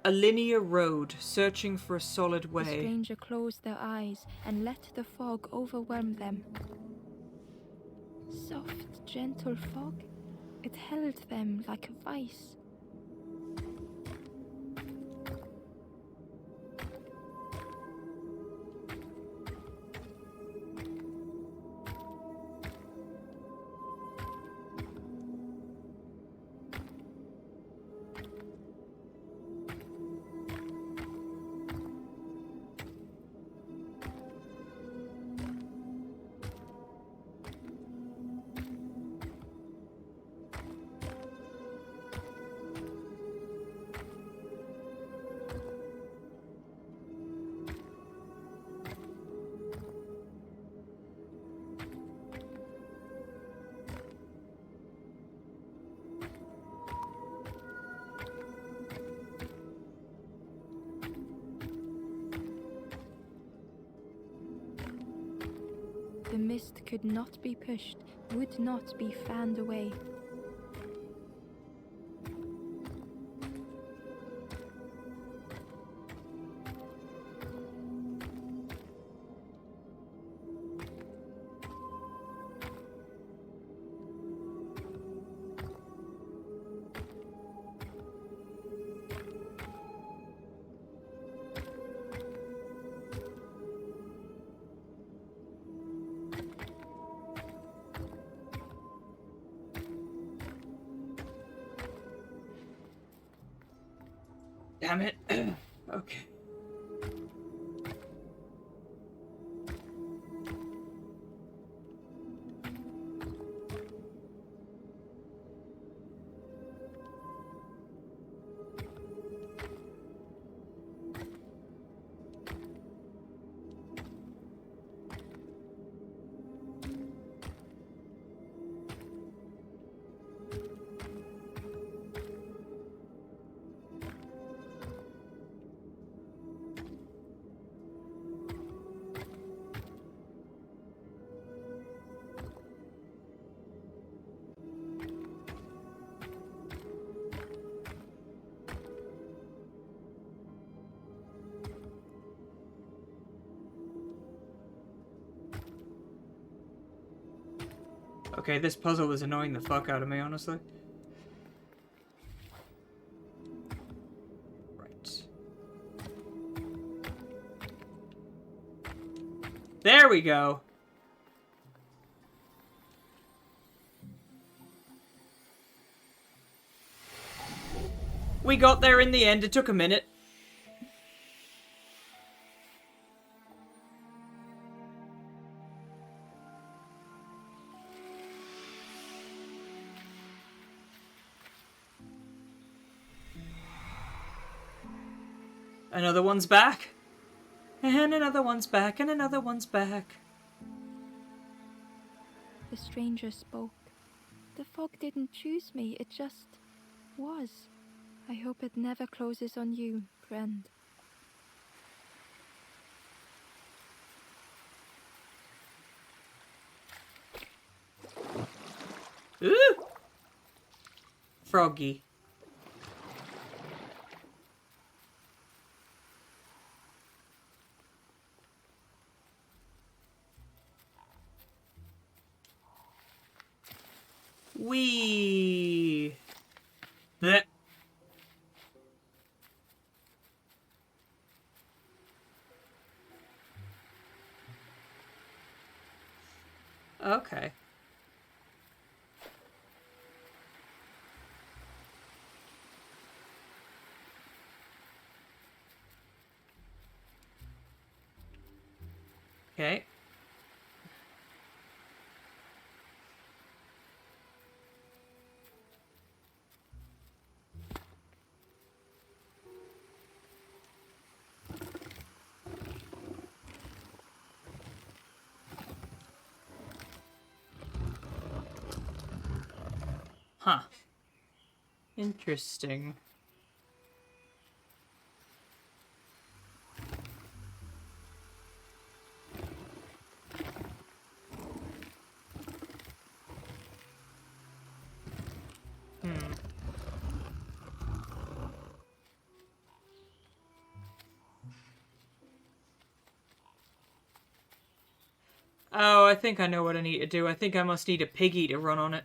A linear road, searching for a solid The way. stranger closed their eyes and let the fog overwhelm them. Soft, gentle fog, it held them like a vice. The mist could not be pushed, would not be fanned away. Damn it. Okay. Okay, this puzzle is annoying the fuck out of me, honestly. Right. There we go. We got there in the end. It took a minute. Another one's back. And another one's back, and another one's back. The stranger spoke. The fog didn't choose me, it just was. I hope it never closes on you, friend. Ooh! Froggy. Wee. Blech. Okay. Okay. Huh. Interesting. Oh, I think I know what I need to do. I think I must need a piggy to run on it.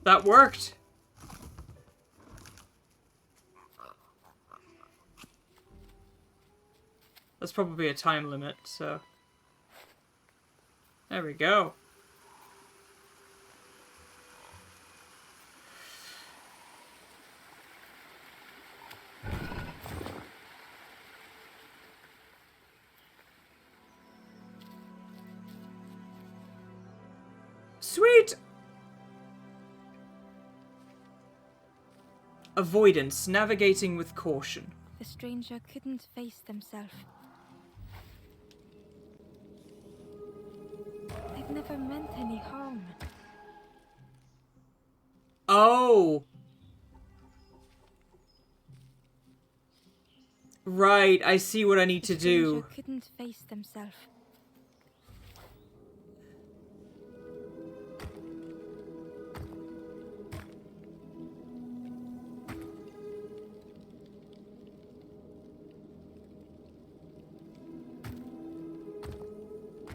That worked. That's probably a time limit, so... There we go. Sweet! Avoidance, navigating with caution. The stranger couldn't face themselves. They've never meant any harm. Oh! Right, I see what I need to do. The stranger couldn't face themselves.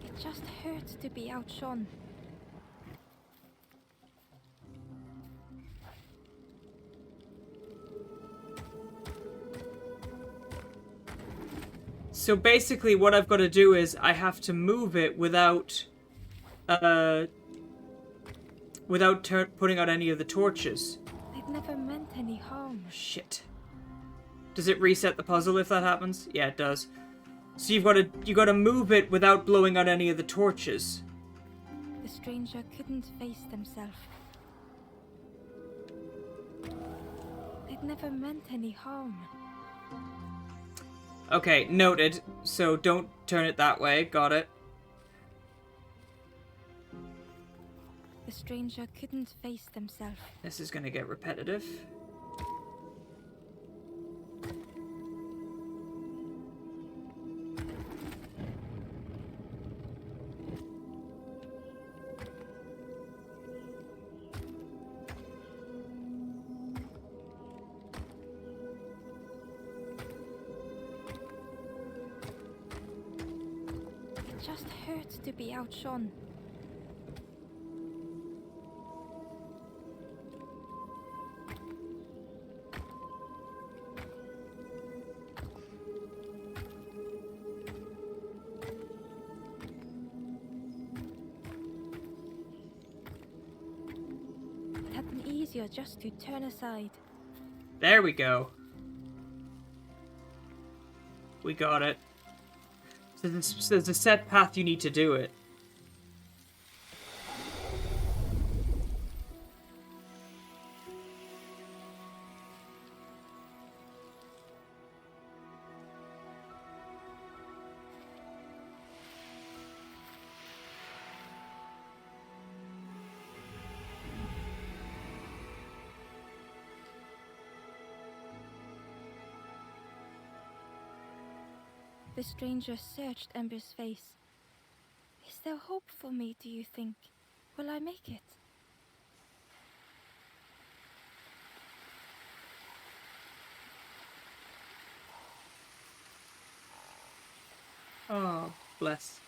It just hurts to be outshone. So basically what I've got to do is I have to move it without without putting out any of the torches. They've never meant any harm. Shit. Does it reset the puzzle if that happens? Yeah, it does. So you gotta move it without blowing out any of the torches. The stranger couldn't face themselves. They'd never meant any harm. Okay, noted. So don't turn it that way. Got it. The stranger couldn't face themselves. This is gonna get repetitive. It just hurts to be outshone. It had been easier just to turn aside. There we go. We got it. So there's a set path you need to do it. The stranger searched Ember's face. Is there hope for me, do you think? Will I make it? Oh, bless.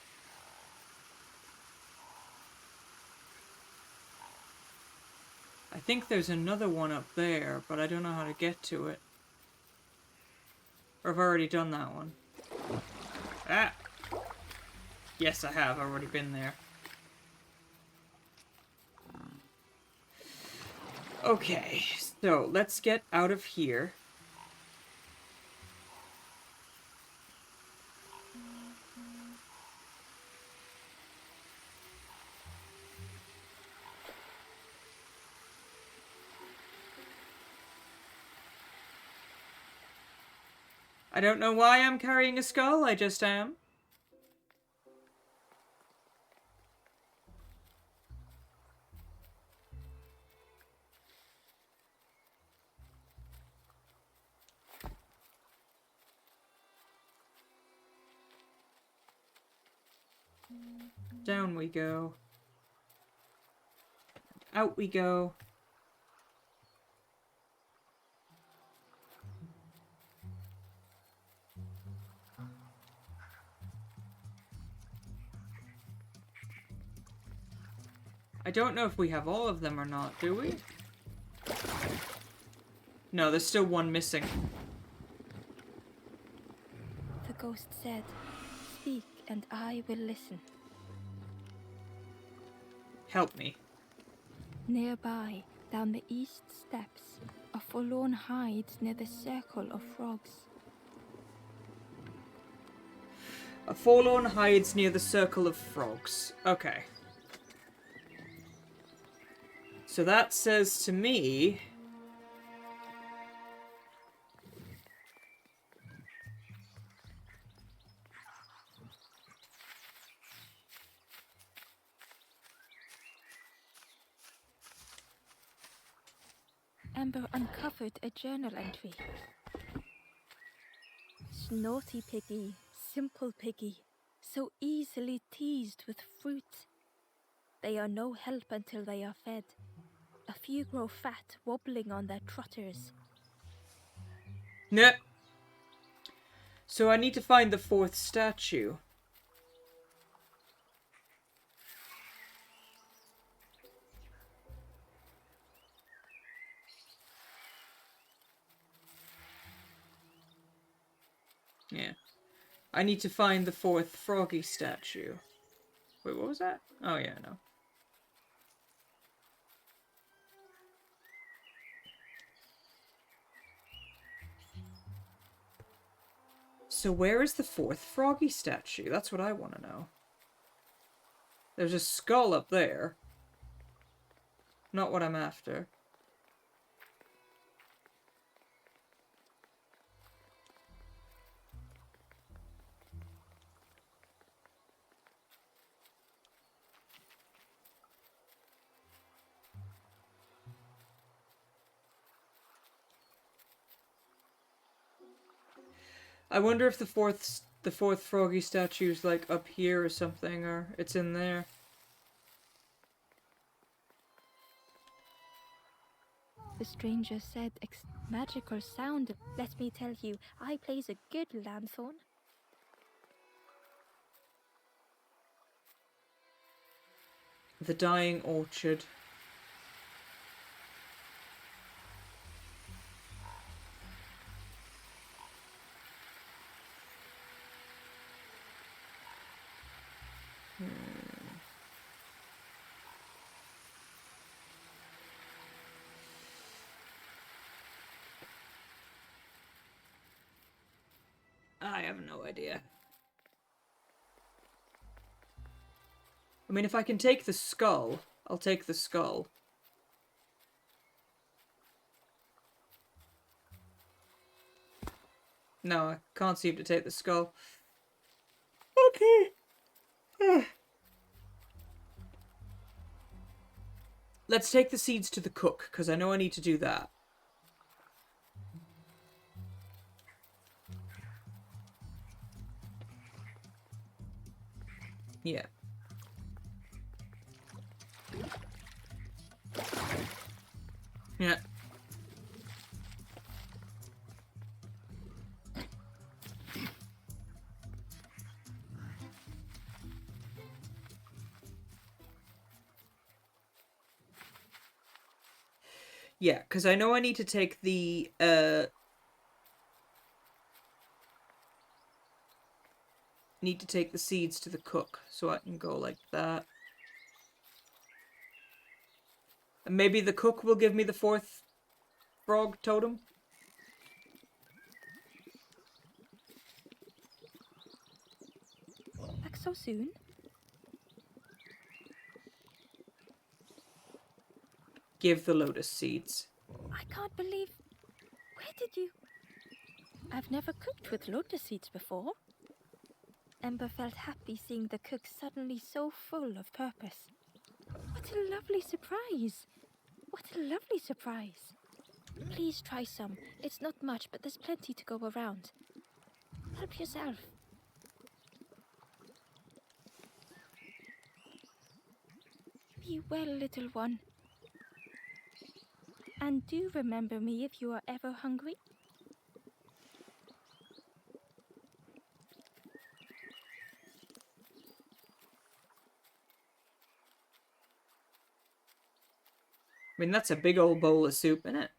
I think there's another one up there, but I don't know how to get to it. Or I've already done that one. Ah! Yes, I have. I've already been there. Okay, so let's get out of here. I don't know why I'm carrying a skull, I just am. Down we go. Out we go. I don't know if we have all of them or not, do we? No, there's still one missing. The ghost said, "Speak and I will listen." Help me. Nearby, down the east steps, a forlorn hides near the circle of frogs. A forlorn hides near the circle of frogs. Okay. So that says to me... Amber uncovered a journal entry. Naughty piggy, simple piggy, so easily teased with fruit. They are no help until they are fed. A few grow fat, wobbling on their trotters. Nah. So I need to find the fourth statue. Yeah. I need to find the fourth froggy statue. Wait, what was that? Oh yeah, no. So where is the 4th froggy statue? That's what I want to know. There's a skull up there. Not what I'm after. I wonder if the fourth froggy statue's like up here or something, or it's in there. The stranger said magical sound. Let me tell you, I plays a good lanthorn. The Dying Orchard. I have no idea. I mean, if I can take the skull, I'll take the skull. No, I can't seem to take the skull. Okay. Let's take the seeds to the cook, because I know I need to do that. Yeah. Yeah. Yeah, because I know I need to take the, need to take the seeds to the cook, so I can go like that. And maybe the cook will give me the 4th frog totem? Back so soon? Give the lotus seeds. I can't believe... Where did you... I've never cooked with lotus seeds before. Ember felt happy seeing the cook suddenly so full of purpose. What a lovely surprise! What a lovely surprise! Please try some. It's not much, but there's plenty to go around. Help yourself. Be well, little one. And do remember me if you are ever hungry. I mean, that's a big old bowl of soup, isn't it?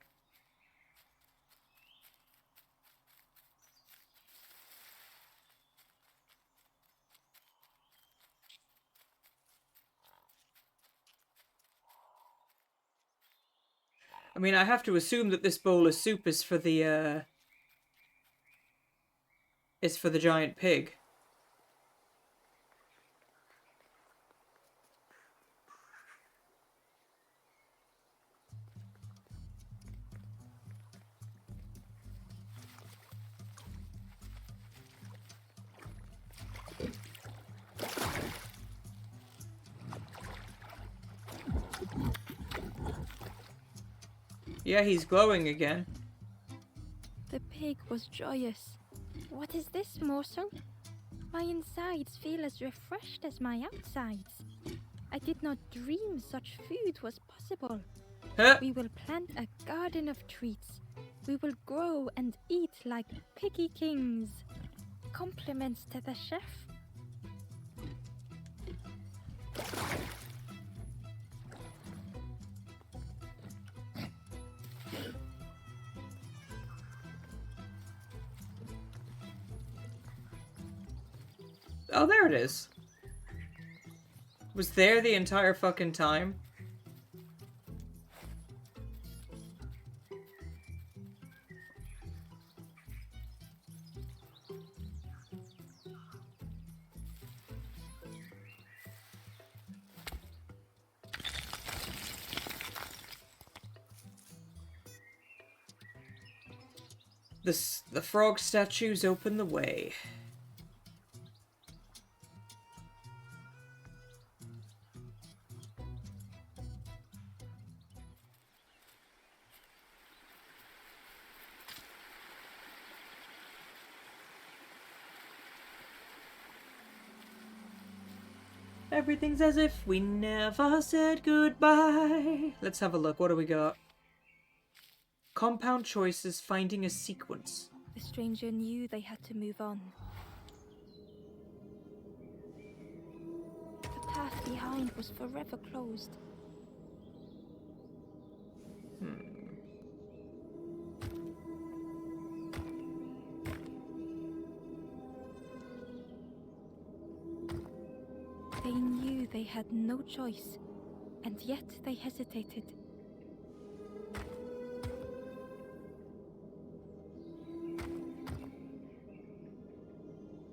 I mean, I have to assume that this bowl of soup is for the giant pig. Yeah, he's glowing again. The pig was joyous. What is this morsel? My insides feel as refreshed as my outsides. I did not dream such food was possible. Huh? We will plant a garden of treats. We will grow and eat like piggy kings. Compliments to the chef. Oh, there it is. Was there the entire fucking time? The frog statues open the way. Everything's as if we never said goodbye. Let's have a look. What do we got? Compound choices, finding a sequence. The stranger knew they had to move on. The path behind was forever closed. They knew they had no choice, and yet they hesitated.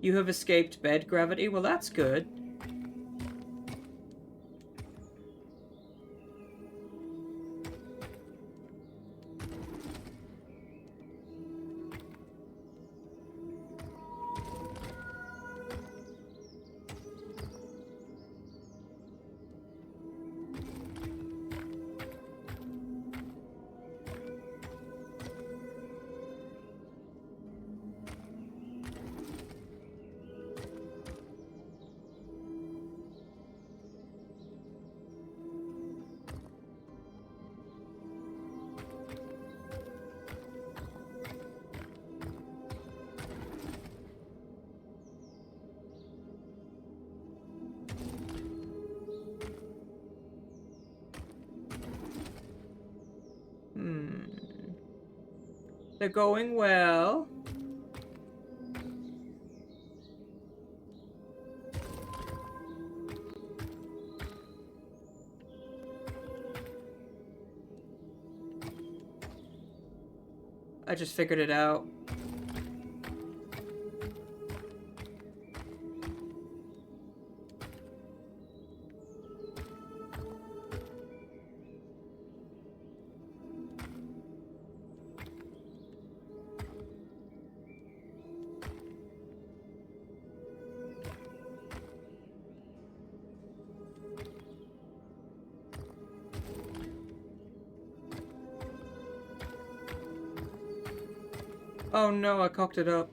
You have escaped bed gravity? Well, that's good. They're going well. I just figured it out. Oh no, I cocked it up.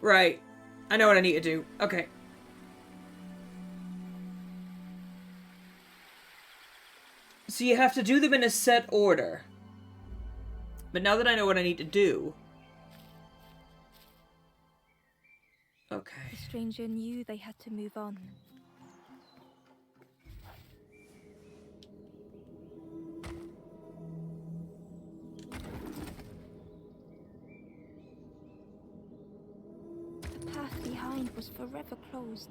Right. I know what I need to do. Okay. So you have to do them in a set order. But now that I know what I need to do... Okay. The stranger knew they had to move on. The path behind was forever closed.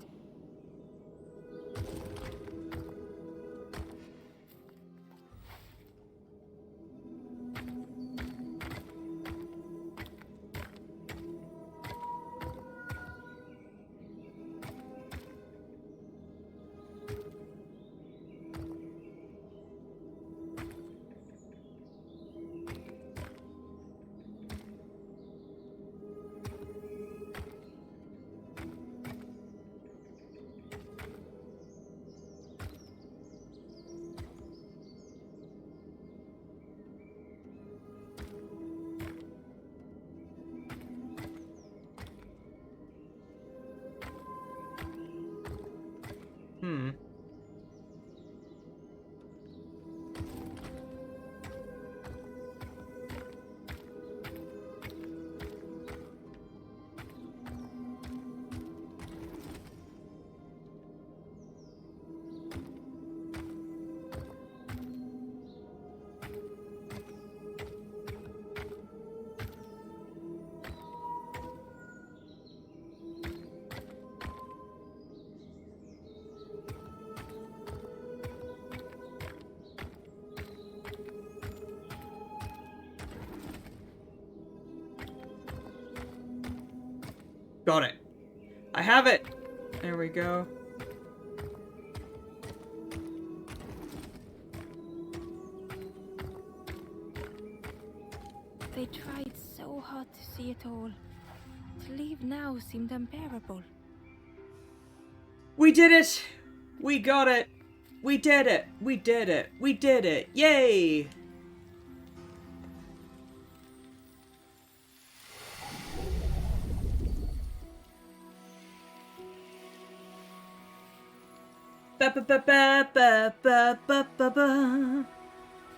Got it. I have it! There we go. so hard to see it all. To leave now seemed unbearable. We did it! We got it! We did it! We did it! We did it! Yay! Ba ba ba ba ba ba ba ba ba.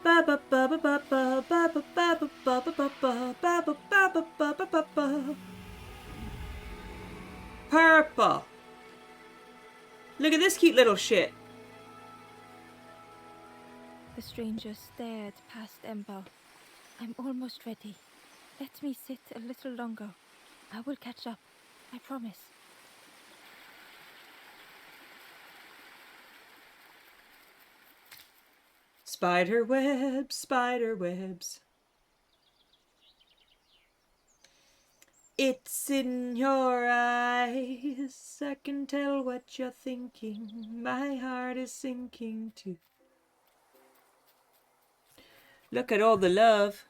Ba ba ba ba ba ba ba ba ba ba ba ba ba ba ba ba ba ba ba ba. Purple. Look at this cute little shit. The stranger stared past Ember. I'm almost ready. Let me sit a little longer. I will catch up. I promise. Spider webs, spider webs. It's in your eyes. I can tell what you're thinking. My heart is sinking too. Look at all the love.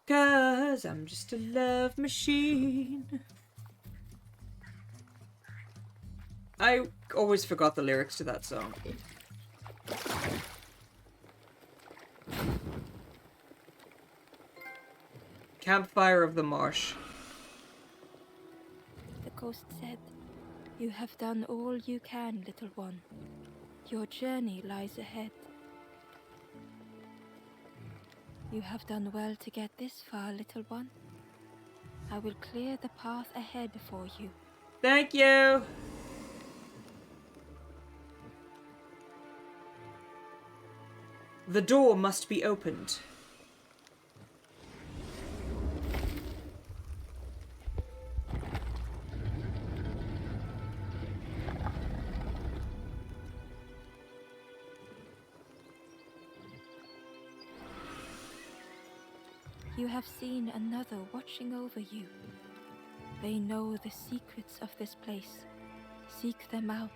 'Cause I'm just a love machine. I always forgot the lyrics to that song. Campfire of the Marsh. The ghost said, "You have done all you can, little one. Your journey lies ahead. You have done well to get this far, little one. I will clear the path ahead for you." Thank you! The door must be opened. You have seen another watching over you. They know the secrets of this place. Seek them out.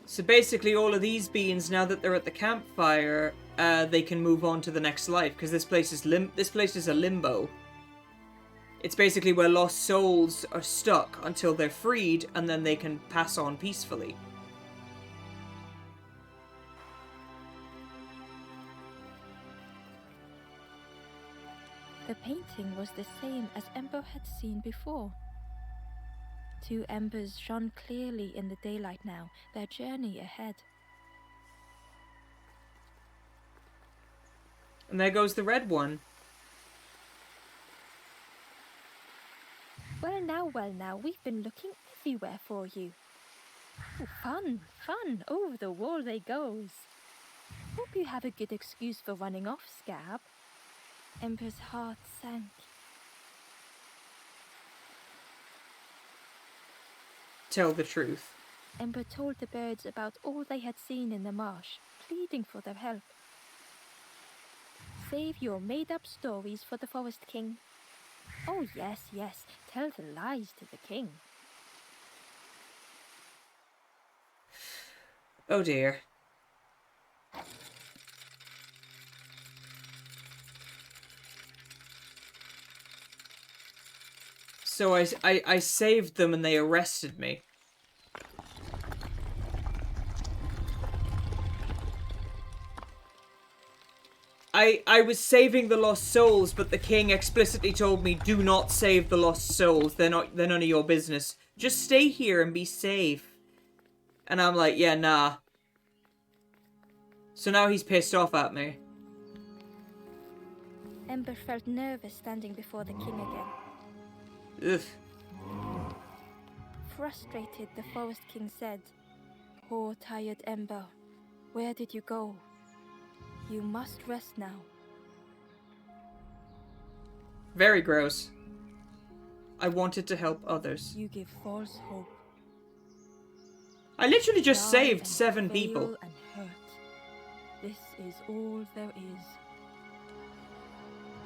So basically all of these beings, now that they're at the campfire, they can move on to the next life, because this place is a limbo. It's basically where lost souls are stuck until they're freed, and then they can pass on peacefully. The painting was the same as Ember had seen before. Two embers shone clearly in the daylight now, their journey ahead. And there goes the red one. Well now, we've been looking everywhere for you. Oh, fun, over the wall they goes. Hope you have a good excuse for running off, Scab. Ember's heart sank. Tell the truth. Ember told the birds about all they had seen in the marsh, pleading for their help. Save your made-up stories for the Forest King. Oh yes, tell the lies to the king. Oh dear. So I saved them and they arrested me. I was saving the lost souls, but the king explicitly told me, do not save the lost souls. They're none of your business. Just stay here and be safe. And I'm like, yeah, nah. So now he's pissed off at me. Ember felt nervous standing before the king again. Ugh. Frustrated, the Forest King said, "Poor tired Ember, where did you go? You must rest now." Very gross. I wanted to help others. You give false hope. I literally just Die saved and 7 fail people. and hurt. This is all there is.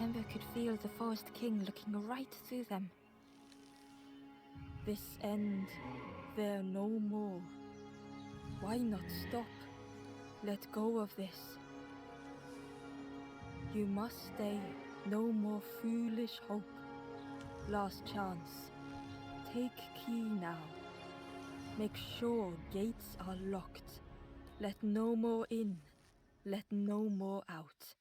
Ember could feel the Forest King looking right through them. This end, there no more. Why not stop? Let go of this. You must stay. No more foolish hope. Last chance. Take key now. Make sure gates are locked. Let no more in. Let no more out.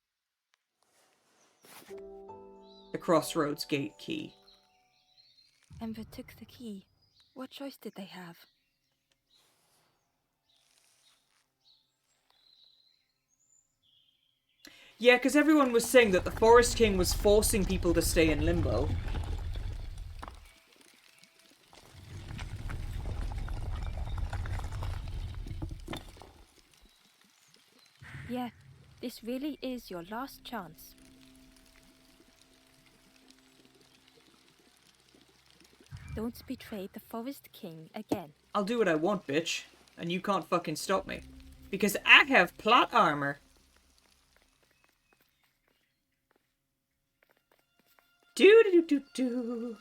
The Crossroads Gate key. Ember took the key. What choice did they have? Yeah, because everyone was saying that the Forest King was forcing people to stay in limbo. Yeah, this really is your last chance. Don't betray the Forest King again. I'll do what I want, bitch. And you can't fucking stop me. Because I have plot armor. Do-do-do-do-do.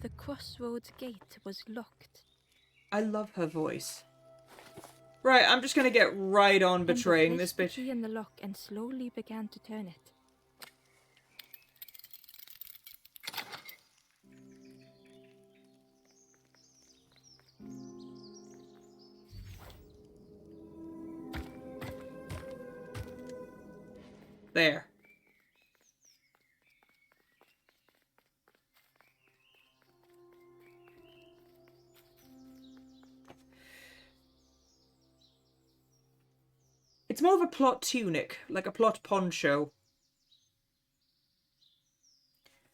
The Crossroads Gate was locked. I love her voice. Right, I'm just gonna get right on betraying Ember this placed the bitch. key in the lock and slowly began to turn it. There. It's more of a plot tunic, like a plot poncho.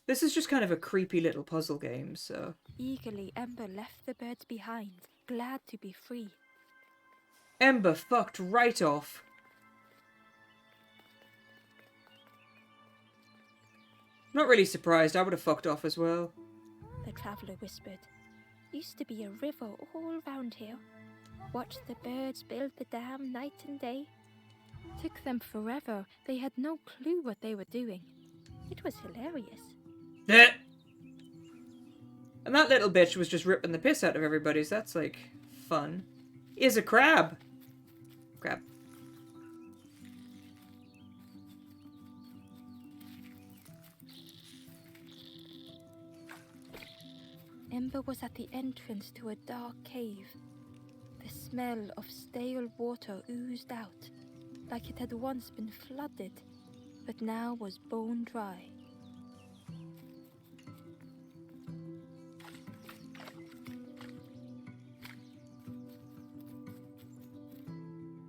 This is just kind of a creepy little puzzle game, so... Eagerly, Ember left the birds behind, glad to be free. Ember fucked right off. Not really surprised, I would have fucked off as well. The traveller whispered. Used to be a river all round here. Watched the birds build the dam night and day. Took them forever. They had no clue what they were doing. It was hilarious. And that little bitch was just ripping the piss out of everybody, so that's, like, fun. Is a crab. Crab. Ember was at the entrance to a dark cave. The smell of stale water oozed out, like it had once been flooded, but now was bone dry.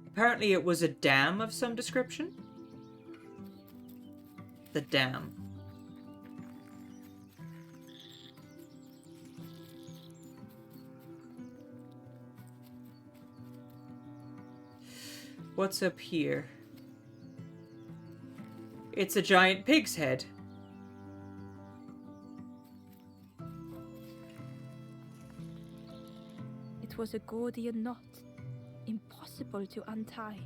Apparently it was a dam of some description. The dam. What's up here? It's a giant pig's head. It was a Gordian knot, impossible to untie.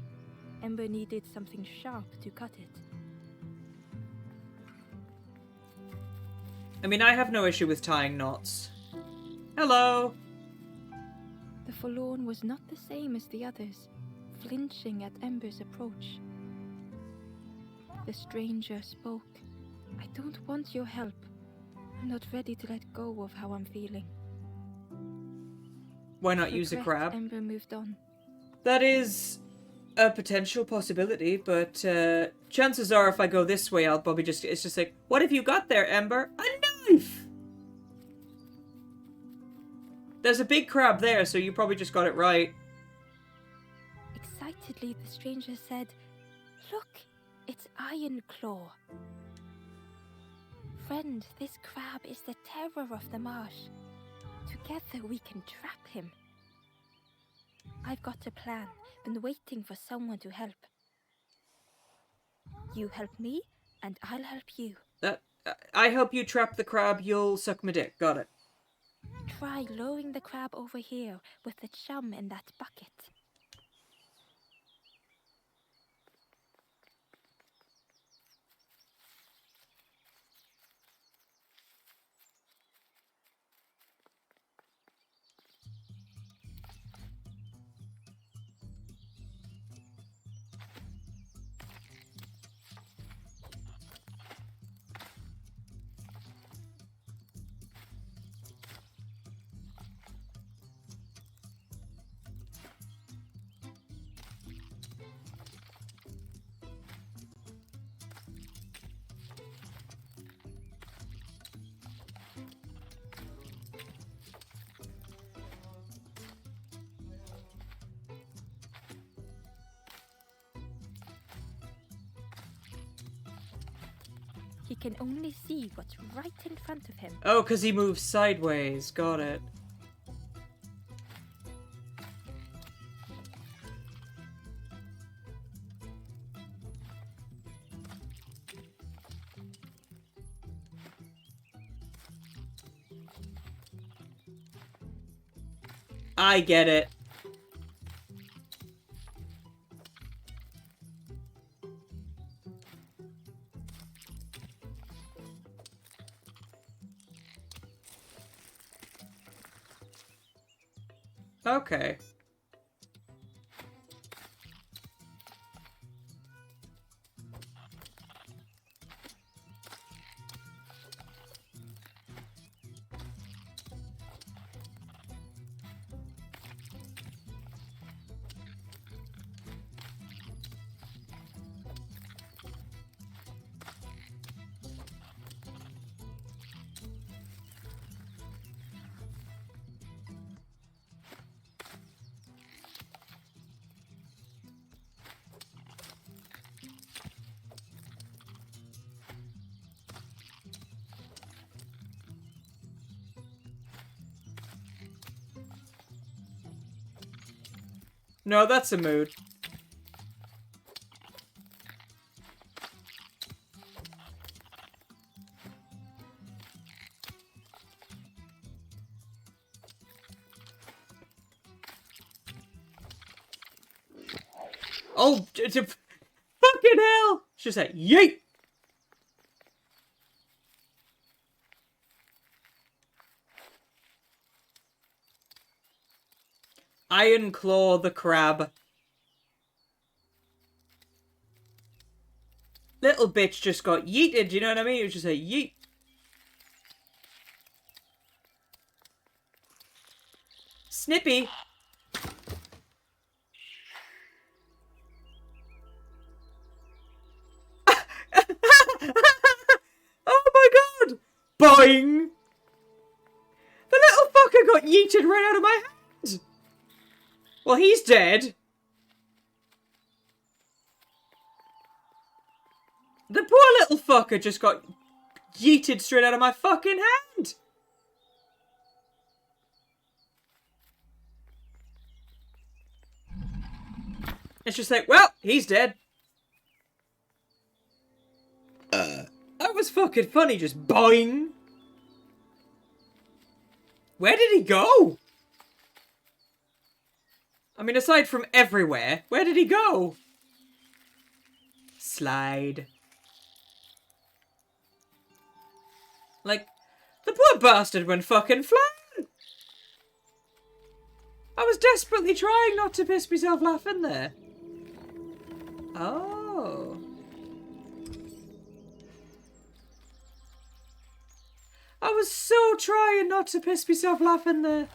Ember needed something sharp to cut it. I mean, I have no issue with tying knots. Hello! The forlorn was not the same as the others, flinching at Ember's approach. The stranger spoke. I don't want your help. I'm not ready to let go of how I'm feeling. Why not use a Regret, crab? Ember moved on. That is a potential possibility, but chances are if I go this way, I'll probably just... It's just like, what have you got there, Ember? A knife! There's a big crab there, so you probably just got it right. Excitedly, the stranger said, "Look, it's Iron Claw. Friend, this crab is the terror of the marsh. Together we can trap him. I've got a plan. Been waiting for someone to help. You help me, and I'll help you. I help you trap the crab, you'll suck my dick. Got it. Try lowering the crab over here with the chum in that bucket." He can only see what's right in front of him. Oh, because he moves sideways. Got it. I get it. Okay. No, that's a mood. Oh, fucking hell! She said, yeet! Iron Claw the crab. Little bitch just got yeeted, you know what I mean? It was just a yeet. Snippy. Oh my god! Boing! The little fucker got yeeted right out of my hand! Well, he's dead. The poor little fucker just got yeeted straight out of my fucking hand! It's just like, well, he's dead. That was fucking funny, just boing. Where did he go? I mean, aside from everywhere, where did he go? Slide. Like, the poor bastard went fucking flying. I was desperately trying not to piss myself laughing there. Oh. I was so trying not to piss myself laughing there.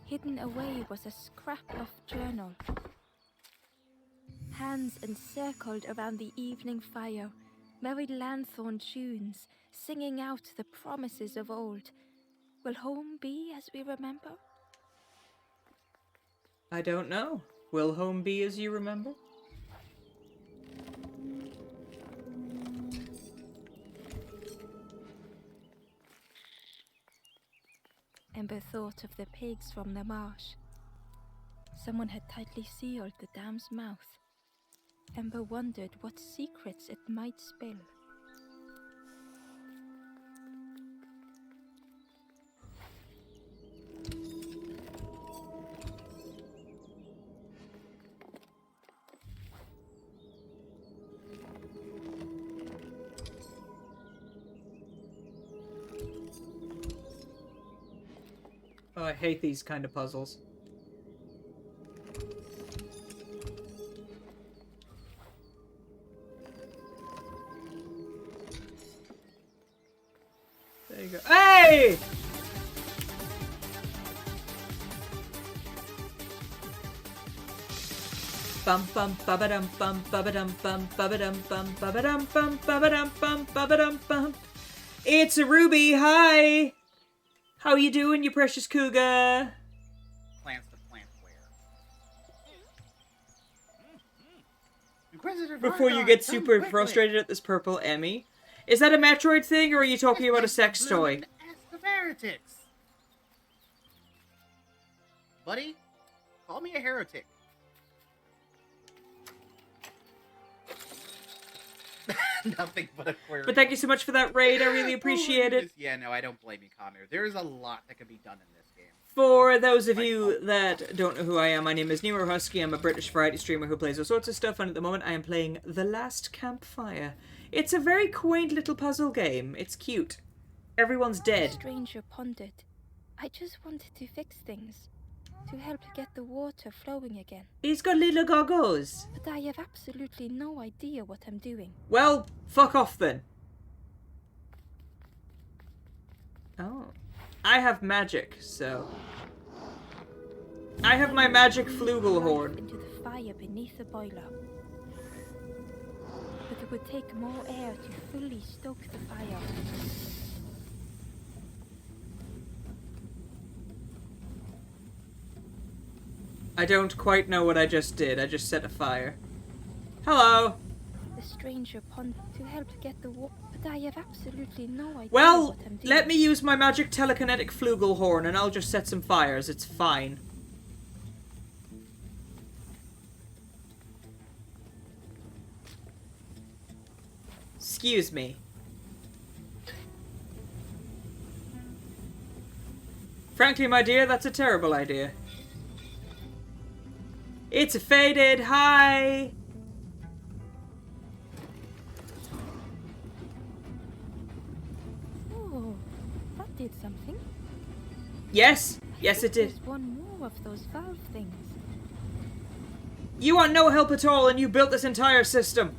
Hidden away was a scrap of journal. Hands encircled around the evening fire, merry lanthorn tunes, singing out the promises of old. Will home be as we remember? I don't know. Will home be as you remember? Ember thought of the pigs from the marsh. Someone had tightly sealed the dam's mouth. Ember wondered what secrets it might spill. Oh, I hate these kind of puzzles. There you go. Hey! bum bum ba-ba-dum bum ba-ba-dum bum ba-ba-dum bum ba-ba-dum bum ba-ba-dum bum ba-ba-dum bum. It's a Ruby. Hi. How you doing, you precious cougar? Plants the plant where? Inquisitor Before you Vargon, get come super quickly. frustrated at this purple Emmy. Is that a Metroid thing, or are you talking about a sex toy? Ask the heretics. Buddy, call me a heretic. Nothing but Aquarius. But thank you so much for that raid. I really appreciate it. Yeah, no, I don't blame you, Connor. There's a lot that can be done in this game. For those of you that don't know who I am, my name is Nero Husky. I'm a British variety streamer who plays all sorts of stuff, and at the moment I am playing The Last Campfire. It's a very quaint little puzzle game. It's cute. Everyone's The dead. stranger pondered. I just wanted to fix things. To help get the water flowing again. He's got little goggles. But I have absolutely no idea what I'm doing. Well, fuck off then. Oh. I have magic, so... I have my magic flugelhorn. Into the fire beneath the boiler. But it would take more air to fully stoke the fire. I don't quite know what I just did. I just set a fire. Hello. The stranger pondered to help get the water. But I have absolutely no idea Well, what I'm doing. let me use my magic telekinetic flugelhorn and I'll just set some fires. It's fine. Excuse me. Frankly, my dear, that's a terrible idea. It's a faded. Hi. Oh, that did something. Yes. Yes, it did. There's one more of those valve things. You are no help at all, and you built this entire system.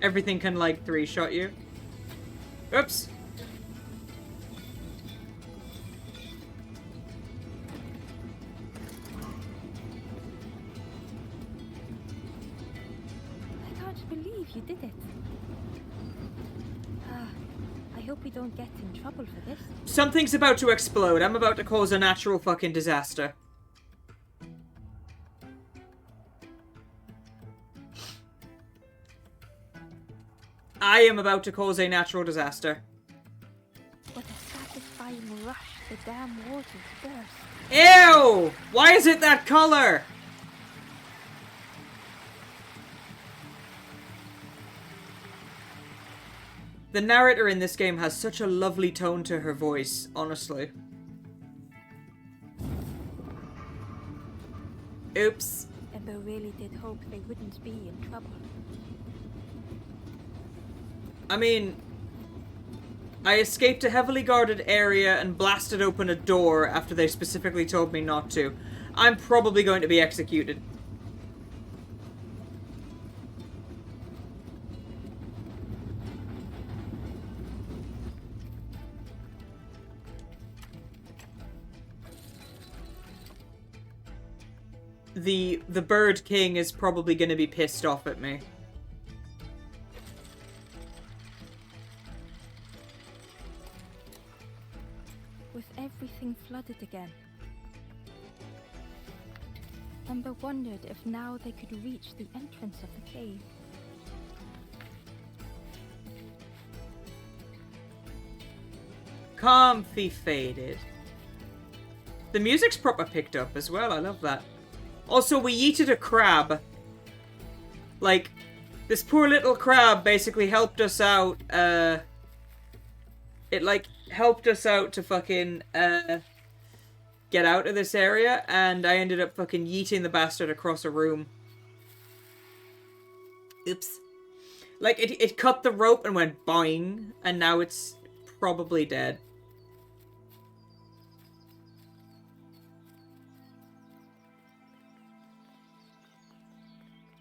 Everything can, like, three-shot you. Oops. I can't believe you did it. I hope we don't get in trouble for this. Something's about to explode. I'm about to cause a natural fucking disaster. I am about to cause a natural disaster. What a satisfying rush the damn waters burst. Ew! Why is it that color? The narrator in this game has such a lovely tone to her voice, honestly. Oops. Ember really did hope they wouldn't be in trouble. I mean, I escaped a heavily guarded area and blasted open a door after they specifically told me not to. I'm probably going to be executed. The Bird King is probably going to be pissed off at me. With everything flooded again. Ember wondered if now they could reach the entrance of the cave. Comfy faded. The music's proper picked up as well. I love that. Also, we yeeted a crab. Like, this poor little crab basically helped us out. It, like, helped us out to fucking, get out of this area, and I ended up fucking yeeting the bastard across a room. Oops. Like, it cut the rope and went boing, and now it's probably dead.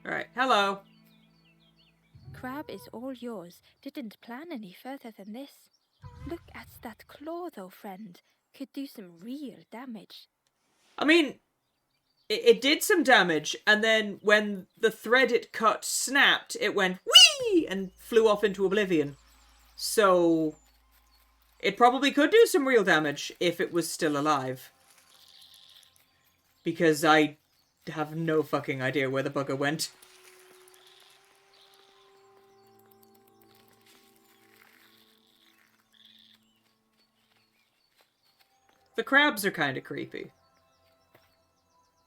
Alright, hello. Crab is all yours. Didn't plan any further than this. Look at that claw, though, friend. Could do some real damage. I mean, it did some damage, and then when the thread it cut snapped, it went whee and flew off into oblivion. So, it probably could do some real damage if it was still alive. Because I have no fucking idea where the bugger went. The crabs are kind of creepy.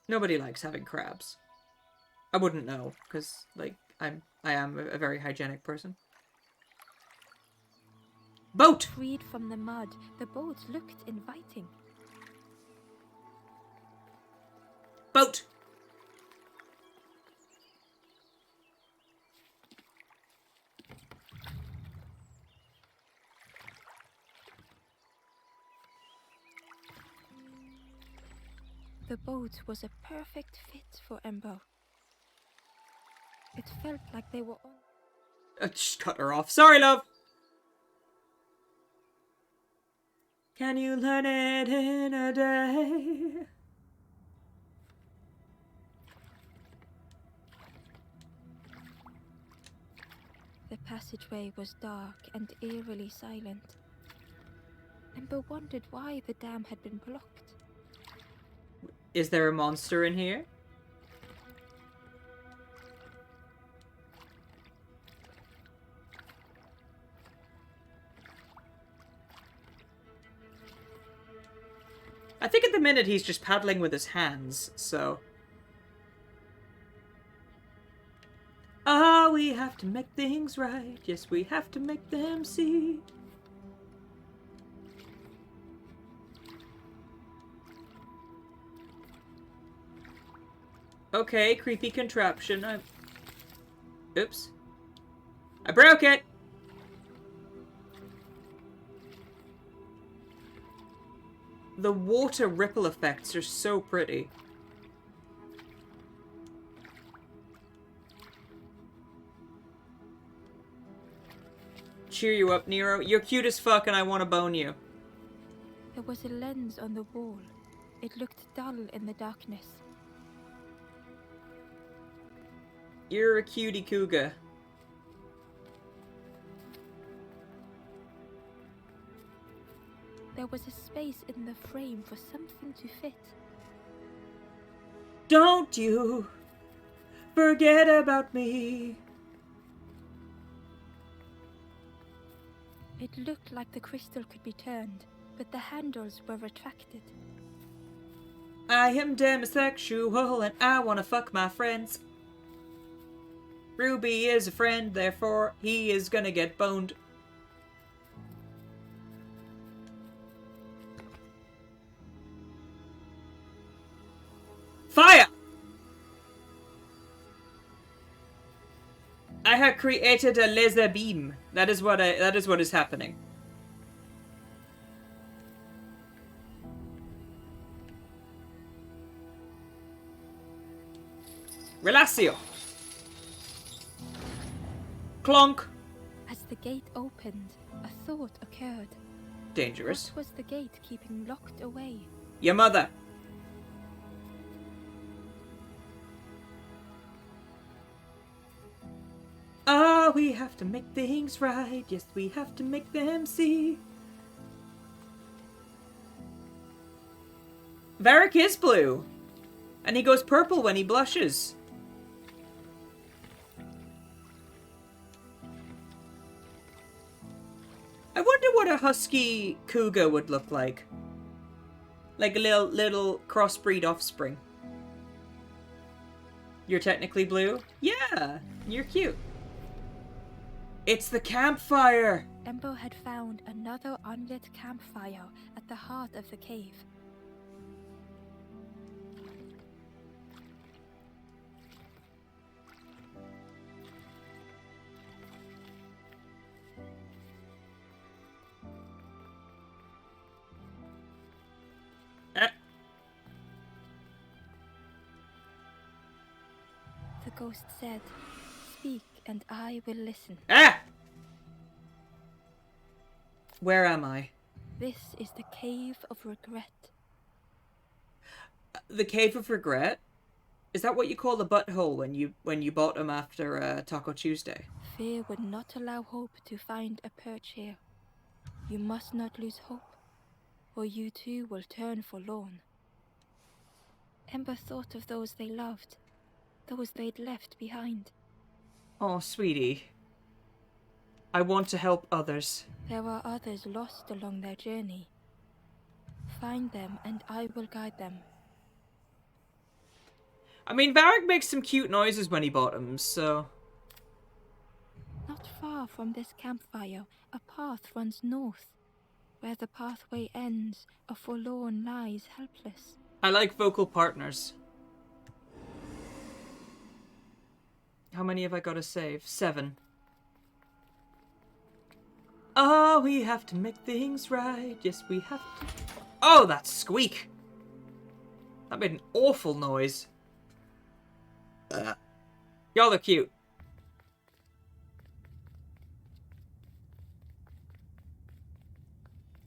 Nobody likes having crabs. I wouldn't know, because, like, I am a very hygienic person. Boat! Freed from the mud, the boat looked inviting. Boat! The boat was a perfect fit for Embo. It felt like they were on... Just cut her off. Sorry, love! Can you learn it in a day? The passageway was dark and eerily silent. Embo wondered why the dam had been blocked. Is there a monster in here? I think at the minute he's just paddling with his hands, so... Ah, we have to make things right. Yes, we have to make them see. Okay, creepy contraption. Oops. I broke it! The water ripple effects are so pretty. Cheer you up, Nero. You're cute as fuck and I want to bone you. There was a lens on the wall. It looked dull in the darkness. You're a cutie cougar. There was a space in the frame for something to fit. Don't you forget about me. It looked like the crystal could be turned, but the handles were retracted. I am demisexual and I wanna fuck my friends. Ruby is a friend, therefore he is gonna get boned. Fire! I have created a laser beam. That is what is happening. Relatio. Clonk. As the gate opened, a thought occurred. Dangerous. What was the gate keeping locked away? Your mother. Ah, we have to make things right. Yes, we have to make them see. Varric is blue. And he goes purple when he blushes. I wonder what a husky cougar would look like. Like a little crossbreed offspring. You're technically blue? Yeah, you're cute. It's the campfire! Embo had found another unlit campfire at the heart of the cave. ghost said, "Speak and I will listen." Ah! Where am I? This is the Cave of Regret. The Cave of Regret? Is that what you call the butthole when you bought them after Taco Tuesday? Fear would not allow hope to find a perch here. You must not lose hope, or you too will turn forlorn. Ember thought of those they loved, those they'd left behind. Oh, sweetie. I want to help others. There are others lost along their journey. Find them and I will guide them. I mean, Varric makes some cute noises when he bottoms, so... Not far from this campfire, a path runs north. Where the pathway ends, a forlorn lies helpless. I like vocal partners. How many have I got to save? 7. Oh, we have to make things right. Yes, we have to. Oh, that squeak. That made an awful noise. Y'all are cute.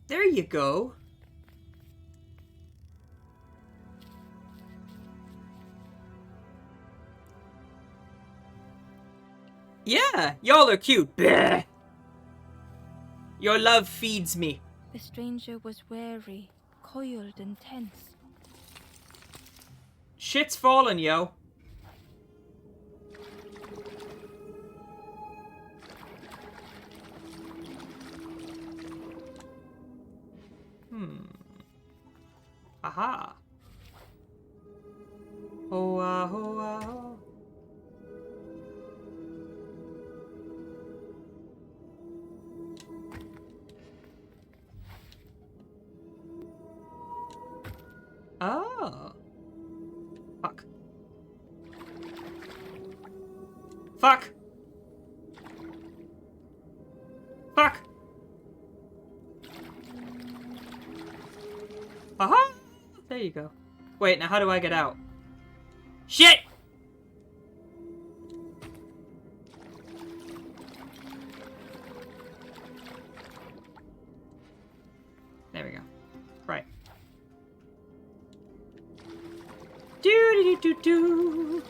There you go. Yeah, y'all are cute. Bleh. Your love feeds me. The stranger was wary, coiled and tense. Shit's falling, yo. Aha. Oh, oh, oh. Oh. Fuck. Fuck. Fuck. Aha! There you go. Wait, now how do I get out? Shit! There we go. Right. Do-do-do-do-do.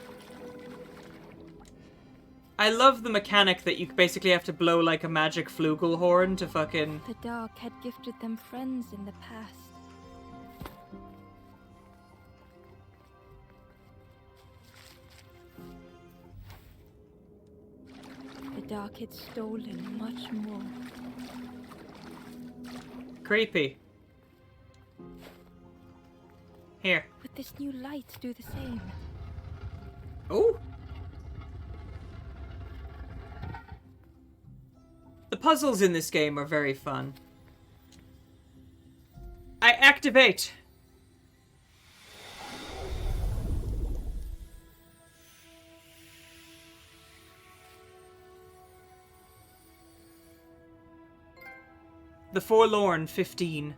I love the mechanic that you basically have to blow like a magic flugelhorn to fucking... The dark had gifted them friends in the past. The dark had stolen much more. Creepy. Here. Would this new light do the same? Oh! The puzzles in this game are very fun. I activate! The Forlorn 15.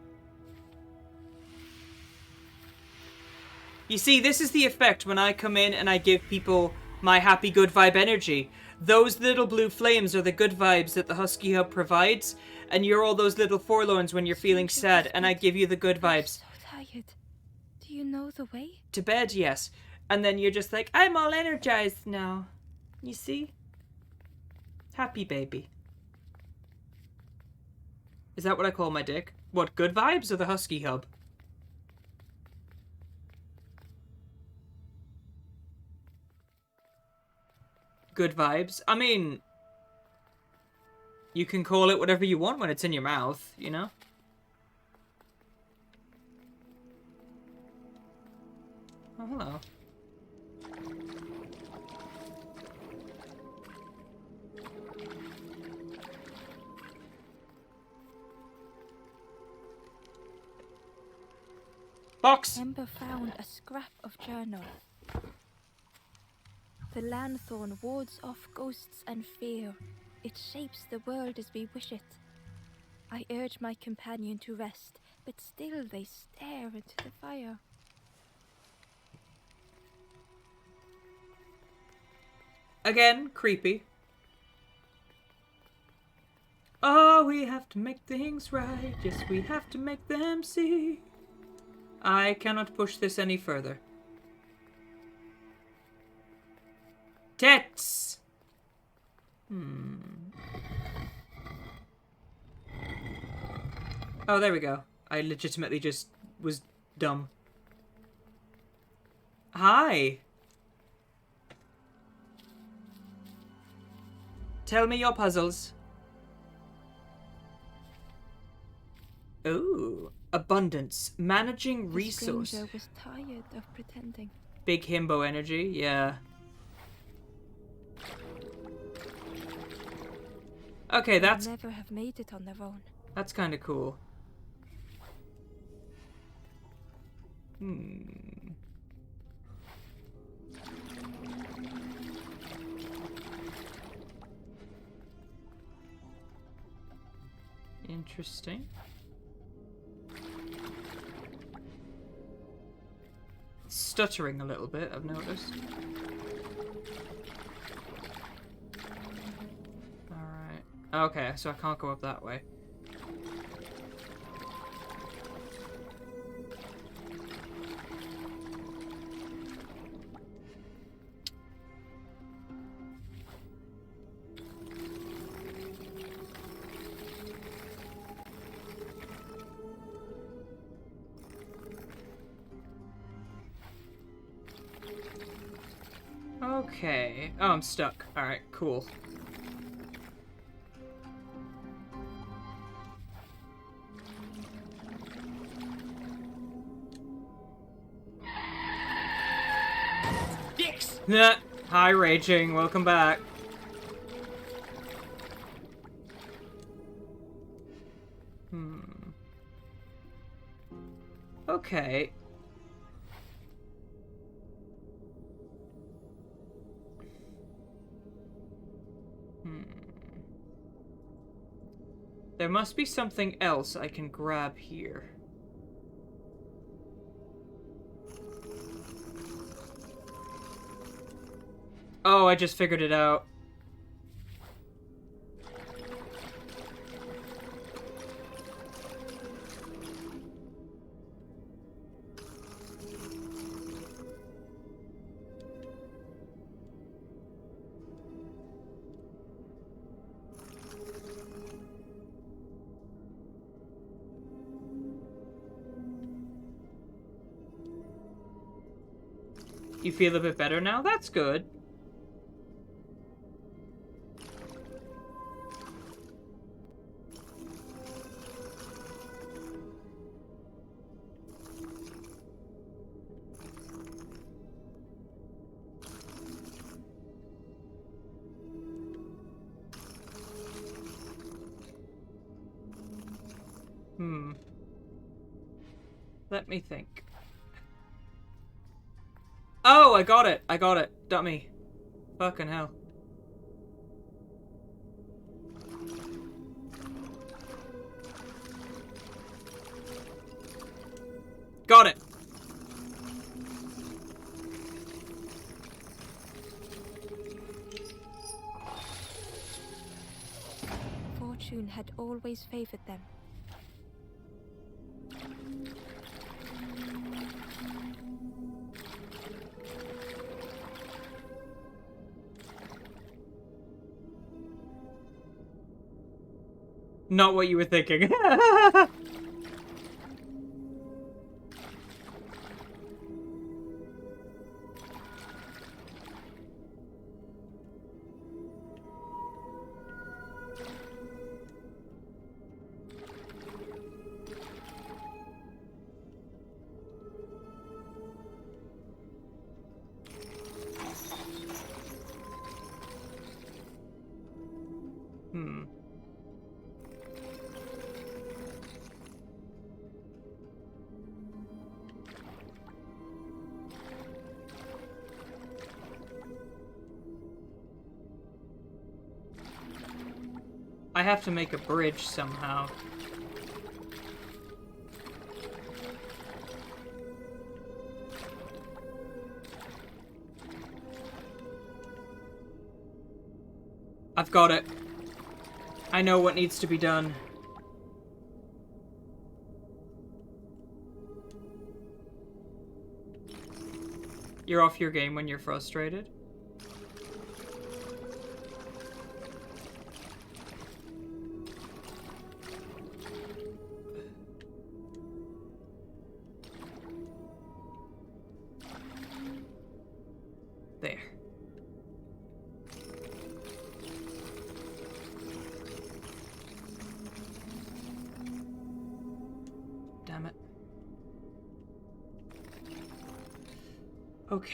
You see, this is the effect when I come in and I give people my happy good vibe energy. Those little blue flames are the good vibes that the Husky Hub provides, and you're all those little forlorns when you're feeling sad, and I give you the good vibes. I'm so tired. Do you know the way? To bed, yes. And then you're just like, I'm all energized now. You see? Happy baby. Is that what I call my dick? What, good vibes or the Husky Hub? Good vibes. I mean, you can call it whatever you want when it's in your mouth, you know? Oh, hello. Box! Ember found a scrap of journal. The lanthorn wards off ghosts and fear. It shapes the world as we wish it. I urge my companion to rest, but still they stare into the fire. Again, creepy. Oh, we have to make things right. Yes, we have to make them see. I cannot push this any further. Tits! Oh, there we go. I legitimately just was dumb. Hi! Tell me your puzzles. Ooh, abundance. Managing The resource. stranger was tired of pretending. Big himbo energy, yeah. Okay, They'll that's never have made it on their own. kind of cool. Interesting. It's stuttering a little bit, I've noticed. Alright. Okay, so I can't go up that way. Okay. Oh, I'm stuck. Alright, cool. Dicks! Nah. Hi, Raging. Welcome back. Okay. There must be something else I can grab here. Oh, I just figured it out. You feel a bit better now? That's good. Let me think. Oh, I got it. I got it. Dummy. Fucking hell. Got it. Fortune had always favored them. Not what you were thinking. I have to make a bridge somehow. I've got it. I know what needs to be done. You're off your game when you're frustrated. There. Damn it. Okay.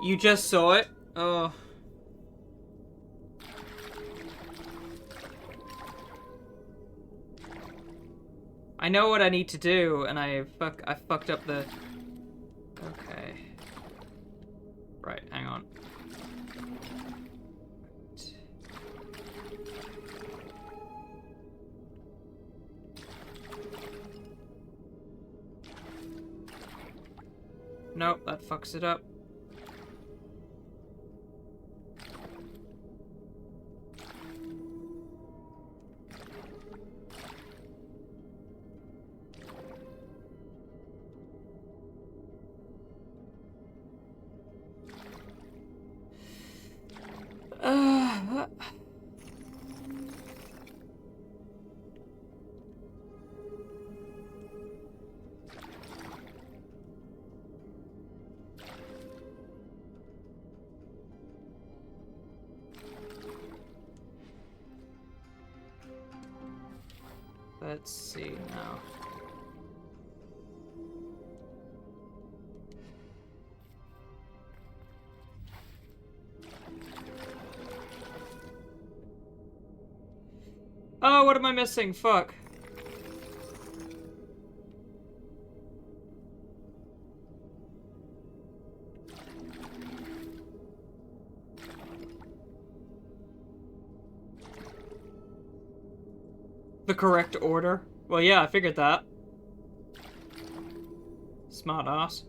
You just saw it? Oh. I know what I need to do, and I fucked up the... Okay. Right, hang on. Nope, that fucks it up. Let's see now. Oh, what am I missing? Fuck. The correct order? Well, yeah, I figured that. Smart ass.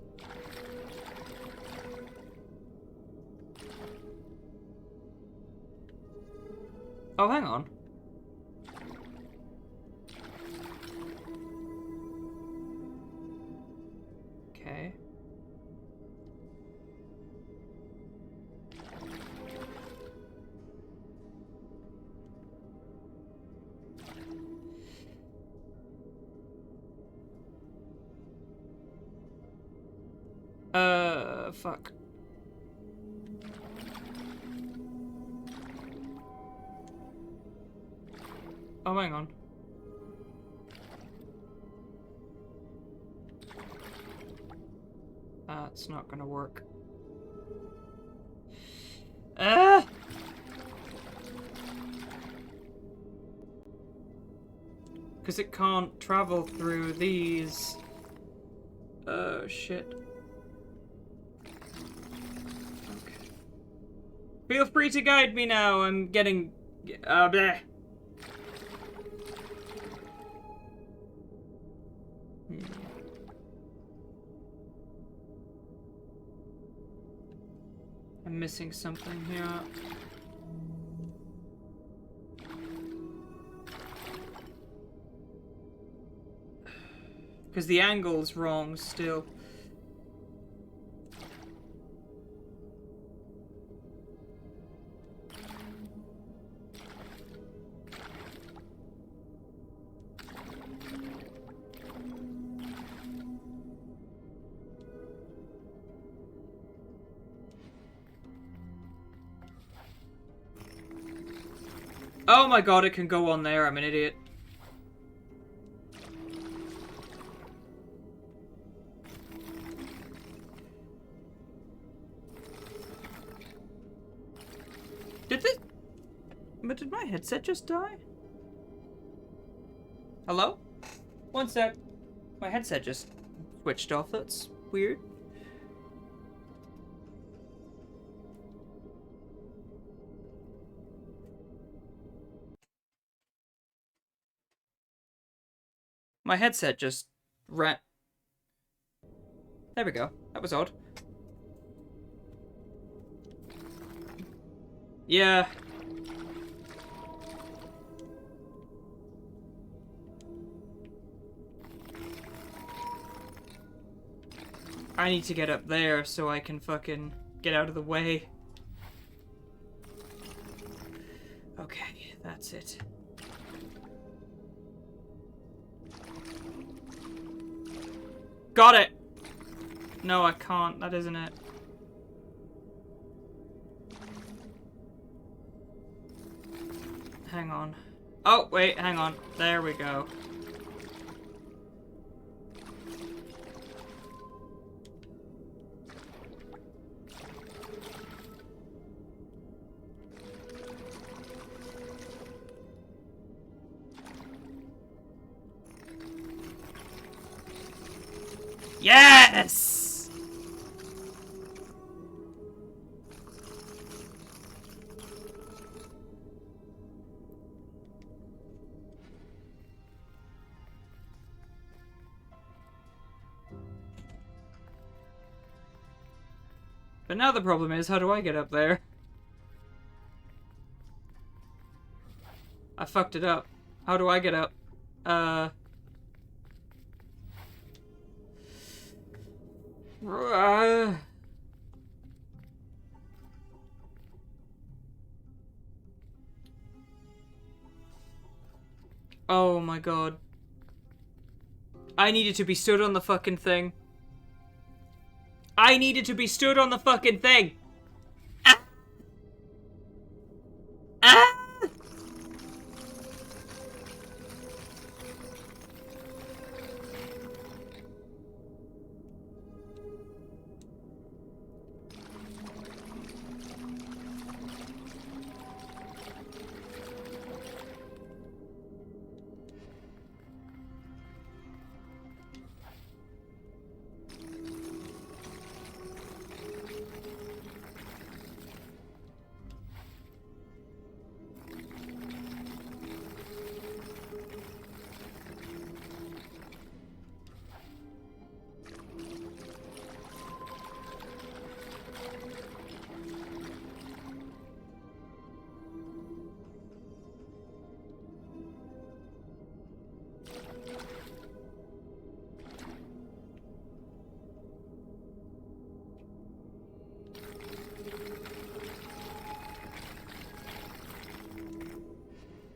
Oh, hang on. Okay. Fuck. Oh, hang on. That's not gonna work. Ah! Because it can't travel through these. Oh, shit. Okay. Feel free to guide me now. I'm getting... bleh. I'm missing something here. Because the angle's wrong still. Oh my god, it can go on there. I'm an idiot. But did my headset just die? Hello? One sec. My headset just switched off. That's weird. My headset just ran. There we go. That was odd. Yeah. I need to get up there so I can fucking get out of the way. Okay, that's it. Got it! No, I can't. That isn't it. Hang on. Oh, wait, hang on. There we go. Yes! But now the problem is, how do I get up there? I fucked it up. How do I get up? Oh my god. I needed to be stood on the fucking thing. I needed to be stood on the fucking thing! Ah! Ah!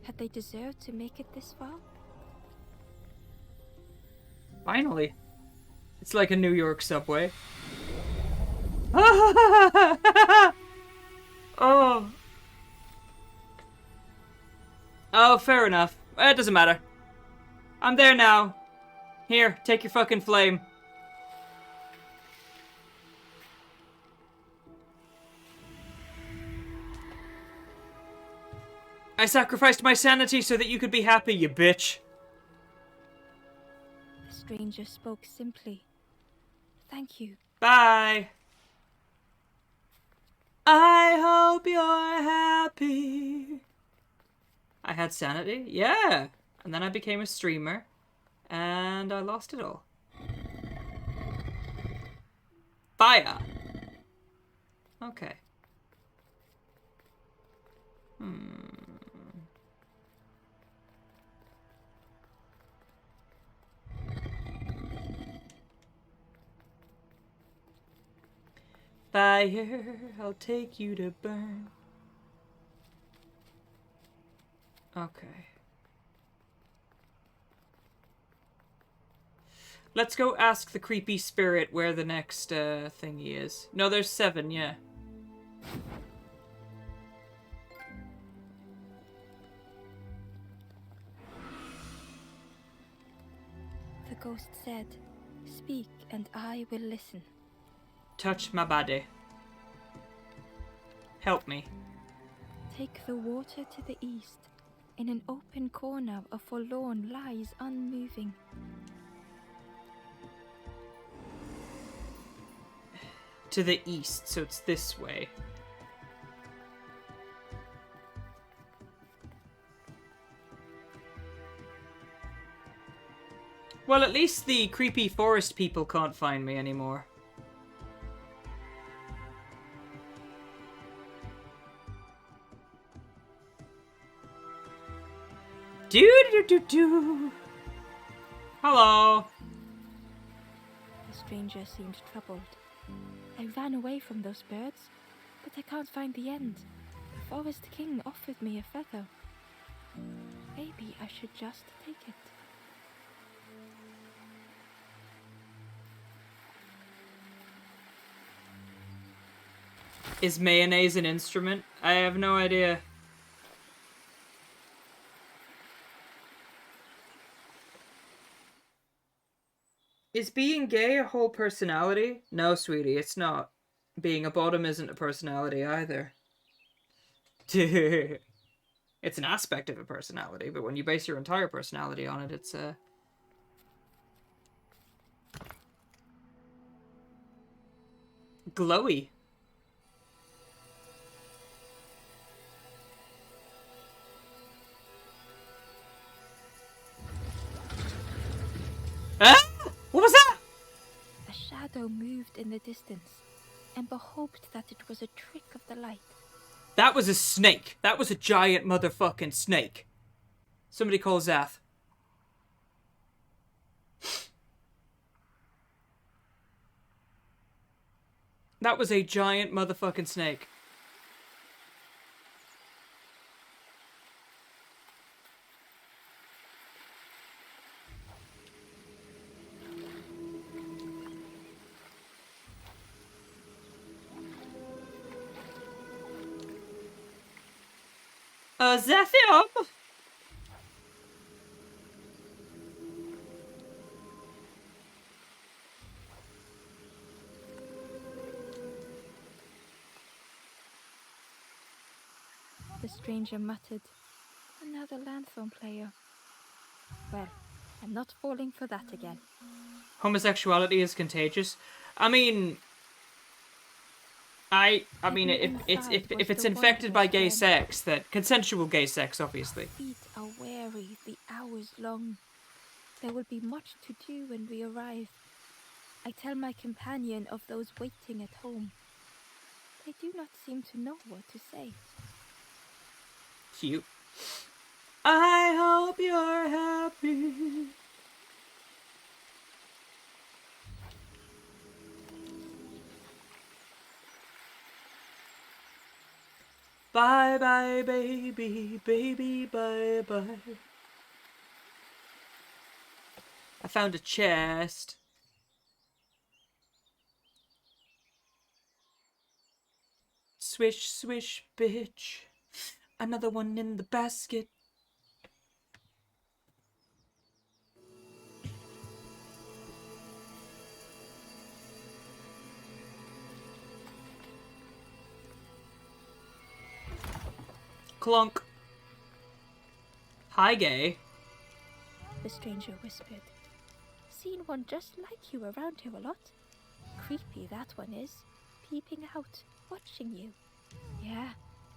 Had they deserved to make it this far? Finally. It's like a New York subway. Oh. Oh, fair enough. It doesn't matter. I'm there now. Here, take your fucking flame. I sacrificed my sanity so that you could be happy, you bitch. The stranger spoke simply. Thank you. Bye. I hope you're happy. I had sanity? Yeah. And then I became a streamer. And I lost it all. Fire. Okay. Fire, I'll take you to burn. Okay. Let's go ask the creepy spirit where the next thingy is. No, there's 7, yeah. The ghost said, "Speak and I will listen." Touch my body. Help me. Take the water to the east. In an open corner, a forlorn lies unmoving. To the east, so it's this way. Well, at least the creepy forest people can't find me anymore. Do. Hello. The stranger seemed troubled. I ran away from those birds, but I can't find the end. The Forest King offered me a feather. Maybe I should just take it. Is mayonnaise an instrument? I have no idea. Is being gay a whole personality? No, sweetie, it's not. Being a bottom isn't a personality either. It's an aspect of a personality, but when you base your entire personality on it, it's glowy. Ah! What was that? A shadow moved in the distance. Ember hoped that it was a trick of the light. That was a snake. That was a giant motherfucking snake. Somebody call Zath. That was a giant motherfucking snake. Zethium! The stranger muttered, "Another lanthorn player. Well, I'm not falling for that again." Homosexuality is contagious. I mean, if it's infected by gay sex, that consensual gay sex, obviously. Feet are weary, the hours long. There will be much to do when we arrive. I tell my companion of those waiting at home. They do not seem to know what to say. Cute. I hope you're happy. Bye bye baby, baby bye bye. I found a chest. Swish swish bitch. Another one in the basket. Clunk. Hi, gay. The stranger whispered. Seen one just like you around here a lot. Creepy that one is. Peeping out, watching you. Yeah,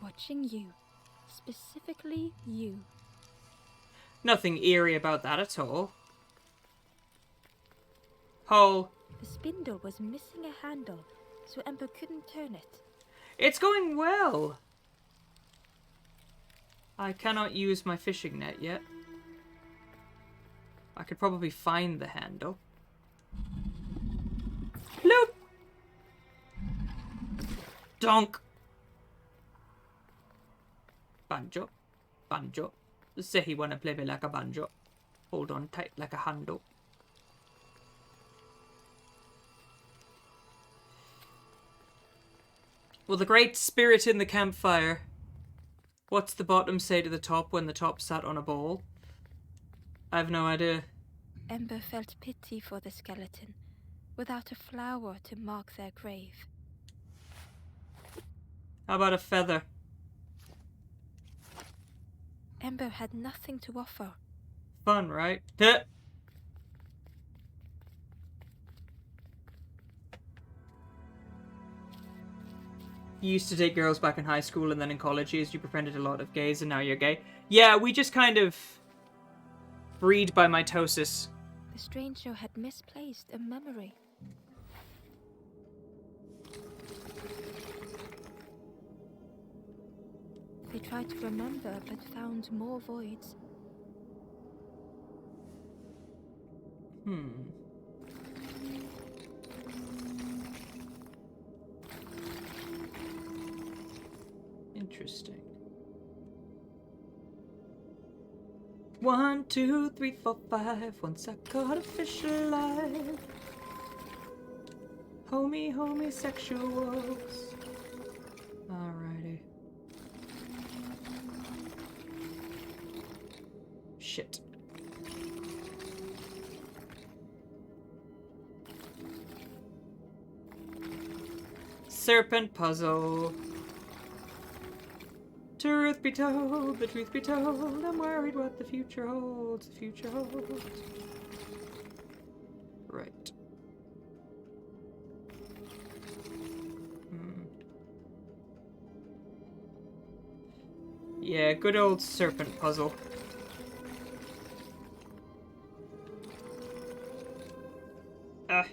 watching you. Specifically you. Nothing eerie about that at all. Hole. The spindle was missing a handle, so Ember couldn't turn it. It's going well. I cannot use my fishing net yet. I could probably find the handle. Loop! Donk! Banjo. Banjo. Say he wanna play me like a banjo. Hold on tight like a handle. Well, the great spirit in the campfire. What's the bottom say to the top when the top sat on a ball? I have no idea. Ember felt pity for the skeleton, without a flower to mark their grave. How about a feather? Ember had nothing to offer. Fun, right? Duh. You used to date girls back in high school, and then in college years you befriended a lot of gays, and now you're gay. Yeah, we just kind of breed by mitosis. The stranger had misplaced a memory. They tried to remember, but found more voids. Interesting. 1, 2, 3, 4, 5. Once I caught a fish alive. Homosexuals. Alrighty. Shit. Serpent puzzle. Truth be told, the truth be told, I'm worried what the future holds, the future holds. Right. Yeah, good old serpent puzzle. Ah.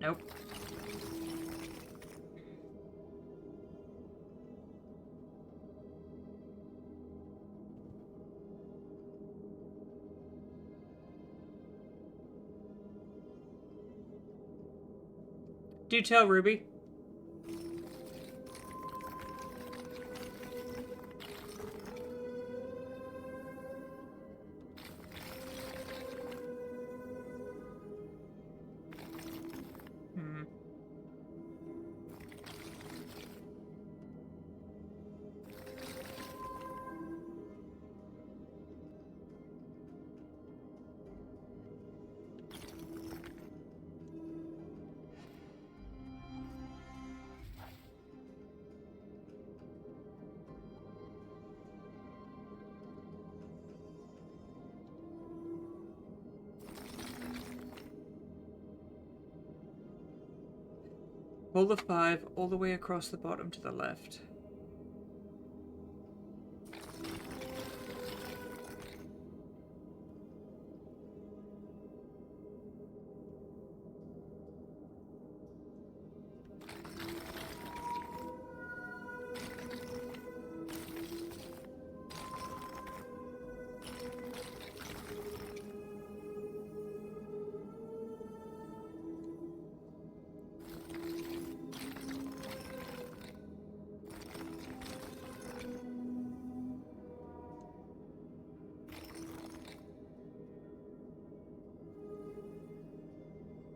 Nope. Do tell, Ruby. Pull the 5 all the way across the bottom to the left.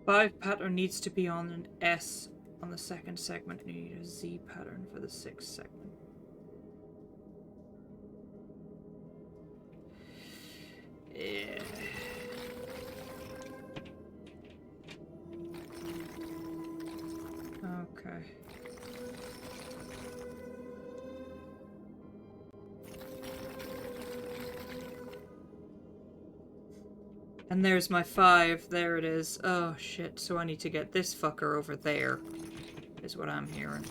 5 pattern needs to be on an S on the second segment, and you need a Z pattern for the 6th segment. Yeah. Okay. And there's my 5. There it is. Oh shit, so I need to get this fucker over there, is what I'm hearing.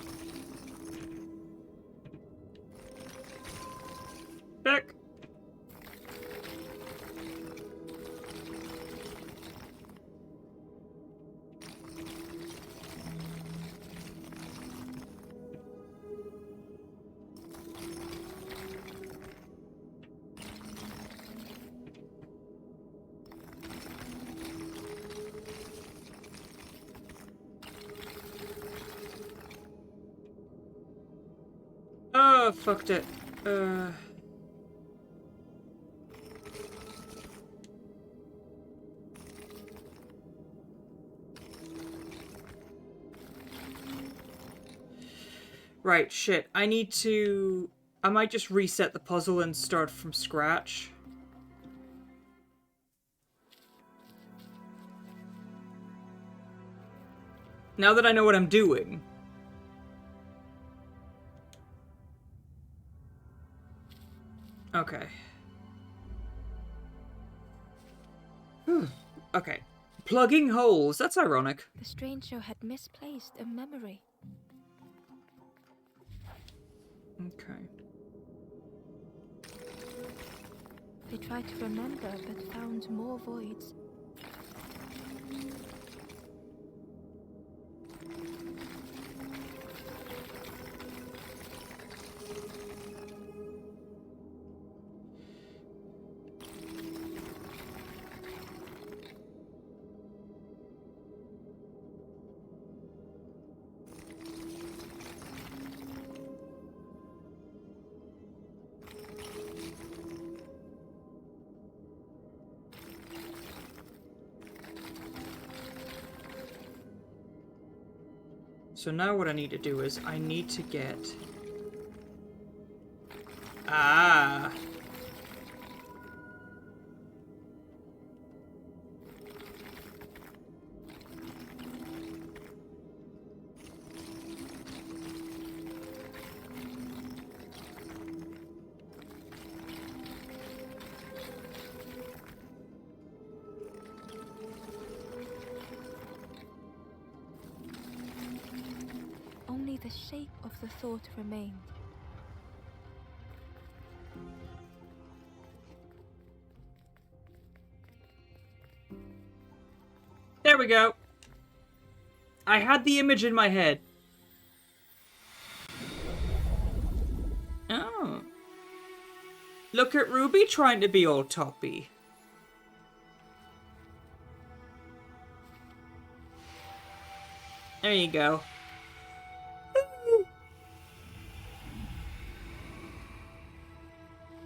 Back. Oh, fucked it. Right, shit. I need to... I might just reset the puzzle and start from scratch. Now that I know what I'm doing. Okay. Okay. Plugging holes. That's ironic. The stranger had misplaced a memory. Okay. They tried to remember but found more voids. So now what I need to do is I need to get... Ah! Only the shape of the thought remained. There we go. I had the image in my head. Oh. Look at Ruby trying to be all toppy. There you go.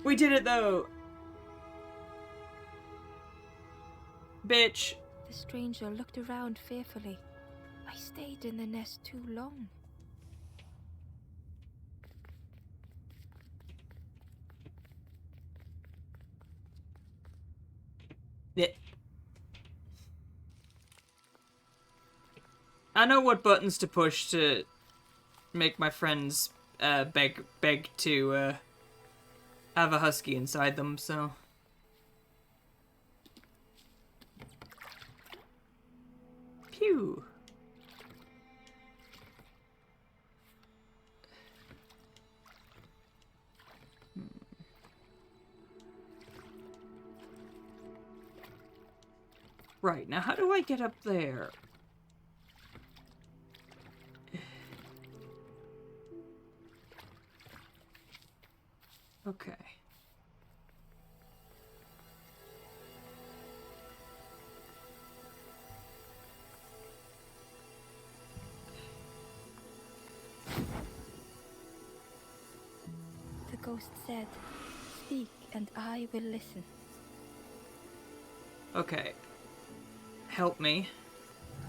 We did it though. Bitch. The stranger looked around fearfully. I stayed in the nest too long. Yeah. I know what buttons to push to make my friends beg to have a husky inside them, so... Pew! Right, now how do I get up there? Okay. The ghost said, "Speak and I will listen." Okay. Help me.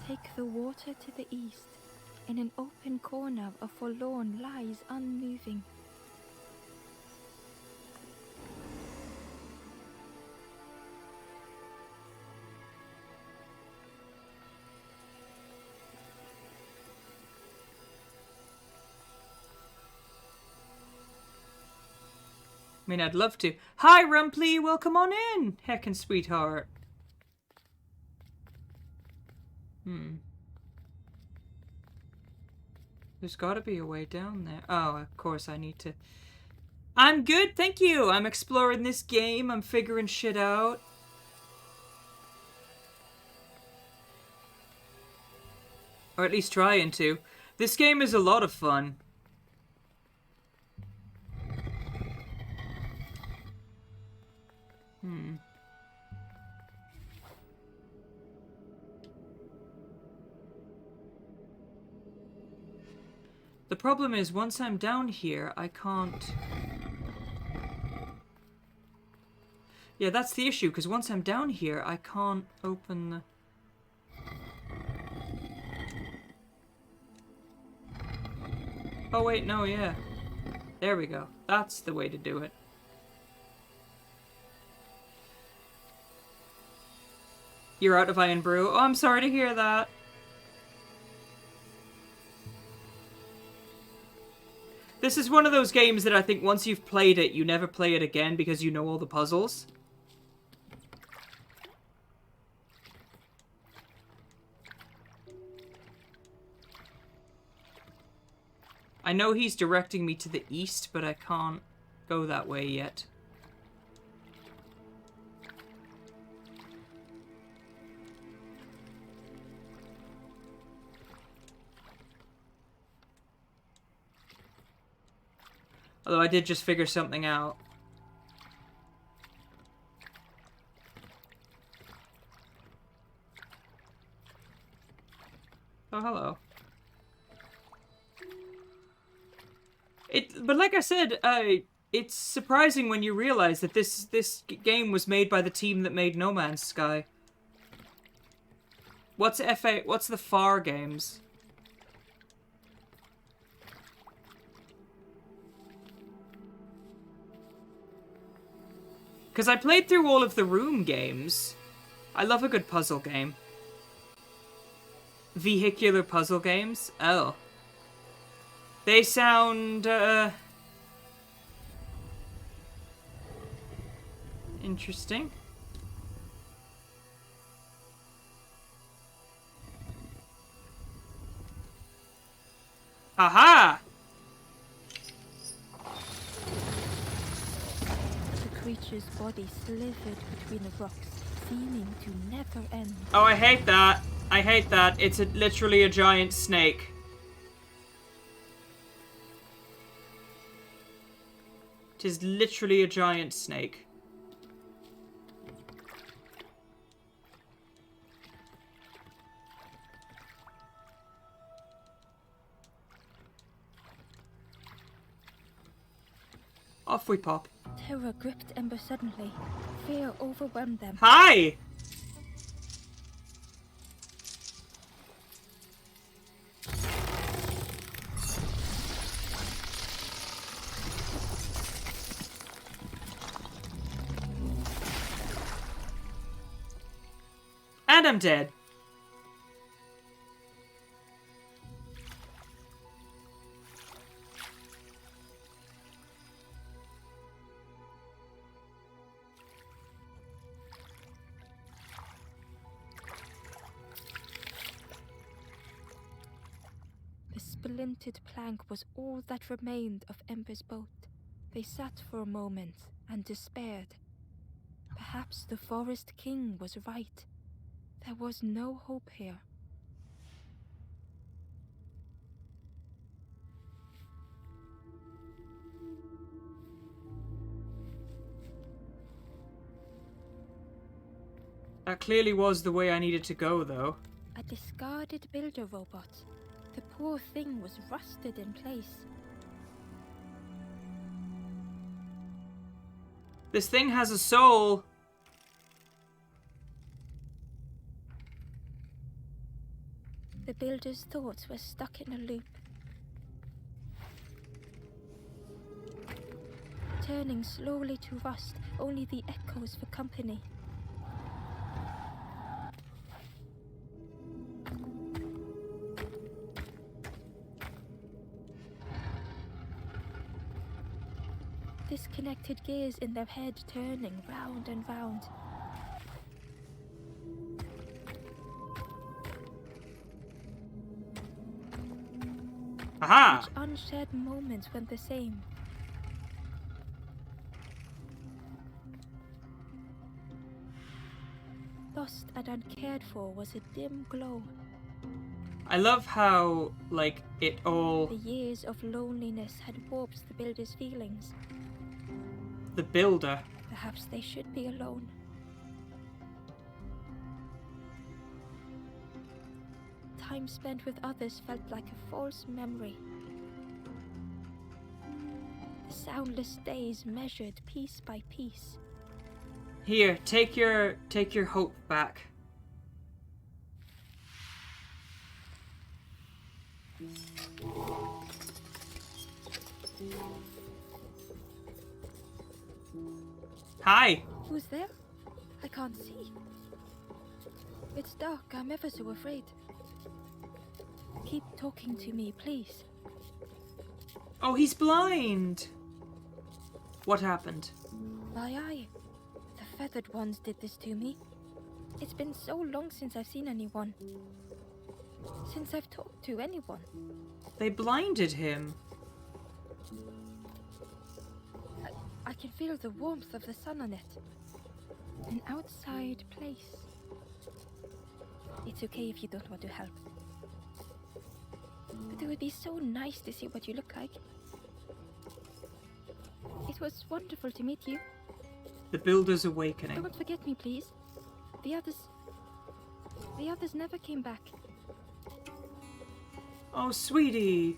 Take the water to the east. In an open corner, a forlorn lies unmoving. I mean, I'd love to. Hi, Rumply, welcome on in, heckin' sweetheart. There's gotta be a way down there. Oh, of course I need to... I'm good, thank you. I'm exploring this game. I'm figuring shit out. Or at least trying to. This game is a lot of fun. The problem is, once I'm down here, I can't... Yeah, that's the issue, because once I'm down here, I can't open the... Oh, wait, no, yeah. There we go. That's the way to do it. You're out of Iron Brew. Oh, I'm sorry to hear that. This is one of those games that I think once you've played it, you never play it again because you know all the puzzles. I know he's directing me to the east, but I can't go that way yet. Although I did just figure something out. Oh, hello. But like I said, it's surprising when you realize that this game was made by the team that made No Man's Sky. What's the FAR games? Because I played through all of the Room games. I love a good puzzle game. Vehicular puzzle games? Oh. They sound, interesting. Aha! The creature's body slithered between the rocks, seeming to never end. Oh, I hate that. I hate that. It's literally a giant snake. It is literally a giant snake. Off we pop. Terror gripped Ember suddenly. Fear overwhelmed them. Hi! And I'm dead. The splintered plank was all that remained of Ember's boat. They sat for a moment and despaired. Perhaps the Forest King was right. There was no hope here. That clearly was the way I needed to go, though. A discarded builder robot. The poor thing was rusted in place. This thing has a soul. The builder's thoughts were stuck in a loop, turning slowly to rust, only the echoes for company. Disconnected gears in their head turning round and round. Aha! Each unshared moment went the same. Lost and uncared for was a dim glow. I love how, like, it all... The years of loneliness had warped the builder's feelings. The builder. Perhaps they should be alone. Time spent with others felt like a false memory. The soundless days measured piece by piece. Here, take your hope back. Hi. Who's there? I can't see. It's dark. I'm ever so afraid. Keep talking to me, please. Oh, he's blind. What happened? My eye. The feathered ones did this to me. It's been so long since I've seen anyone. Since I've talked to anyone. They blinded him. I can feel the warmth of the sun on it. An outside place. It's okay if you don't want to help. But it would be so nice to see what you look like. It was wonderful to meet you. The Builder's Awakening. Don't forget me, please. The others never came back. Oh, sweetie.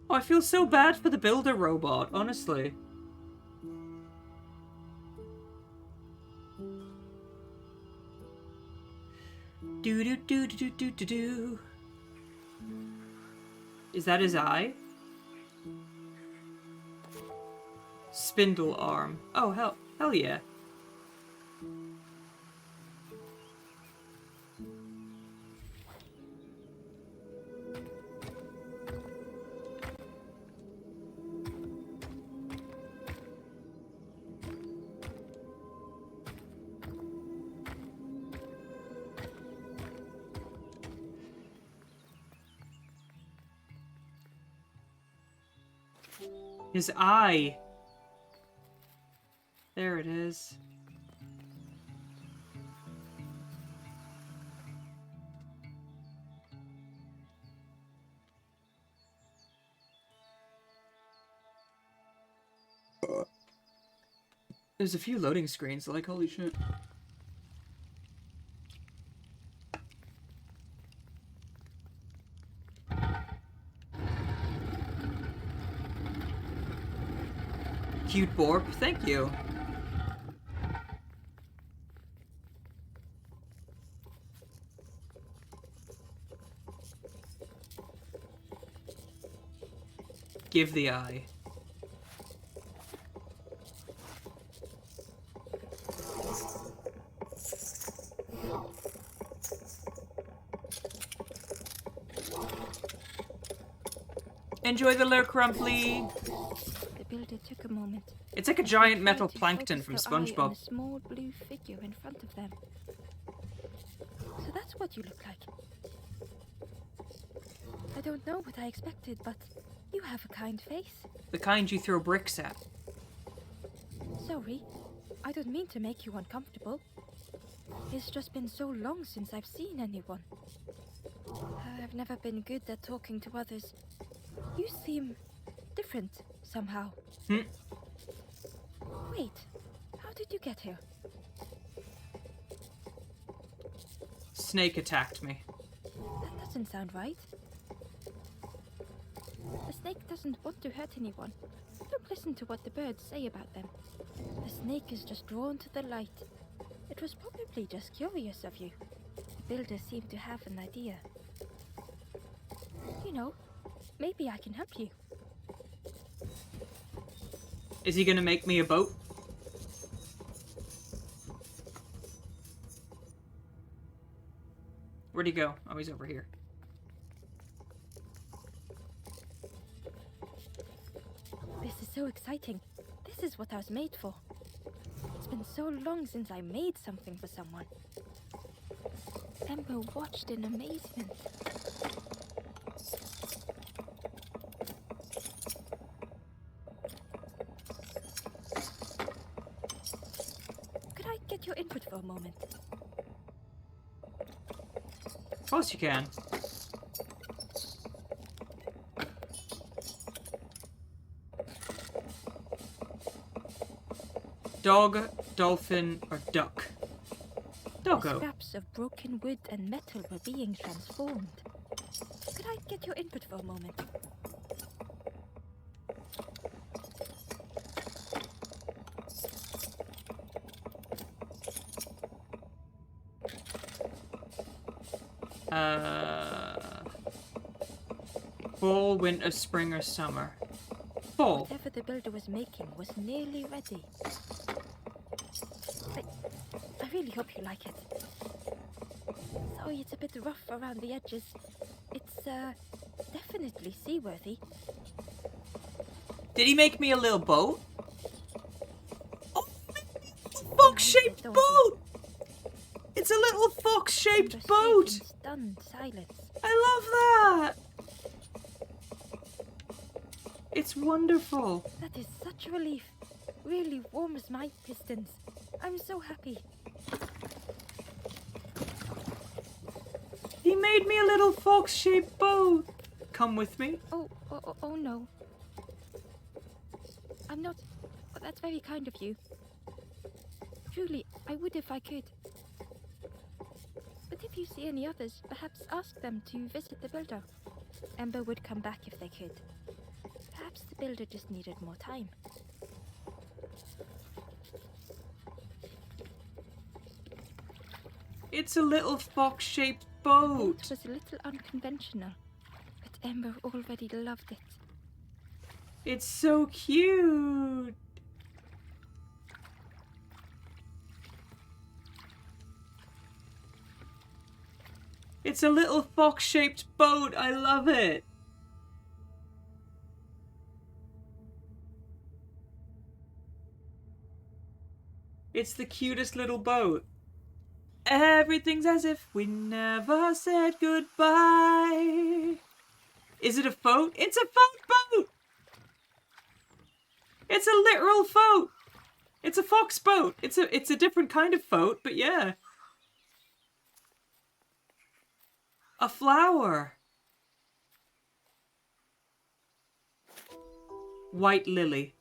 Oh, I feel so bad for the Builder robot, honestly. Do do do do do do do. Is that his eye? Spindle arm. Oh, hell yeah. His eye. There it is. There's a few loading screens, like, holy shit. Cute Borp, thank you. Give the eye. Enjoy the lurk, Crumply. The builder took a moment. It's like a giant They metal try to plankton focus from their eye on SpongeBob. a small blue figure in front of them. So that's what you look like. I don't know what I expected, but you have a kind face. The kind you throw bricks at. Sorry, I don't mean to make you uncomfortable. It's just been so long since I've seen anyone. I've never been good at talking to others. You seem different somehow. Wait, how did you get here? Snake attacked me. That doesn't sound right. The snake doesn't want to hurt anyone. Don't listen to what the birds say about them. The snake is just drawn to the light. It was probably just curious of you. The builder seemed to have an idea. You know, maybe I can help you. Is he gonna make me a boat? Where'd he go? Oh, he's over here. This is so exciting. This is what I was made for. It's been so long since I made something for someone. Ember watched in amazement. Could I get your input for a moment? Of course you can. Dog, dolphin, or duck? The Doggo. scraps of broken wood and metal were being transformed. Could I get your input for a moment? Fall, winter, spring, or summer? Fall. Whatever the builder was making was nearly ready. I really hope you like it. Sorry, it's a bit rough around the edges. It's, definitely seaworthy. Did he make me a little boat? Oh, fox-shaped Don't boat! It's a little Amber fox-shaped stayed boat! in stunned silence. I love that! It's wonderful. That is such a relief. Really warms my pistons. I'm so happy. He made me a little fox-shaped boat. Come with me. Oh no. I'm not... Oh, that's very kind of you. Truly, I would if I could. But if you see any others, perhaps ask them to visit the builder. Ember would come back if they could. Perhaps the builder just needed more time. It's a little fox-shaped It boat. was a little unconventional, but Ember already loved it. It's so cute. It's a little fox-shaped boat. I love it. It's the cutest little boat. Everything's as if we never said goodbye. Is it a boat? It's a folk boat. It's a literal boat. It's a fox boat. It's a different kind of boat, but yeah. A flower. White lily.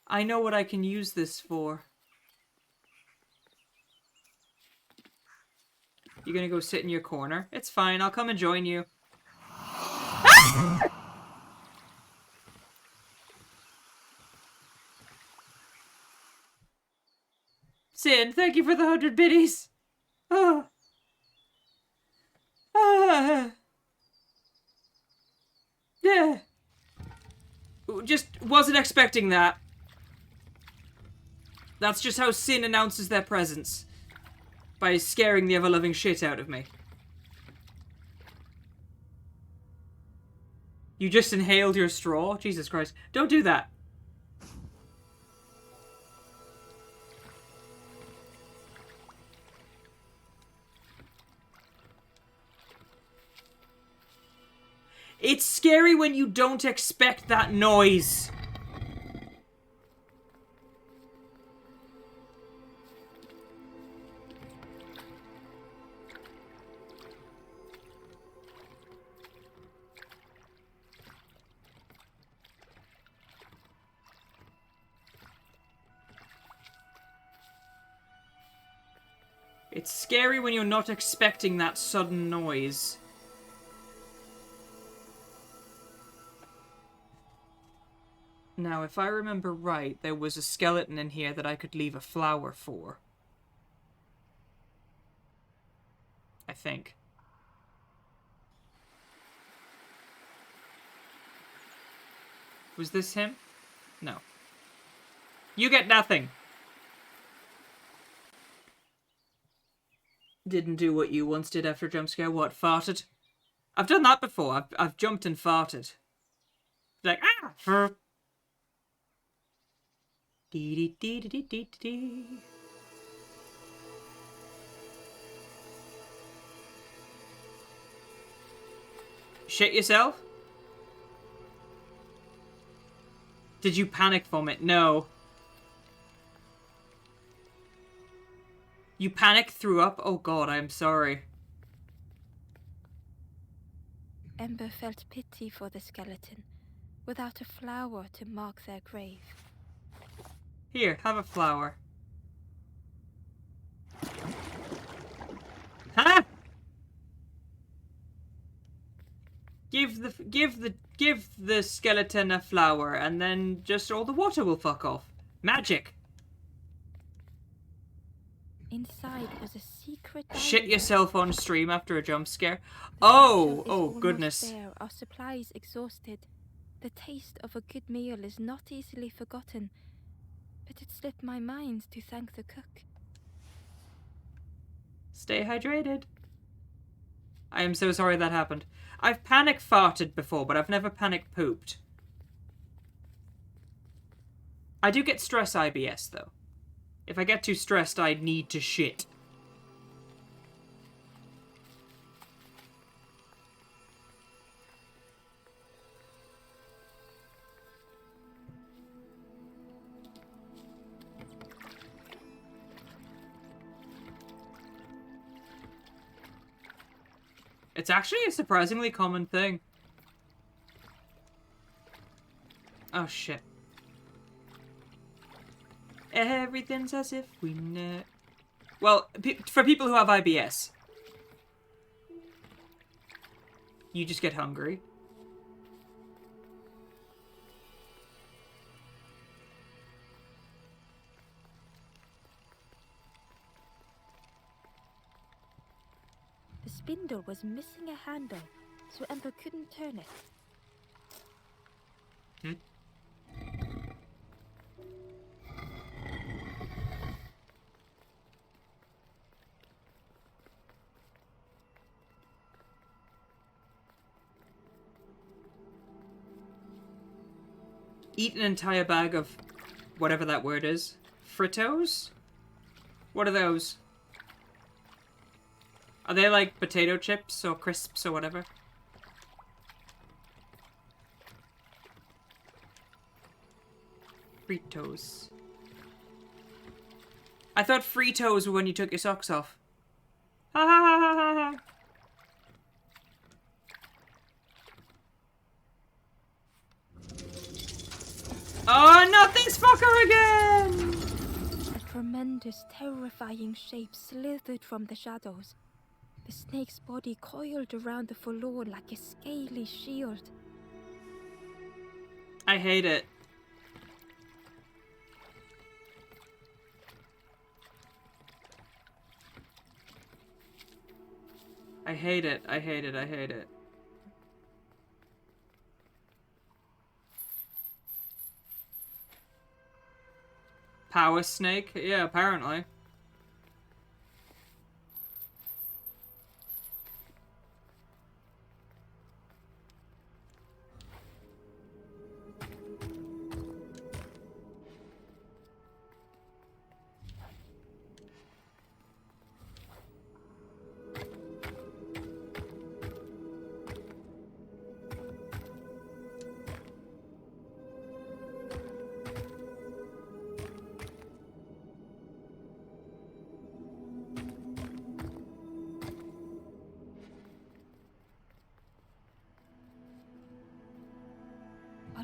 I know what I can use this for. You gonna go sit in your corner? It's fine, I'll come and join you. Ah! Sin, thank you for the 100 biddies. Oh. Ah. Yeah. Just wasn't expecting that. That's just how Sin announces their presence. By scaring the ever-loving shit out of me. You just inhaled your straw? Jesus Christ. Don't do that. It's scary when you don't expect that noise. It's scary when you're not expecting that sudden noise. Now, if I remember right, there was a skeleton in here that I could leave a flower for. I think. Was this him? No. You get nothing! Didn't do what you once did after a jump scare. What, farted? I've done that before. I've jumped and farted. Like, ah! Dee dee dee dee dee dee dee. Shit yourself? Did you panic vomit? No. You panic threw up? Oh god, I'm sorry. Ember felt pity for the skeleton, without a flower to mark their grave. Here, have a flower. Huh? Give the skeleton a flower, and then just all the water will fuck off. Magic. Inside was a secret Shit diary. yourself on stream after a jump scare. The Oh, satchel is oh almost goodness. bare, our supplies exhausted. The taste of a good meal is not easily forgotten, but it slipped my mind to thank the cook. Stay hydrated. I am so sorry that happened. I've panic farted before, but I've never panic pooped. I do get stress IBS, though. If I get too stressed, I need to shit. It's actually a surprisingly common thing. Oh, shit. Everything's as if we know. Well, for people who have IBS, you just get hungry. The spindle was missing a handle, so Ember couldn't turn it. Eat an entire bag of whatever that word is. Fritos? What are those? Are they like potato chips or crisps or whatever? Fritos. I thought Fritos were when you took your socks off. Ha ha ha ha ha ha. Oh, nothing's fucker again! A tremendous, terrifying shape slithered from the shadows. The snake's body coiled around the forlorn like a scaly shield. I hate it. I hate it. I hate it. I hate it. Power snake? Yeah, apparently.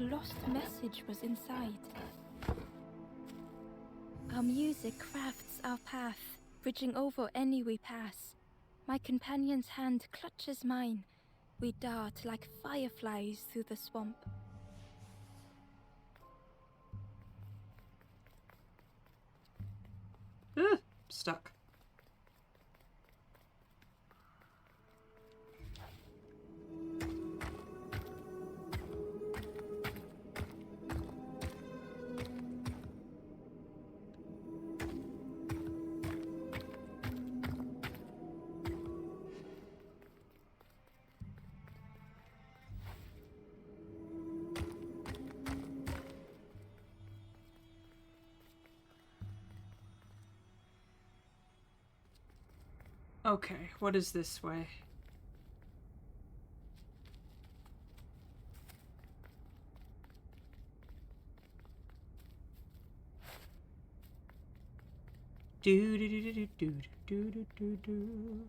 lost message was inside. Our music crafts our path, bridging over any we pass. My companion's hand clutches mine. We dart like fireflies through the swamp. Stuck. Okay, what is this way? Do do do do do do do do do.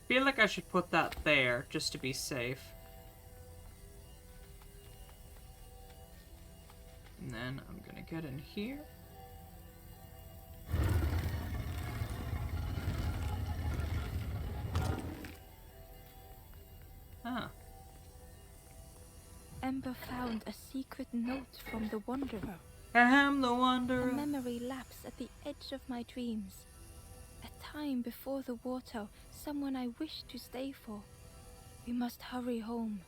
Feel like I should put that there just to be safe. And then I'm gonna get in here. Ah. Ember found a secret note from the Wanderer. I am the A Wanderer. memory lapse at the edge of my dreams. A time before the water, someone I wish to stay for. We must hurry home.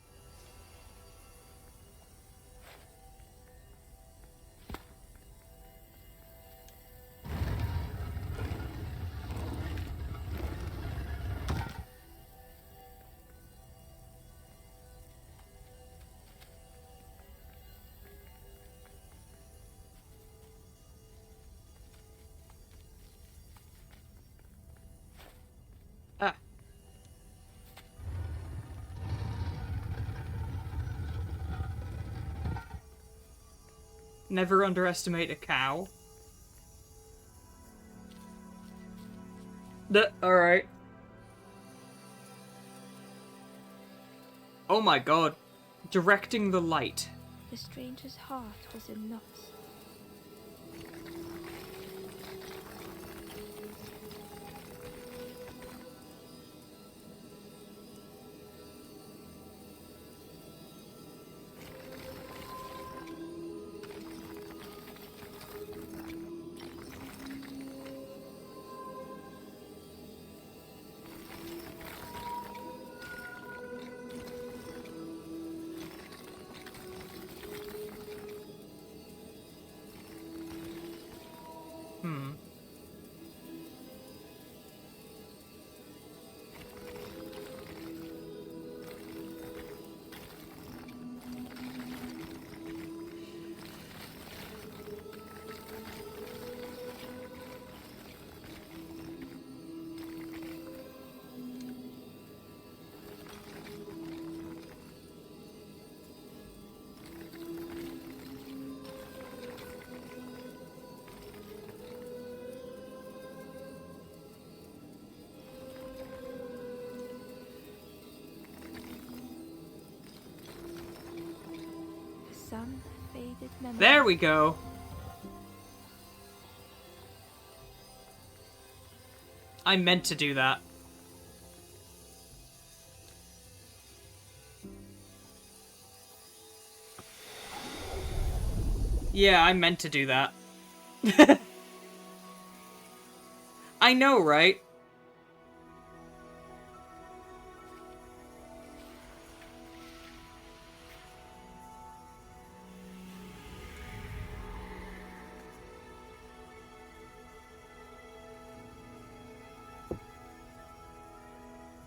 Ah. Never underestimate a cow. Alright. Oh my god. Directing the light. The stranger's heart was in knots. Some faded memory. There we go. I meant to do that. Yeah, I meant to do that. I know, right?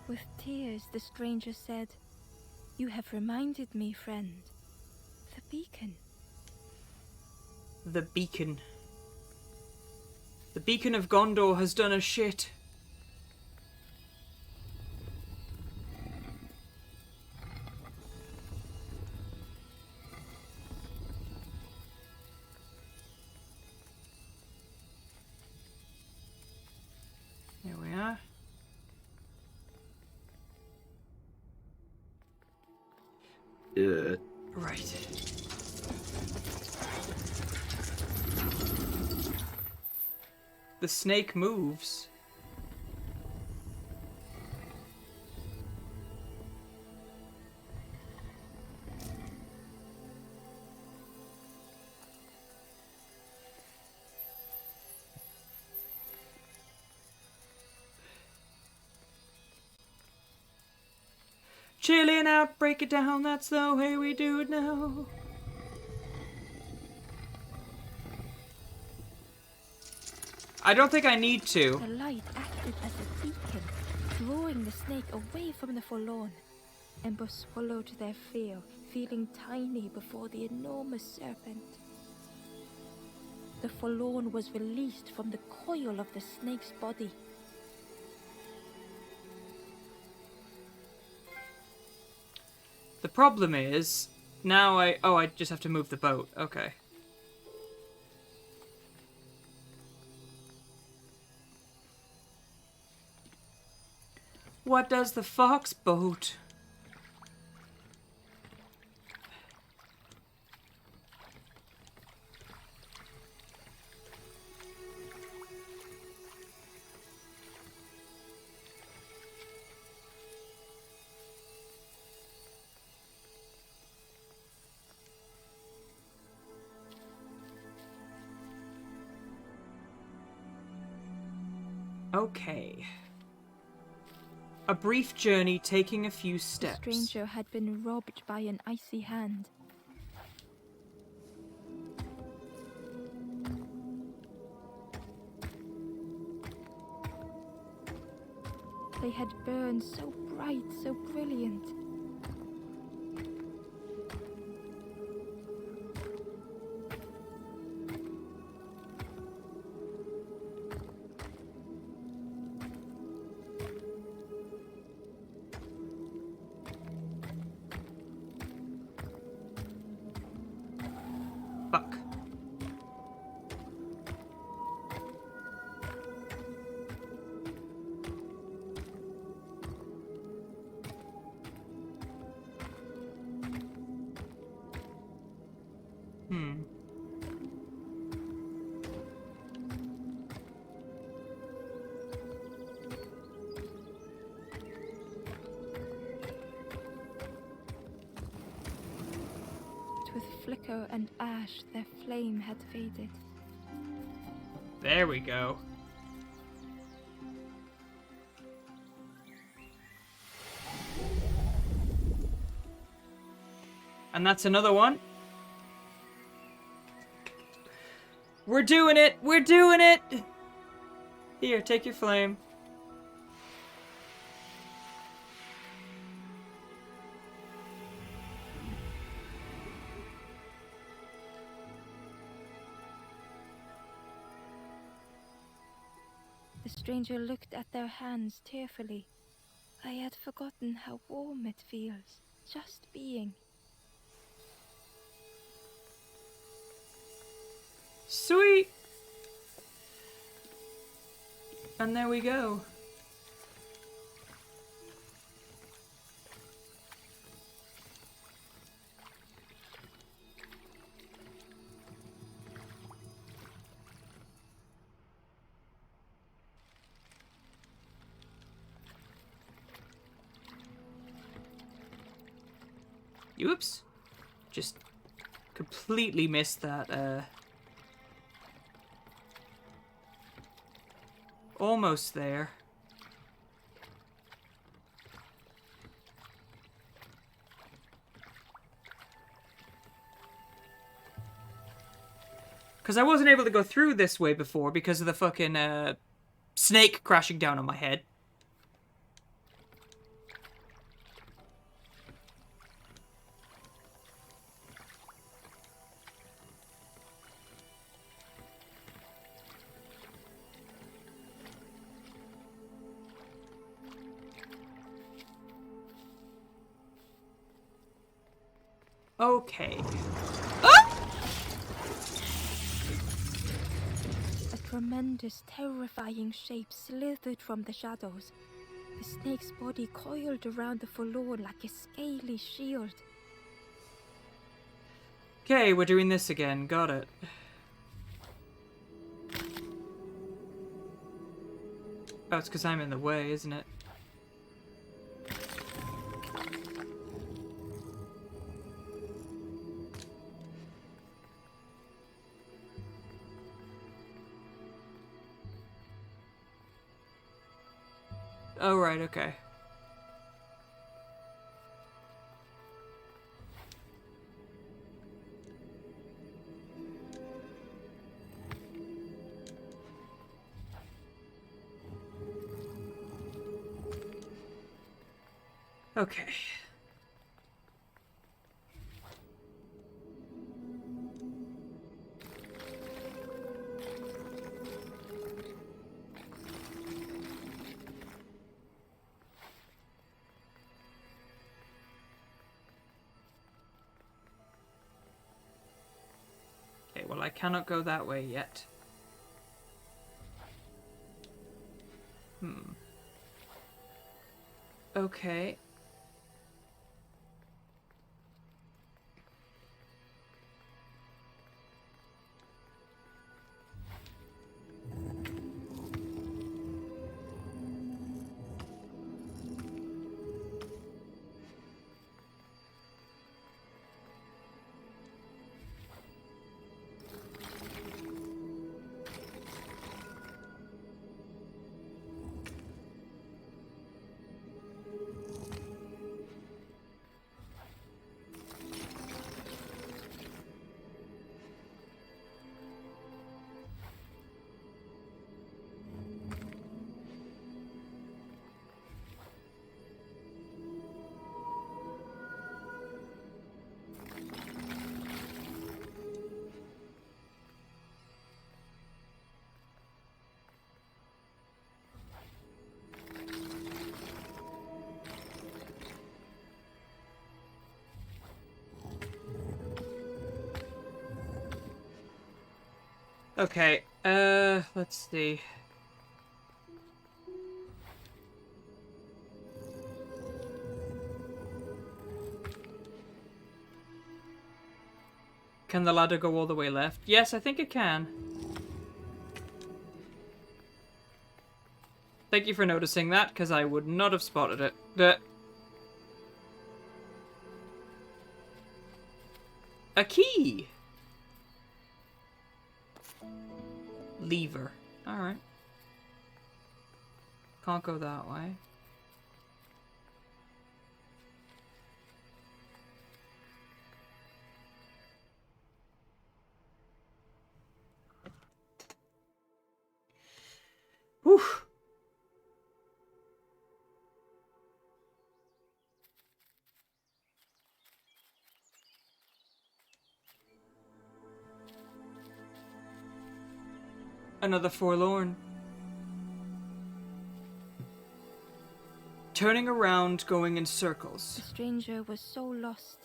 With tears, the stranger said, "You have reminded me, friend. The beacon. The beacon. The beacon of Gondor has done a shit. Here we are. Right. The snake moves. Chilling out, break it down, that's the way we do it now. I don't think I need to. The light acted as a beacon, drawing the snake away from the Forlorn. Ember swallowed their fear, feeling tiny before the enormous serpent. The Forlorn was released from the coil of the snake's body. The problem is, now I just have to move the boat. Okay. What does the fox boat? Okay. A brief journey taking a few steps. The stranger had been robbed by an icy hand. They had burned so bright, so brilliant. Fuck. With flicker and ash, their flame had faded. There we go. And that's another one. We're doing it! We're doing it! Here, take your flame. The stranger looked at their hands tearfully. I had forgotten how warm it feels, just being. Sweet! And there we go. Oops. Just completely missed that, almost there. Because I wasn't able to go through this way before because of the fucking, snake crashing down on my head. Okay. A tremendous, terrifying shape slithered from the shadows. The snake's body coiled around the forlorn like a scaly shield. Okay, we're doing this again. Got it. Oh, it's because I'm in the way, isn't it? Oh, right, okay. Okay. Okay, well, I cannot go that way yet. Okay. Okay, let's see. Can the ladder go all the way left? Yes, I think it can. Thank you for noticing that, because I would not have spotted it. A key! Lever. Alright. Can't go that way. Whew. Another forlorn. Turning around, going in circles. The stranger was so lost.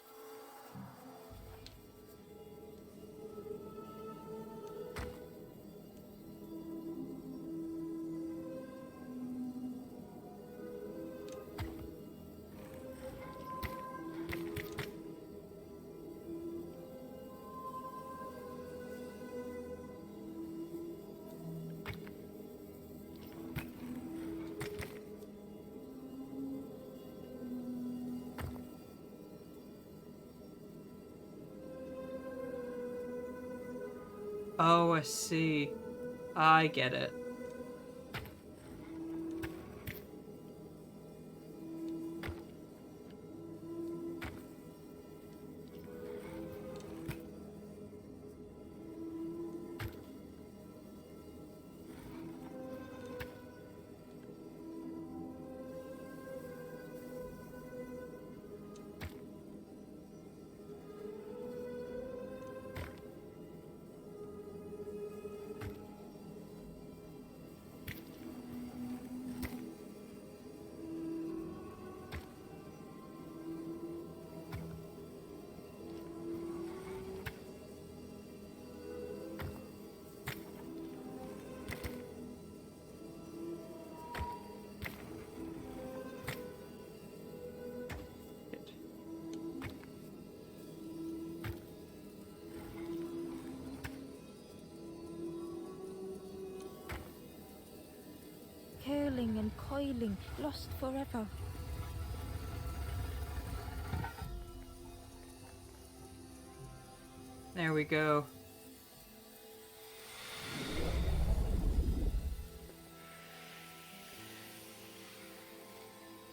Oh, I see. I get it. curling and coiling, lost forever. There we go.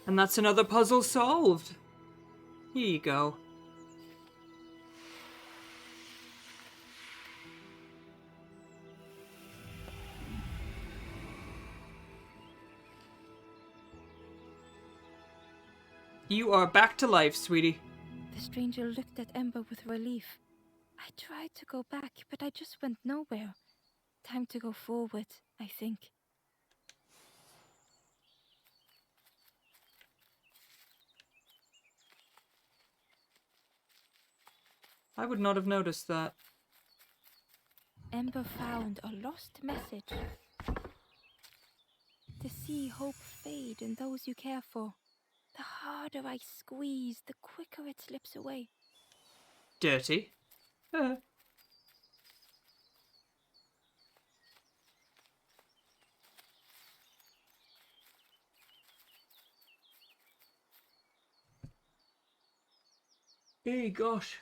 And that's another puzzle solved. Here you go. You are back to life, sweetie. The stranger looked at Ember with relief. I tried to go back, but I just went nowhere. Time to go forward, I think. I would not have noticed that. Ember found a lost message. To see hope fade in those you care for. The harder I squeeze, the quicker it slips away. Dirty. Hey, gosh.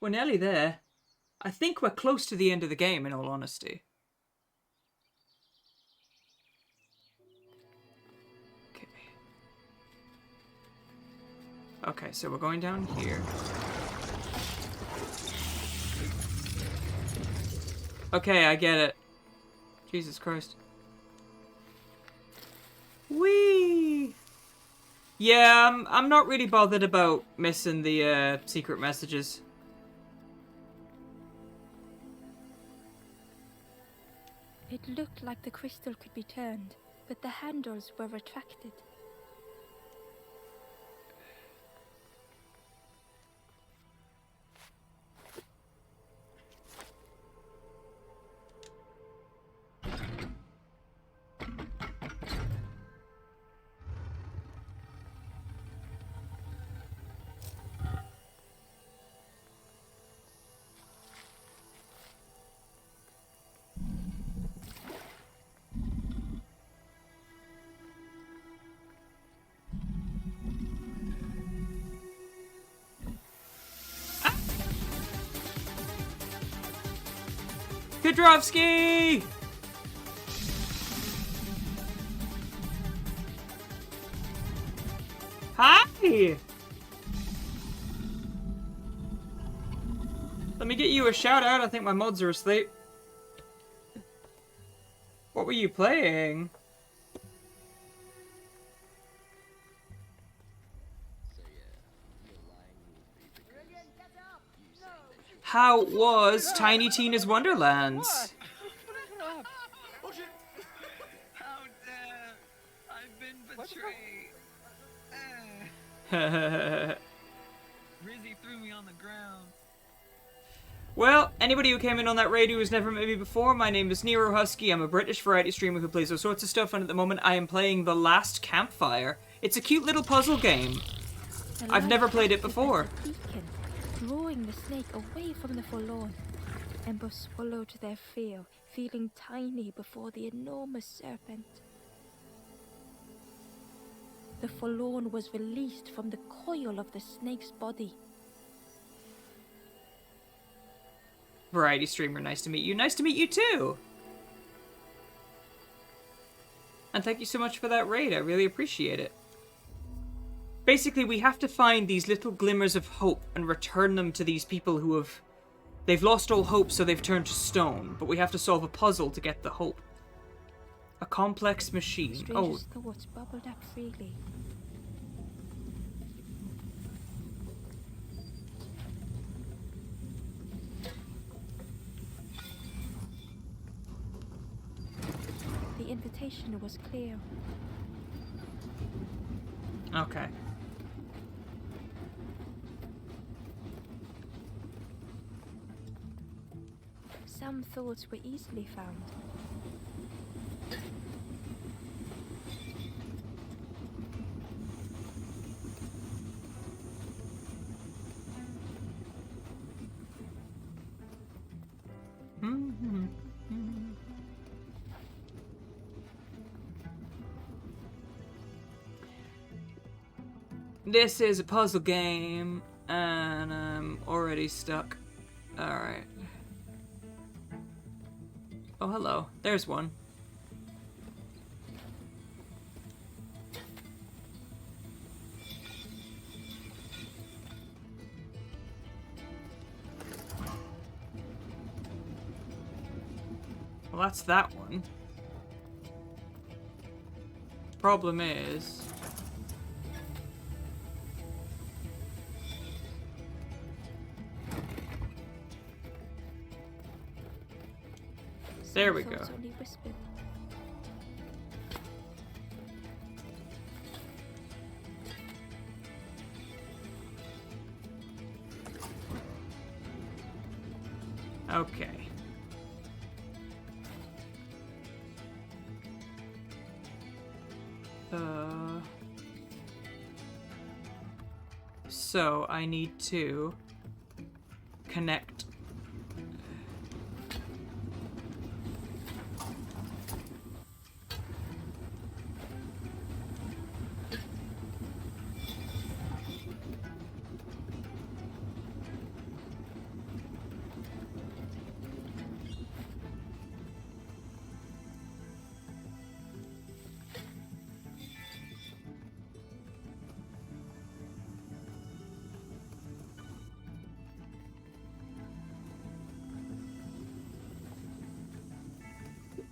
We're nearly there. I think we're close to the end of the game, in all honesty. Okay. Okay, so we're going down here. Okay, I get it. Jesus Christ. Whee! Yeah, I'm not really bothered about missing the secret messages. It looked like the crystal could be turned, but the handles were retracted. Petrovsky! Hi! Let me get you a shout out. I think my mods are asleep. What were you playing? How was Tiny Tina's Wonderlands? How dare! I've been betrayed. Rizzy threw me on the ground. Well, anybody who came in on that raid who has never met me before, my name is Nero Husky. I'm a British variety streamer who plays all sorts of stuff, and at the moment I am playing The Last Campfire. It's a cute little puzzle game. I've never played it before. Beacon, drawing the snake away from the forlorn. Ember swallowed their fear, feeling tiny before the enormous serpent. The forlorn was released from the coil of the snake's body. Variety streamer, nice to meet you. Nice to meet you too! And thank you so much for that raid, I really appreciate it. Basically, we have to find these little glimmers of hope and return them to these people who have... They've lost all hope, so they've turned to stone, but we have to solve a puzzle to get the hope. A complex machine. Stranger's thoughts bubbled up freely. The invitation was clear. Okay. Some thoughts were easily found. This is a puzzle game, and I'm already stuck. Alright. Oh, hello. There's one. Well, that's that one. Problem is... There we go. Thoughts only whispered. Okay. So I need to connect.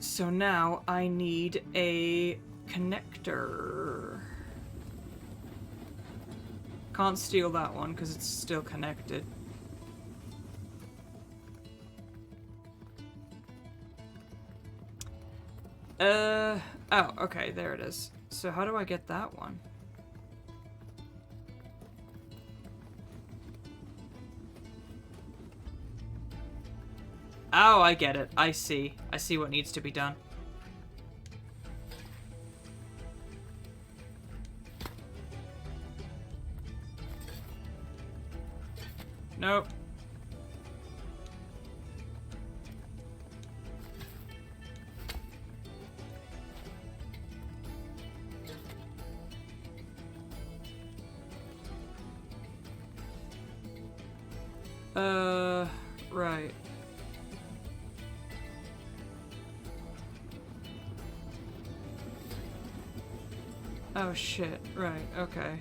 So now I need a connector. Can't steal that one because it's still connected. Oh, okay, there it is. So how do I get that one? Oh, I get it. I see. I see what needs to be done. Nope. Right. Oh shit, right, okay.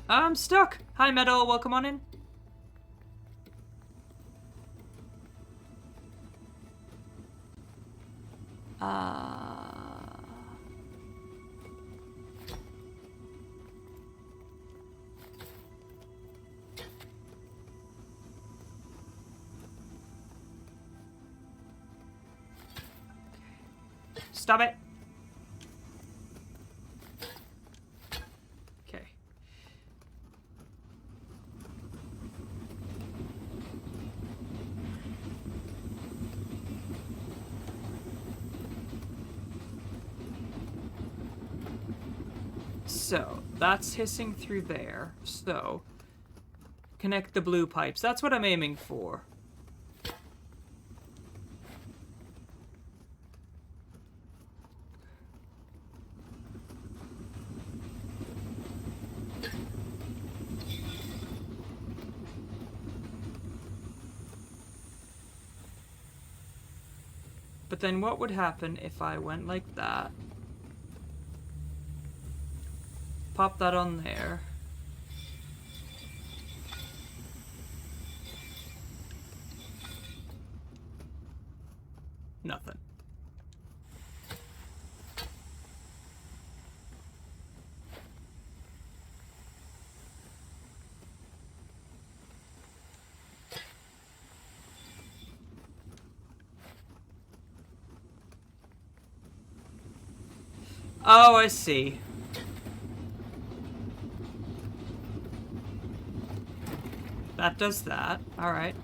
I'm stuck! Hi Metal, welcome on in. Stop it! Okay. So, that's hissing through there. So, connect the blue pipes. That's what I'm aiming for. But then what would happen if I went like that? Pop that on there. Nothing. Oh, I see. That does that. Alright.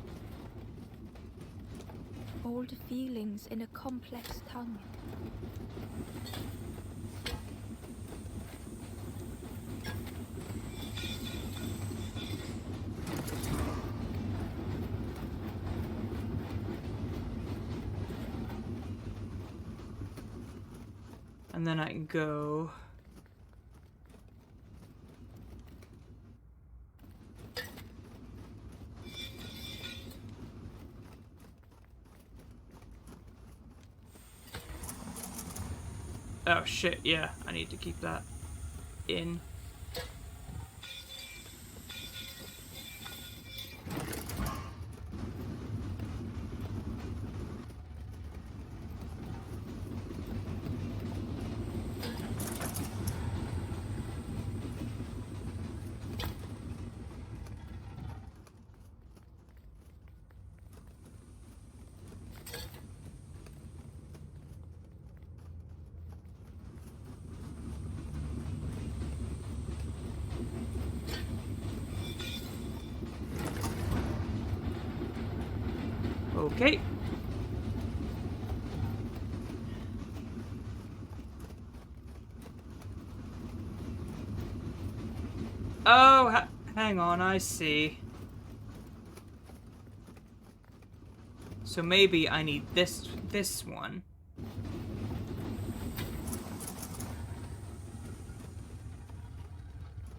Old feelings in a complex tongue. And then I can go Oh shit, yeah, I need to keep that in. Okay. Oh, hang on, I see. So maybe I need this one.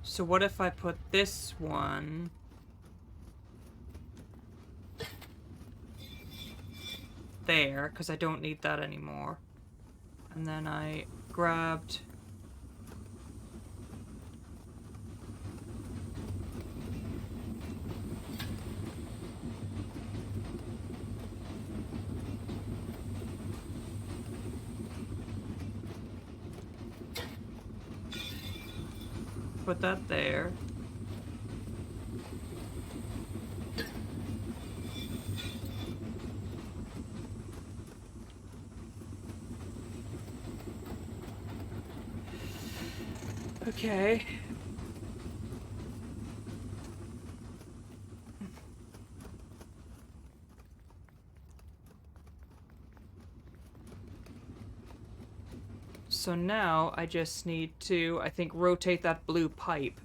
So what if I put this one there, because I don't need that anymore. And then I grabbed put that there. Okay. So now I just need to, I think, rotate that blue pipe.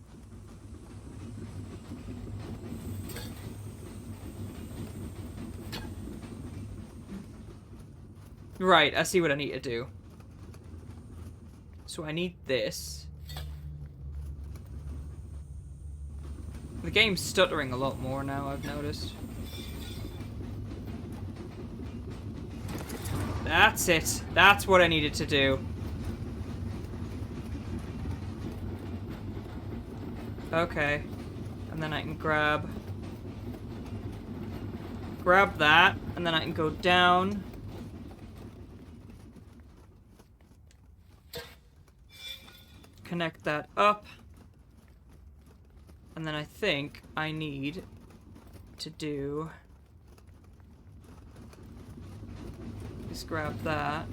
Right, I see what I need to do. So I need this. The game's stuttering a lot more now, I've noticed. That's it. That's what I needed to do. Okay. And then I can grab that, and then I can go down. Connect that up. And then I think I need to do... Just grab that.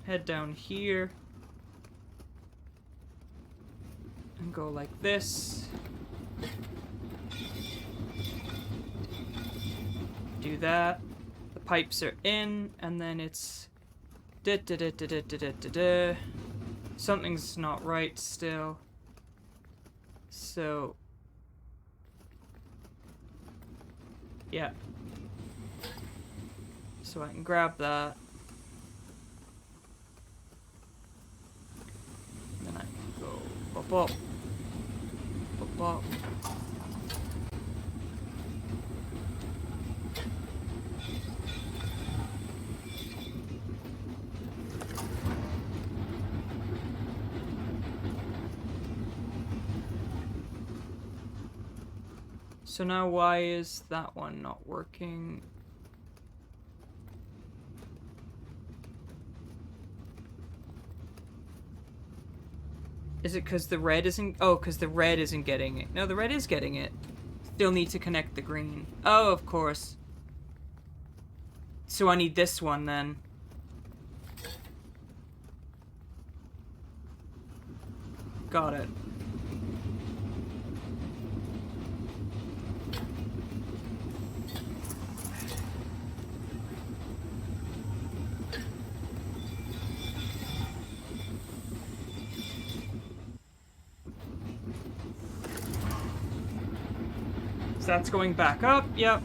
Head down here. And go like this. Do that. The pipes are in, and then it's... Something's not right still. So... Yeah. So I can grab that. And then I can go pop up. Pop up. So now why is that one not working? Is it because the red isn't... Oh, because the red isn't getting it. No, the red is getting it. Still need to connect the green. Oh, of course. So I need this one then. Got it. So that's going back up, yep.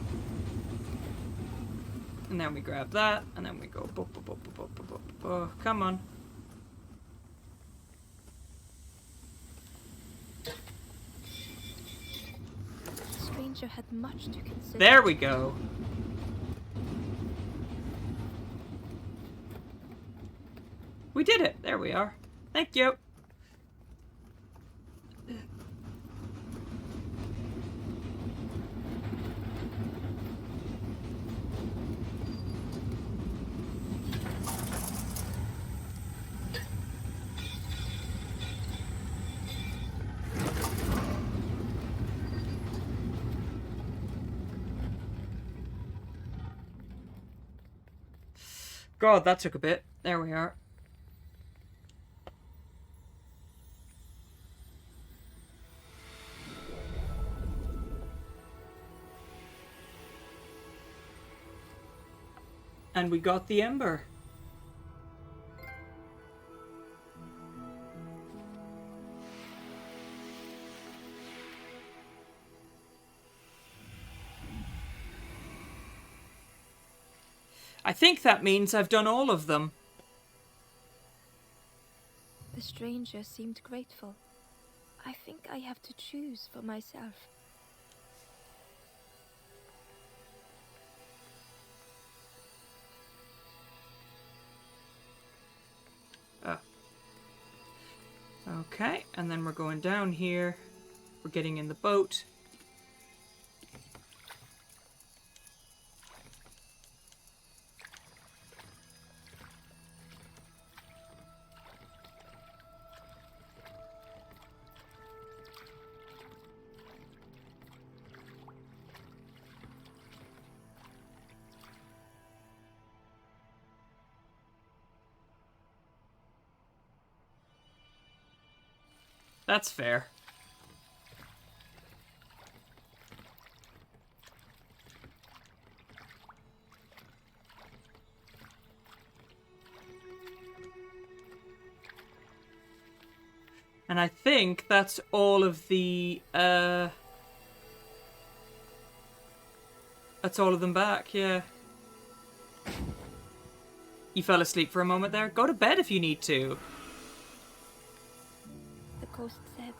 And then we grab that, and then we go come on. The stranger had much to consider. There we go. We did it. There we are. Thank you. God, that took a bit. There we are. And we got the ember. I think that means I've done all of them. The stranger seemed grateful. I think I have to choose for myself. Okay, and then we're going down here. We're getting in the boat. That's fair. And I think that's all of the, that's all of them back, yeah. You fell asleep for a moment there? Go to bed if you need to. The ghost said,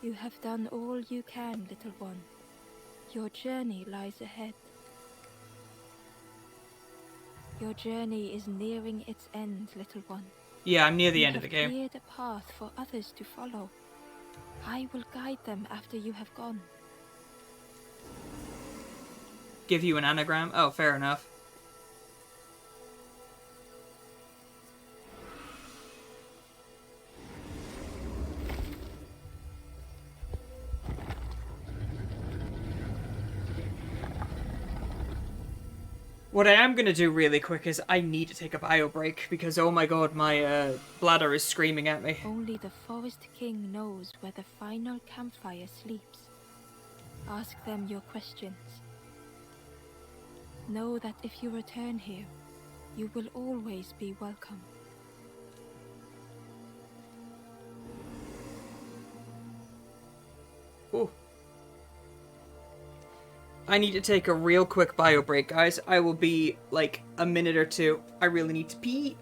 "You have done all you can, little one. Your journey lies ahead. Your journey is nearing its end, little one. Yeah, I'm near the You end of the have game. cleared a path for others to follow. I will guide them after you have gone." Give you an anagram? Oh, fair enough. What I am going to do really quick is I need to take a bio break because, oh my god, my bladder is screaming at me. Only the Forest King knows where the final campfire sleeps. Ask them your questions. Know that if you return here, you will always be welcome. Ooh. I need to take a real quick bio break, guys. I will be like a minute or two. I really need to pee.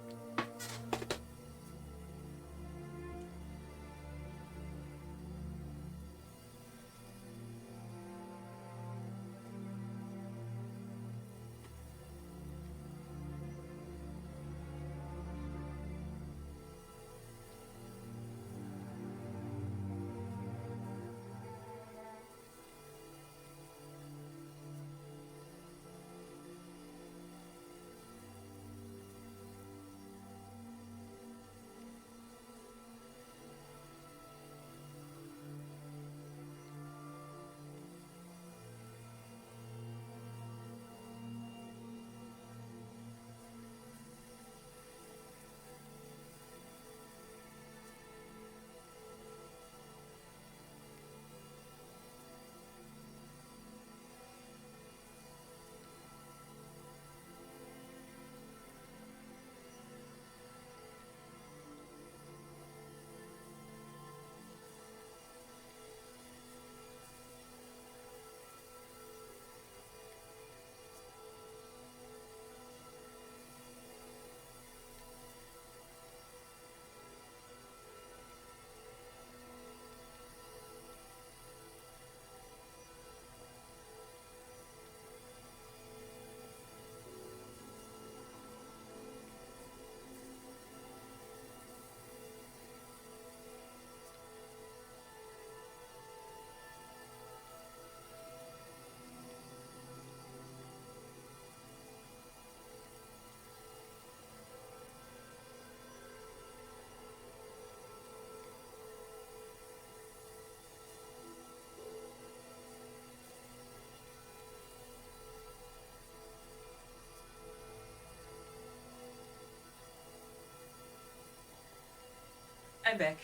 I'm back.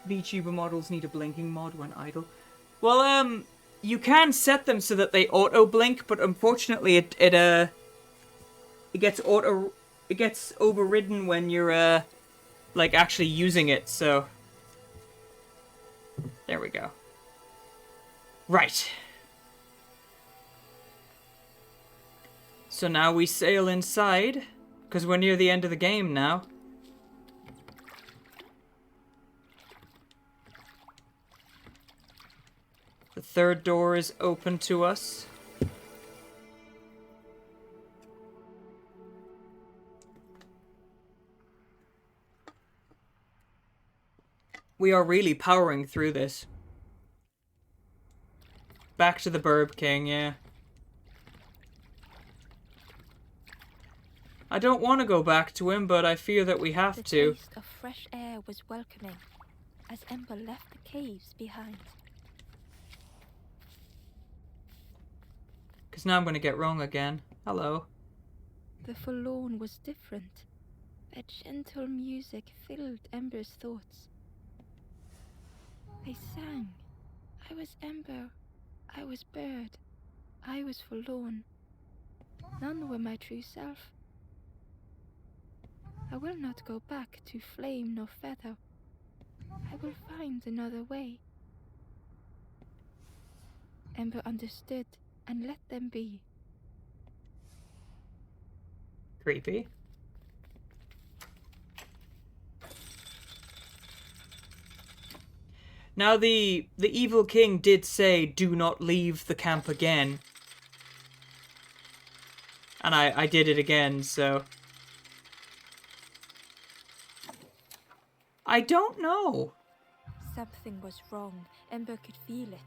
VTuber models need a blinking mod when idle. Well, you can set them so that they auto blink, but unfortunately it gets overridden when you're like actually using it, so there we go. Right. So now we sail inside, because we're near the end of the game now. The third door is open to us. We are really powering through this. Back to the Burb King, yeah. I don't want to go back to him, but I fear that we have to. The taste of fresh air was welcoming as Ember left the caves behind. Because now I'm going to get wrong again. Hello. The forlorn was different. A gentle music filled Ember's thoughts. They sang. I was Ember. I was bird. I was forlorn. None were my true self. I will not go back to flame nor feather. I will find another way. Ember understood and let them be. Creepy. Now the evil king did say, "Do not leave the camp again." And I did it again, so... I don't know. Something was wrong. Ember could feel it.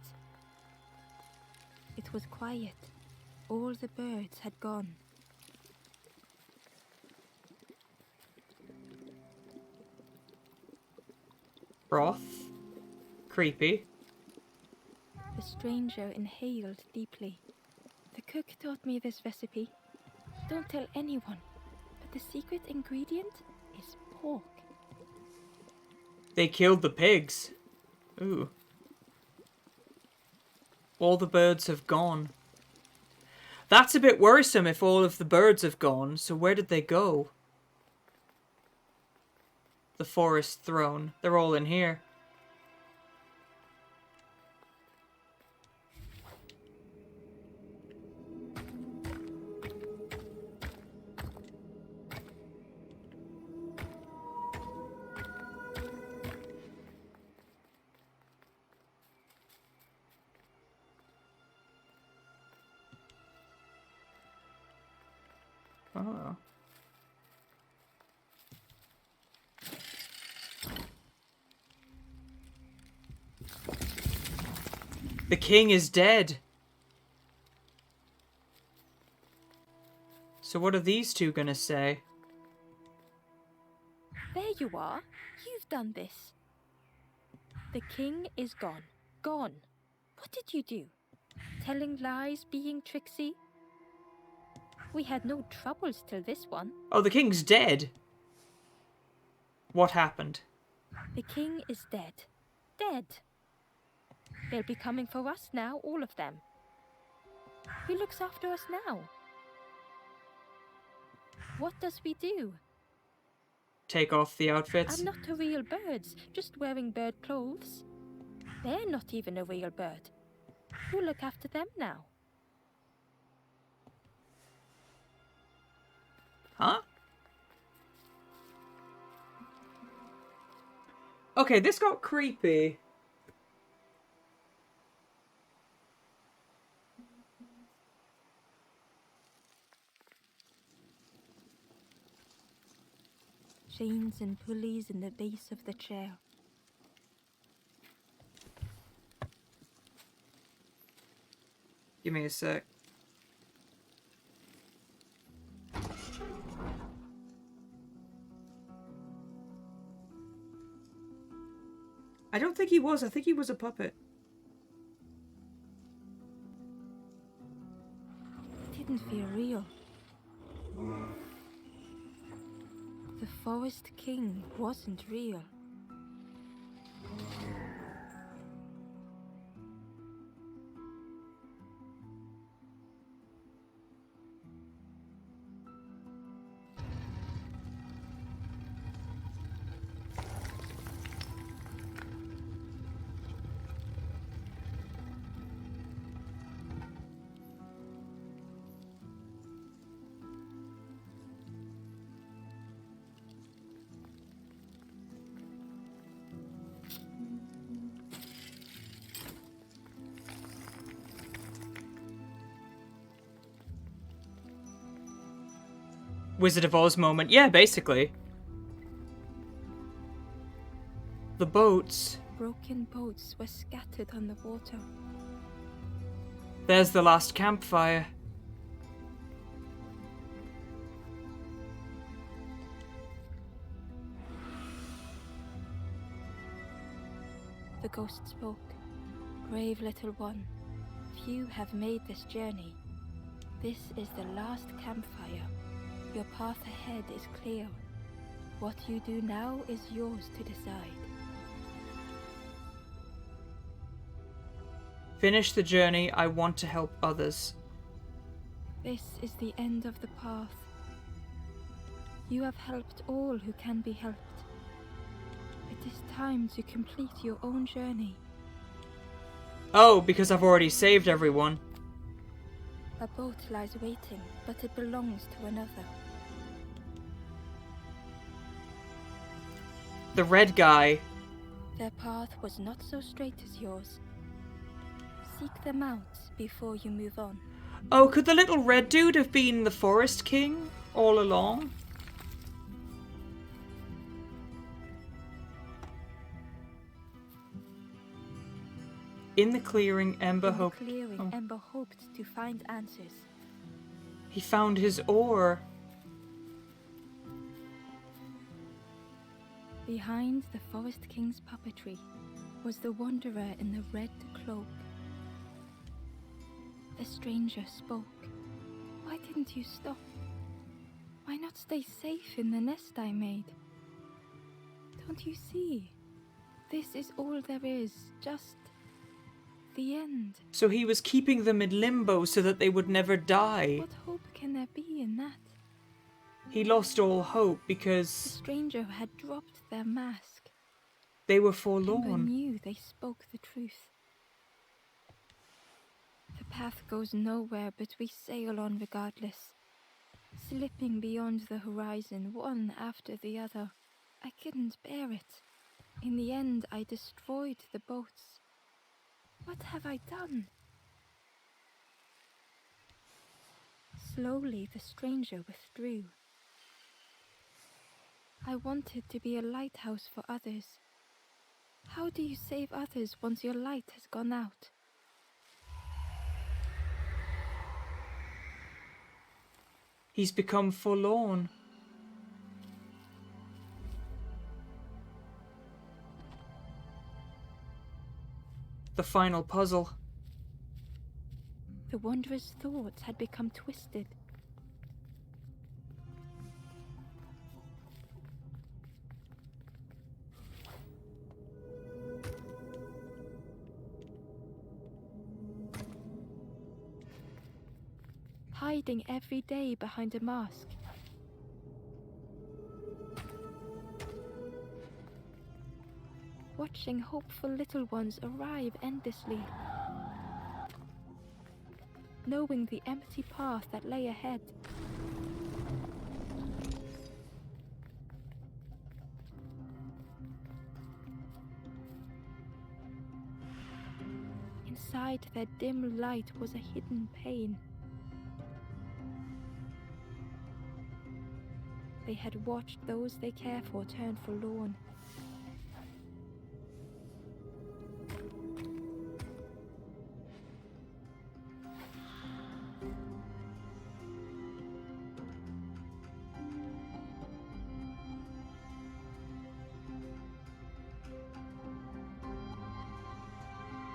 It was quiet. All the birds had gone. Broth. Creepy. The stranger inhaled deeply. The cook taught me this recipe. Don't tell anyone, but the secret ingredient is pork. They killed the pigs. Ooh. All the birds have gone. That's a bit worrisome if all of the birds have gone, so where did they go? The forest throne. They're all in here. Oh. The king is dead. So what are these two gonna say? There you are. You've done this. The king is gone. Gone. What did you do? Telling lies, being tricksy? We had no troubles till this one. Oh, the king's dead. What happened? The king is dead. Dead. They'll be coming for us now, all of them. Who looks after us now? What does we do? Take off the outfits? I'm not a real bird, just wearing bird clothes. They're not even a real bird. Who look after them now? Huh? Okay, this got creepy. Chains and pulleys in the base of the chair. Give me a sec. I don't think he was. I think he was a puppet. It didn't feel real. The Forest King wasn't real. Wizard of Oz moment. Yeah, basically. The boats. Broken boats were scattered on the water. There's the last campfire. The ghost spoke. Brave little one, few have made this journey. This is the last campfire. Your path ahead is clear. What you do now is yours to decide. Finish the journey. I want to help others. This is the end of the path. You have helped all who can be helped. It is time to complete your own journey. Oh, because I've already saved everyone. A boat lies waiting, but it belongs to another. The red guy. Their path was not so straight as yours. Seek them out before you move on. Oh, could the little red dude have been the Forest King all along? In the clearing, Ember hoped. Ember hoped to find answers. He found his oar. Behind the Forest King's puppetry was the wanderer in the red cloak. The stranger spoke. Why didn't you stop? Why not stay safe in the nest I made? Don't you see? This is all there is, just the end. So he was keeping them in limbo so that they would never die. What hope can there be in that? He lost all hope The because stranger had dropped their mask. they were Ember forlorn. knew they spoke the truth. The path goes nowhere, but we sail on regardless, slipping beyond the horizon, one after the other. I couldn't bear it. In the end, I destroyed the boats. What have I done? Slowly, the stranger withdrew. I wanted to be a lighthouse for others. How do you save others once your light has gone out? He's become forlorn. The final puzzle. The wanderer's thoughts had become twisted. Hiding every day behind a mask. Watching hopeful little ones arrive endlessly. Knowing the empty path that lay ahead. Inside their dim light was a hidden pain. They had watched those they care for turn forlorn.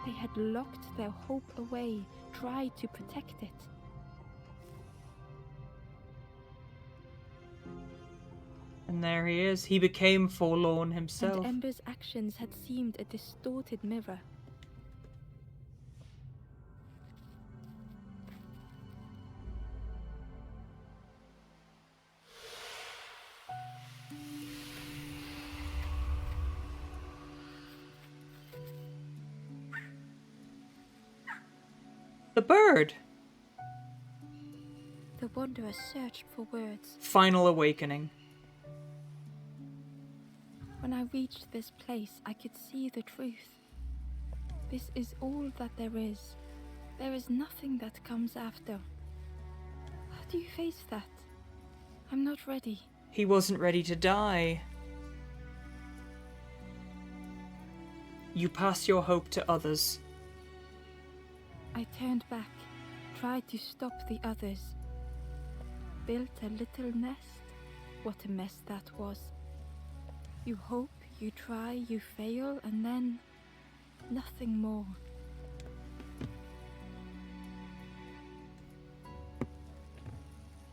They had locked their hope away, tried to protect it. And there he is. He became forlorn himself. And Ember's actions had seemed a distorted mirror. The bird! The Wanderer searched for words. Final awakening. When I reached this place, I could see the truth. This is all that there is. There is nothing that comes after. How do you face that? I'm not ready. He wasn't ready to die. You pass your hope to others. I turned back, tried to stop the others. Built a little nest. What a mess that was. You hope, you try, you fail, and then nothing more.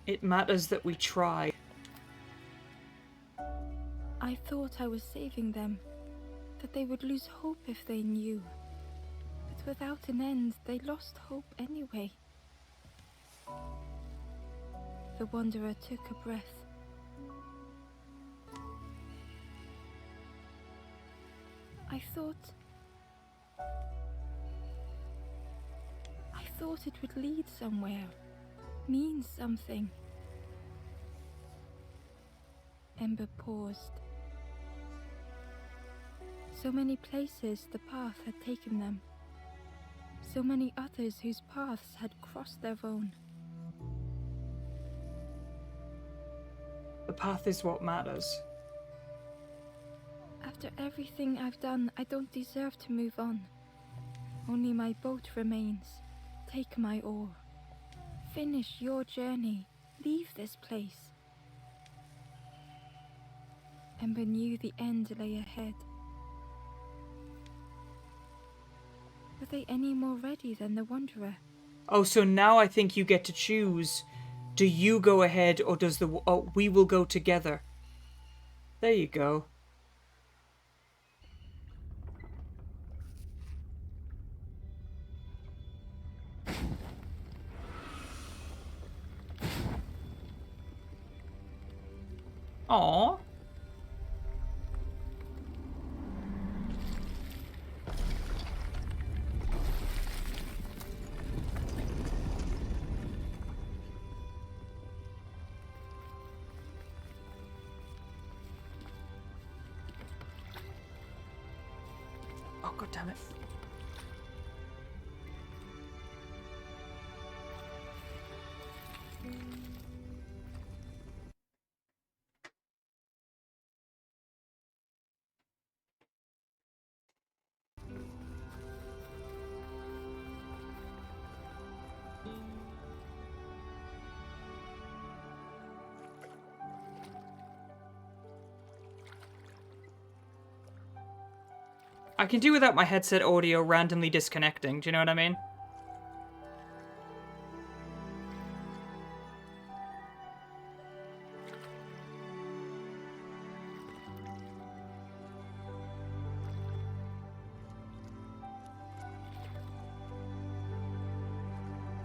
It matters that we try. I thought I was saving them, that they would lose hope if they knew. But without an end, they lost hope anyway. The Wanderer took a breath. I thought it would lead somewhere, mean something. Ember paused. So many places the path had taken them. So many others whose paths had crossed their own. The path is what matters. After everything I've done, I don't deserve to move on. Only my boat remains. Take my oar. Finish your journey. Leave this place. Ember knew the end lay ahead. Were they any more ready than the Wanderer? Oh, so now I think you get to choose. Do you go ahead or does the... Oh, we will go together. There you go. Aww. Oh, god damn it. I can do without my headset audio randomly disconnecting, do you know what I mean?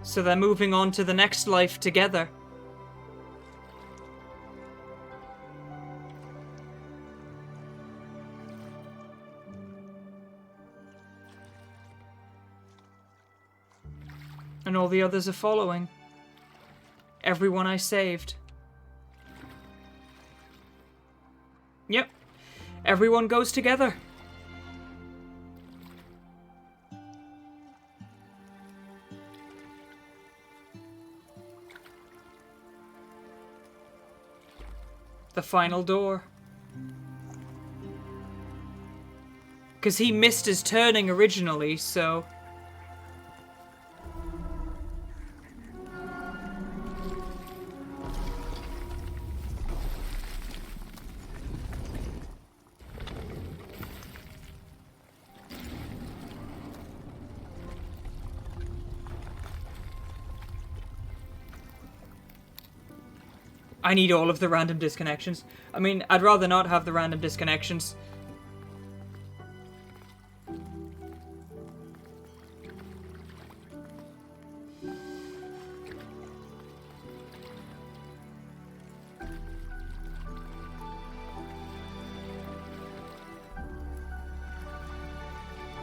So they're moving on to the next life together. And all the others are following. Everyone I saved. Yep. Everyone goes together. The final door. Because he missed his turning originally, so... I need all of the random disconnections. I mean, I'd rather not have the random disconnections.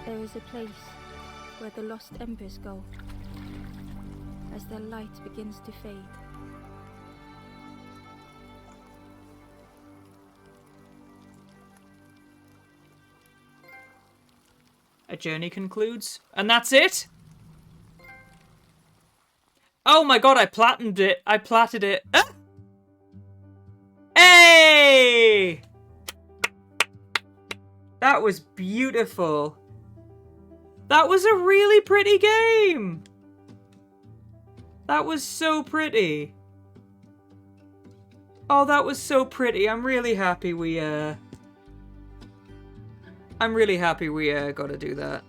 There is a place where the lost embers go as their light begins to fade. A journey concludes, and that's it? Oh my god, I platinumed it. I platted it. Ah! Hey! That was beautiful. That was a really pretty game. That was so pretty. Oh, that was so pretty. I'm really happy we got to do that.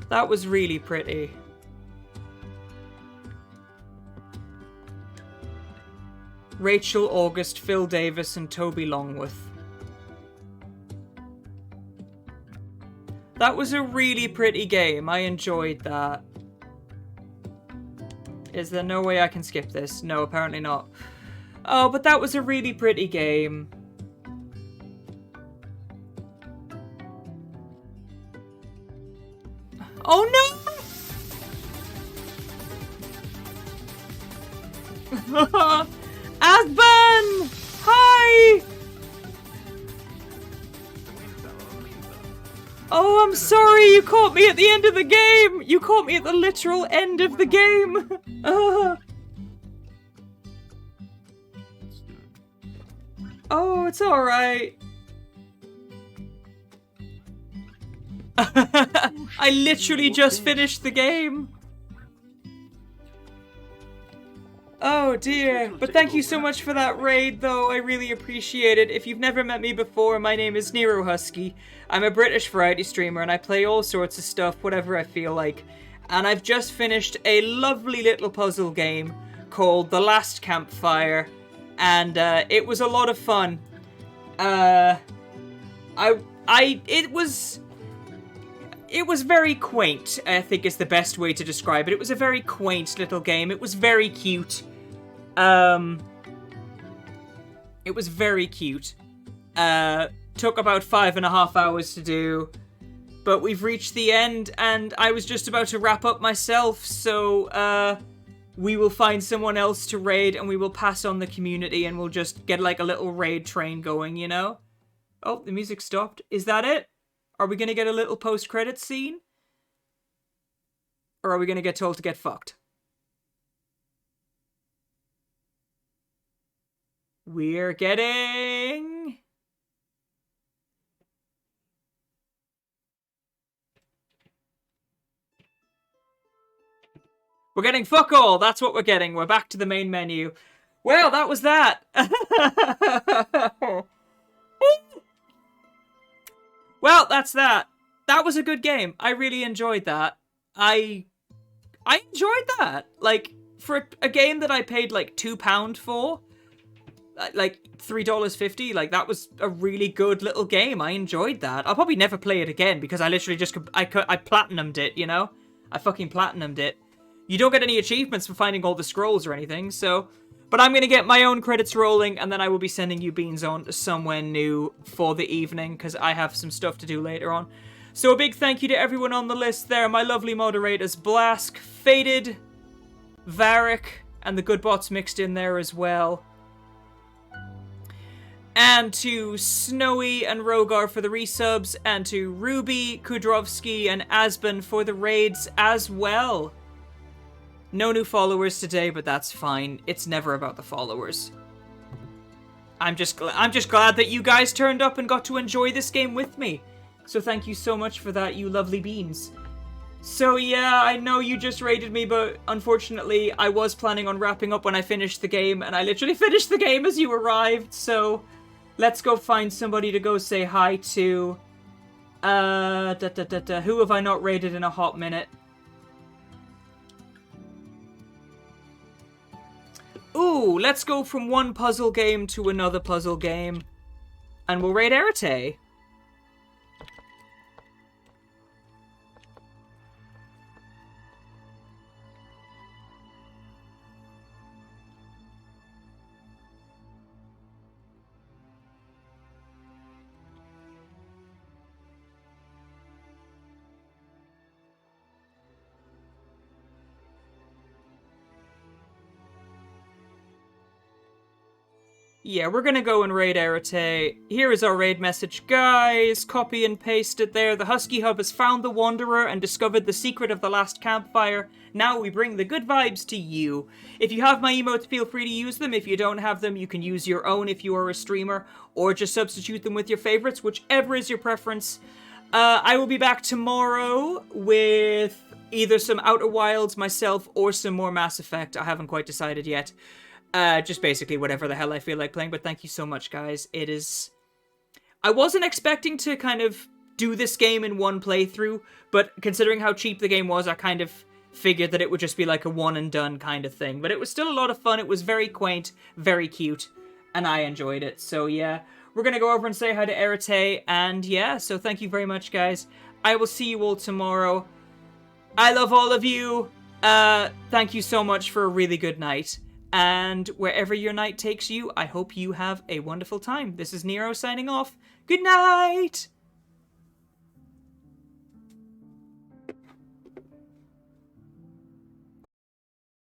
That was really pretty. Rachel August, Phil Davis, and Toby Longworth. That was a really pretty game. I enjoyed that. Is there no way I can skip this? No, apparently not. Oh, but that was a really pretty game. Oh no! Asban! Hi! Oh, I'm sorry, you caught me at the end of the game! You caught me at the literal end of the game! Oh, it's alright. I literally just finished the game. Oh dear, but thank you so much for that raid though, I really appreciate it. If you've never met me before, my name is Nero Husky. I'm a British variety streamer and I play all sorts of stuff, whatever I feel like. And I've just finished a lovely little puzzle game called The Last Campfire. And it was a lot of fun. It was very quaint, I think is the best way to describe it. It was a very quaint little game. It was very cute. It was very cute. Took about 5.5 hours to do. But we've reached the end, and I was just about to wrap up myself, so, we will find someone else to raid, and we will pass on the community, and we'll just get, like, a little raid train going, you know? Oh, the music stopped. Is that it? Are we going to get a little post-credits scene? Or are we going to get told to get fucked? We're getting... We're getting fuck all. That's what we're getting. We're back to the main menu. Well, that was that. Well, that's that. That was a good game. I really enjoyed that. I enjoyed that. Like, for a game that I paid, like, £2 for, like, $3.50, like, that was a really good little game. I enjoyed that. I'll probably never play it again, because I literally just, I platinumed it, you know? I fucking platinumed it. You don't get any achievements for finding all the scrolls or anything, so... But I'm going to get my own credits rolling, and then I will be sending you beans on to somewhere new for the evening, because I have some stuff to do later on. So a big thank you to everyone on the list there, my lovely moderators, Blask, Faded, Varric, and the good bots mixed in there as well. And to Snowy and Rogar for the resubs, and to Ruby, Kudrovsky, and Asben for the raids as well. No new followers today, but that's fine. It's never about the followers. I'm just glad that you guys turned up and got to enjoy this game with me. So thank you so much for that, you lovely beans. So yeah, I know you just raided me, but unfortunately I was planning on wrapping up when I finished the game, and I literally finished the game as you arrived, so let's go find somebody to go say hi to. Who have I not raided in a hot minute? Ooh, let's go from one puzzle game to another puzzle game. And we'll raid Erite. Yeah, we're gonna go and raid Erite. Here is our raid message, guys. Copy and paste it there. The Husky Hub has found the Wanderer and discovered the secret of the Last Campfire. Now we bring the good vibes to you. If you have my emotes, feel free to use them. If you don't have them, you can use your own if you are a streamer, or just substitute them with your favorites, whichever is your preference. I will be back tomorrow with either some Outer Wilds myself or some more Mass Effect. I haven't quite decided yet. Just basically whatever the hell I feel like playing, but thank you so much, guys. It is... I wasn't expecting to kind of do this game in one playthrough, but considering how cheap the game was, I kind of figured that it would just be like a one and done kind of thing. But it was still a lot of fun. It was very quaint, very cute, and I enjoyed it. So yeah, we're gonna go over and say hi to Erite, and yeah, so thank you very much, guys. I will see you all tomorrow. I love all of you. Thank you so much for a really good night. And wherever your night takes you, I hope you have a wonderful time. This is Nero signing off. Good night!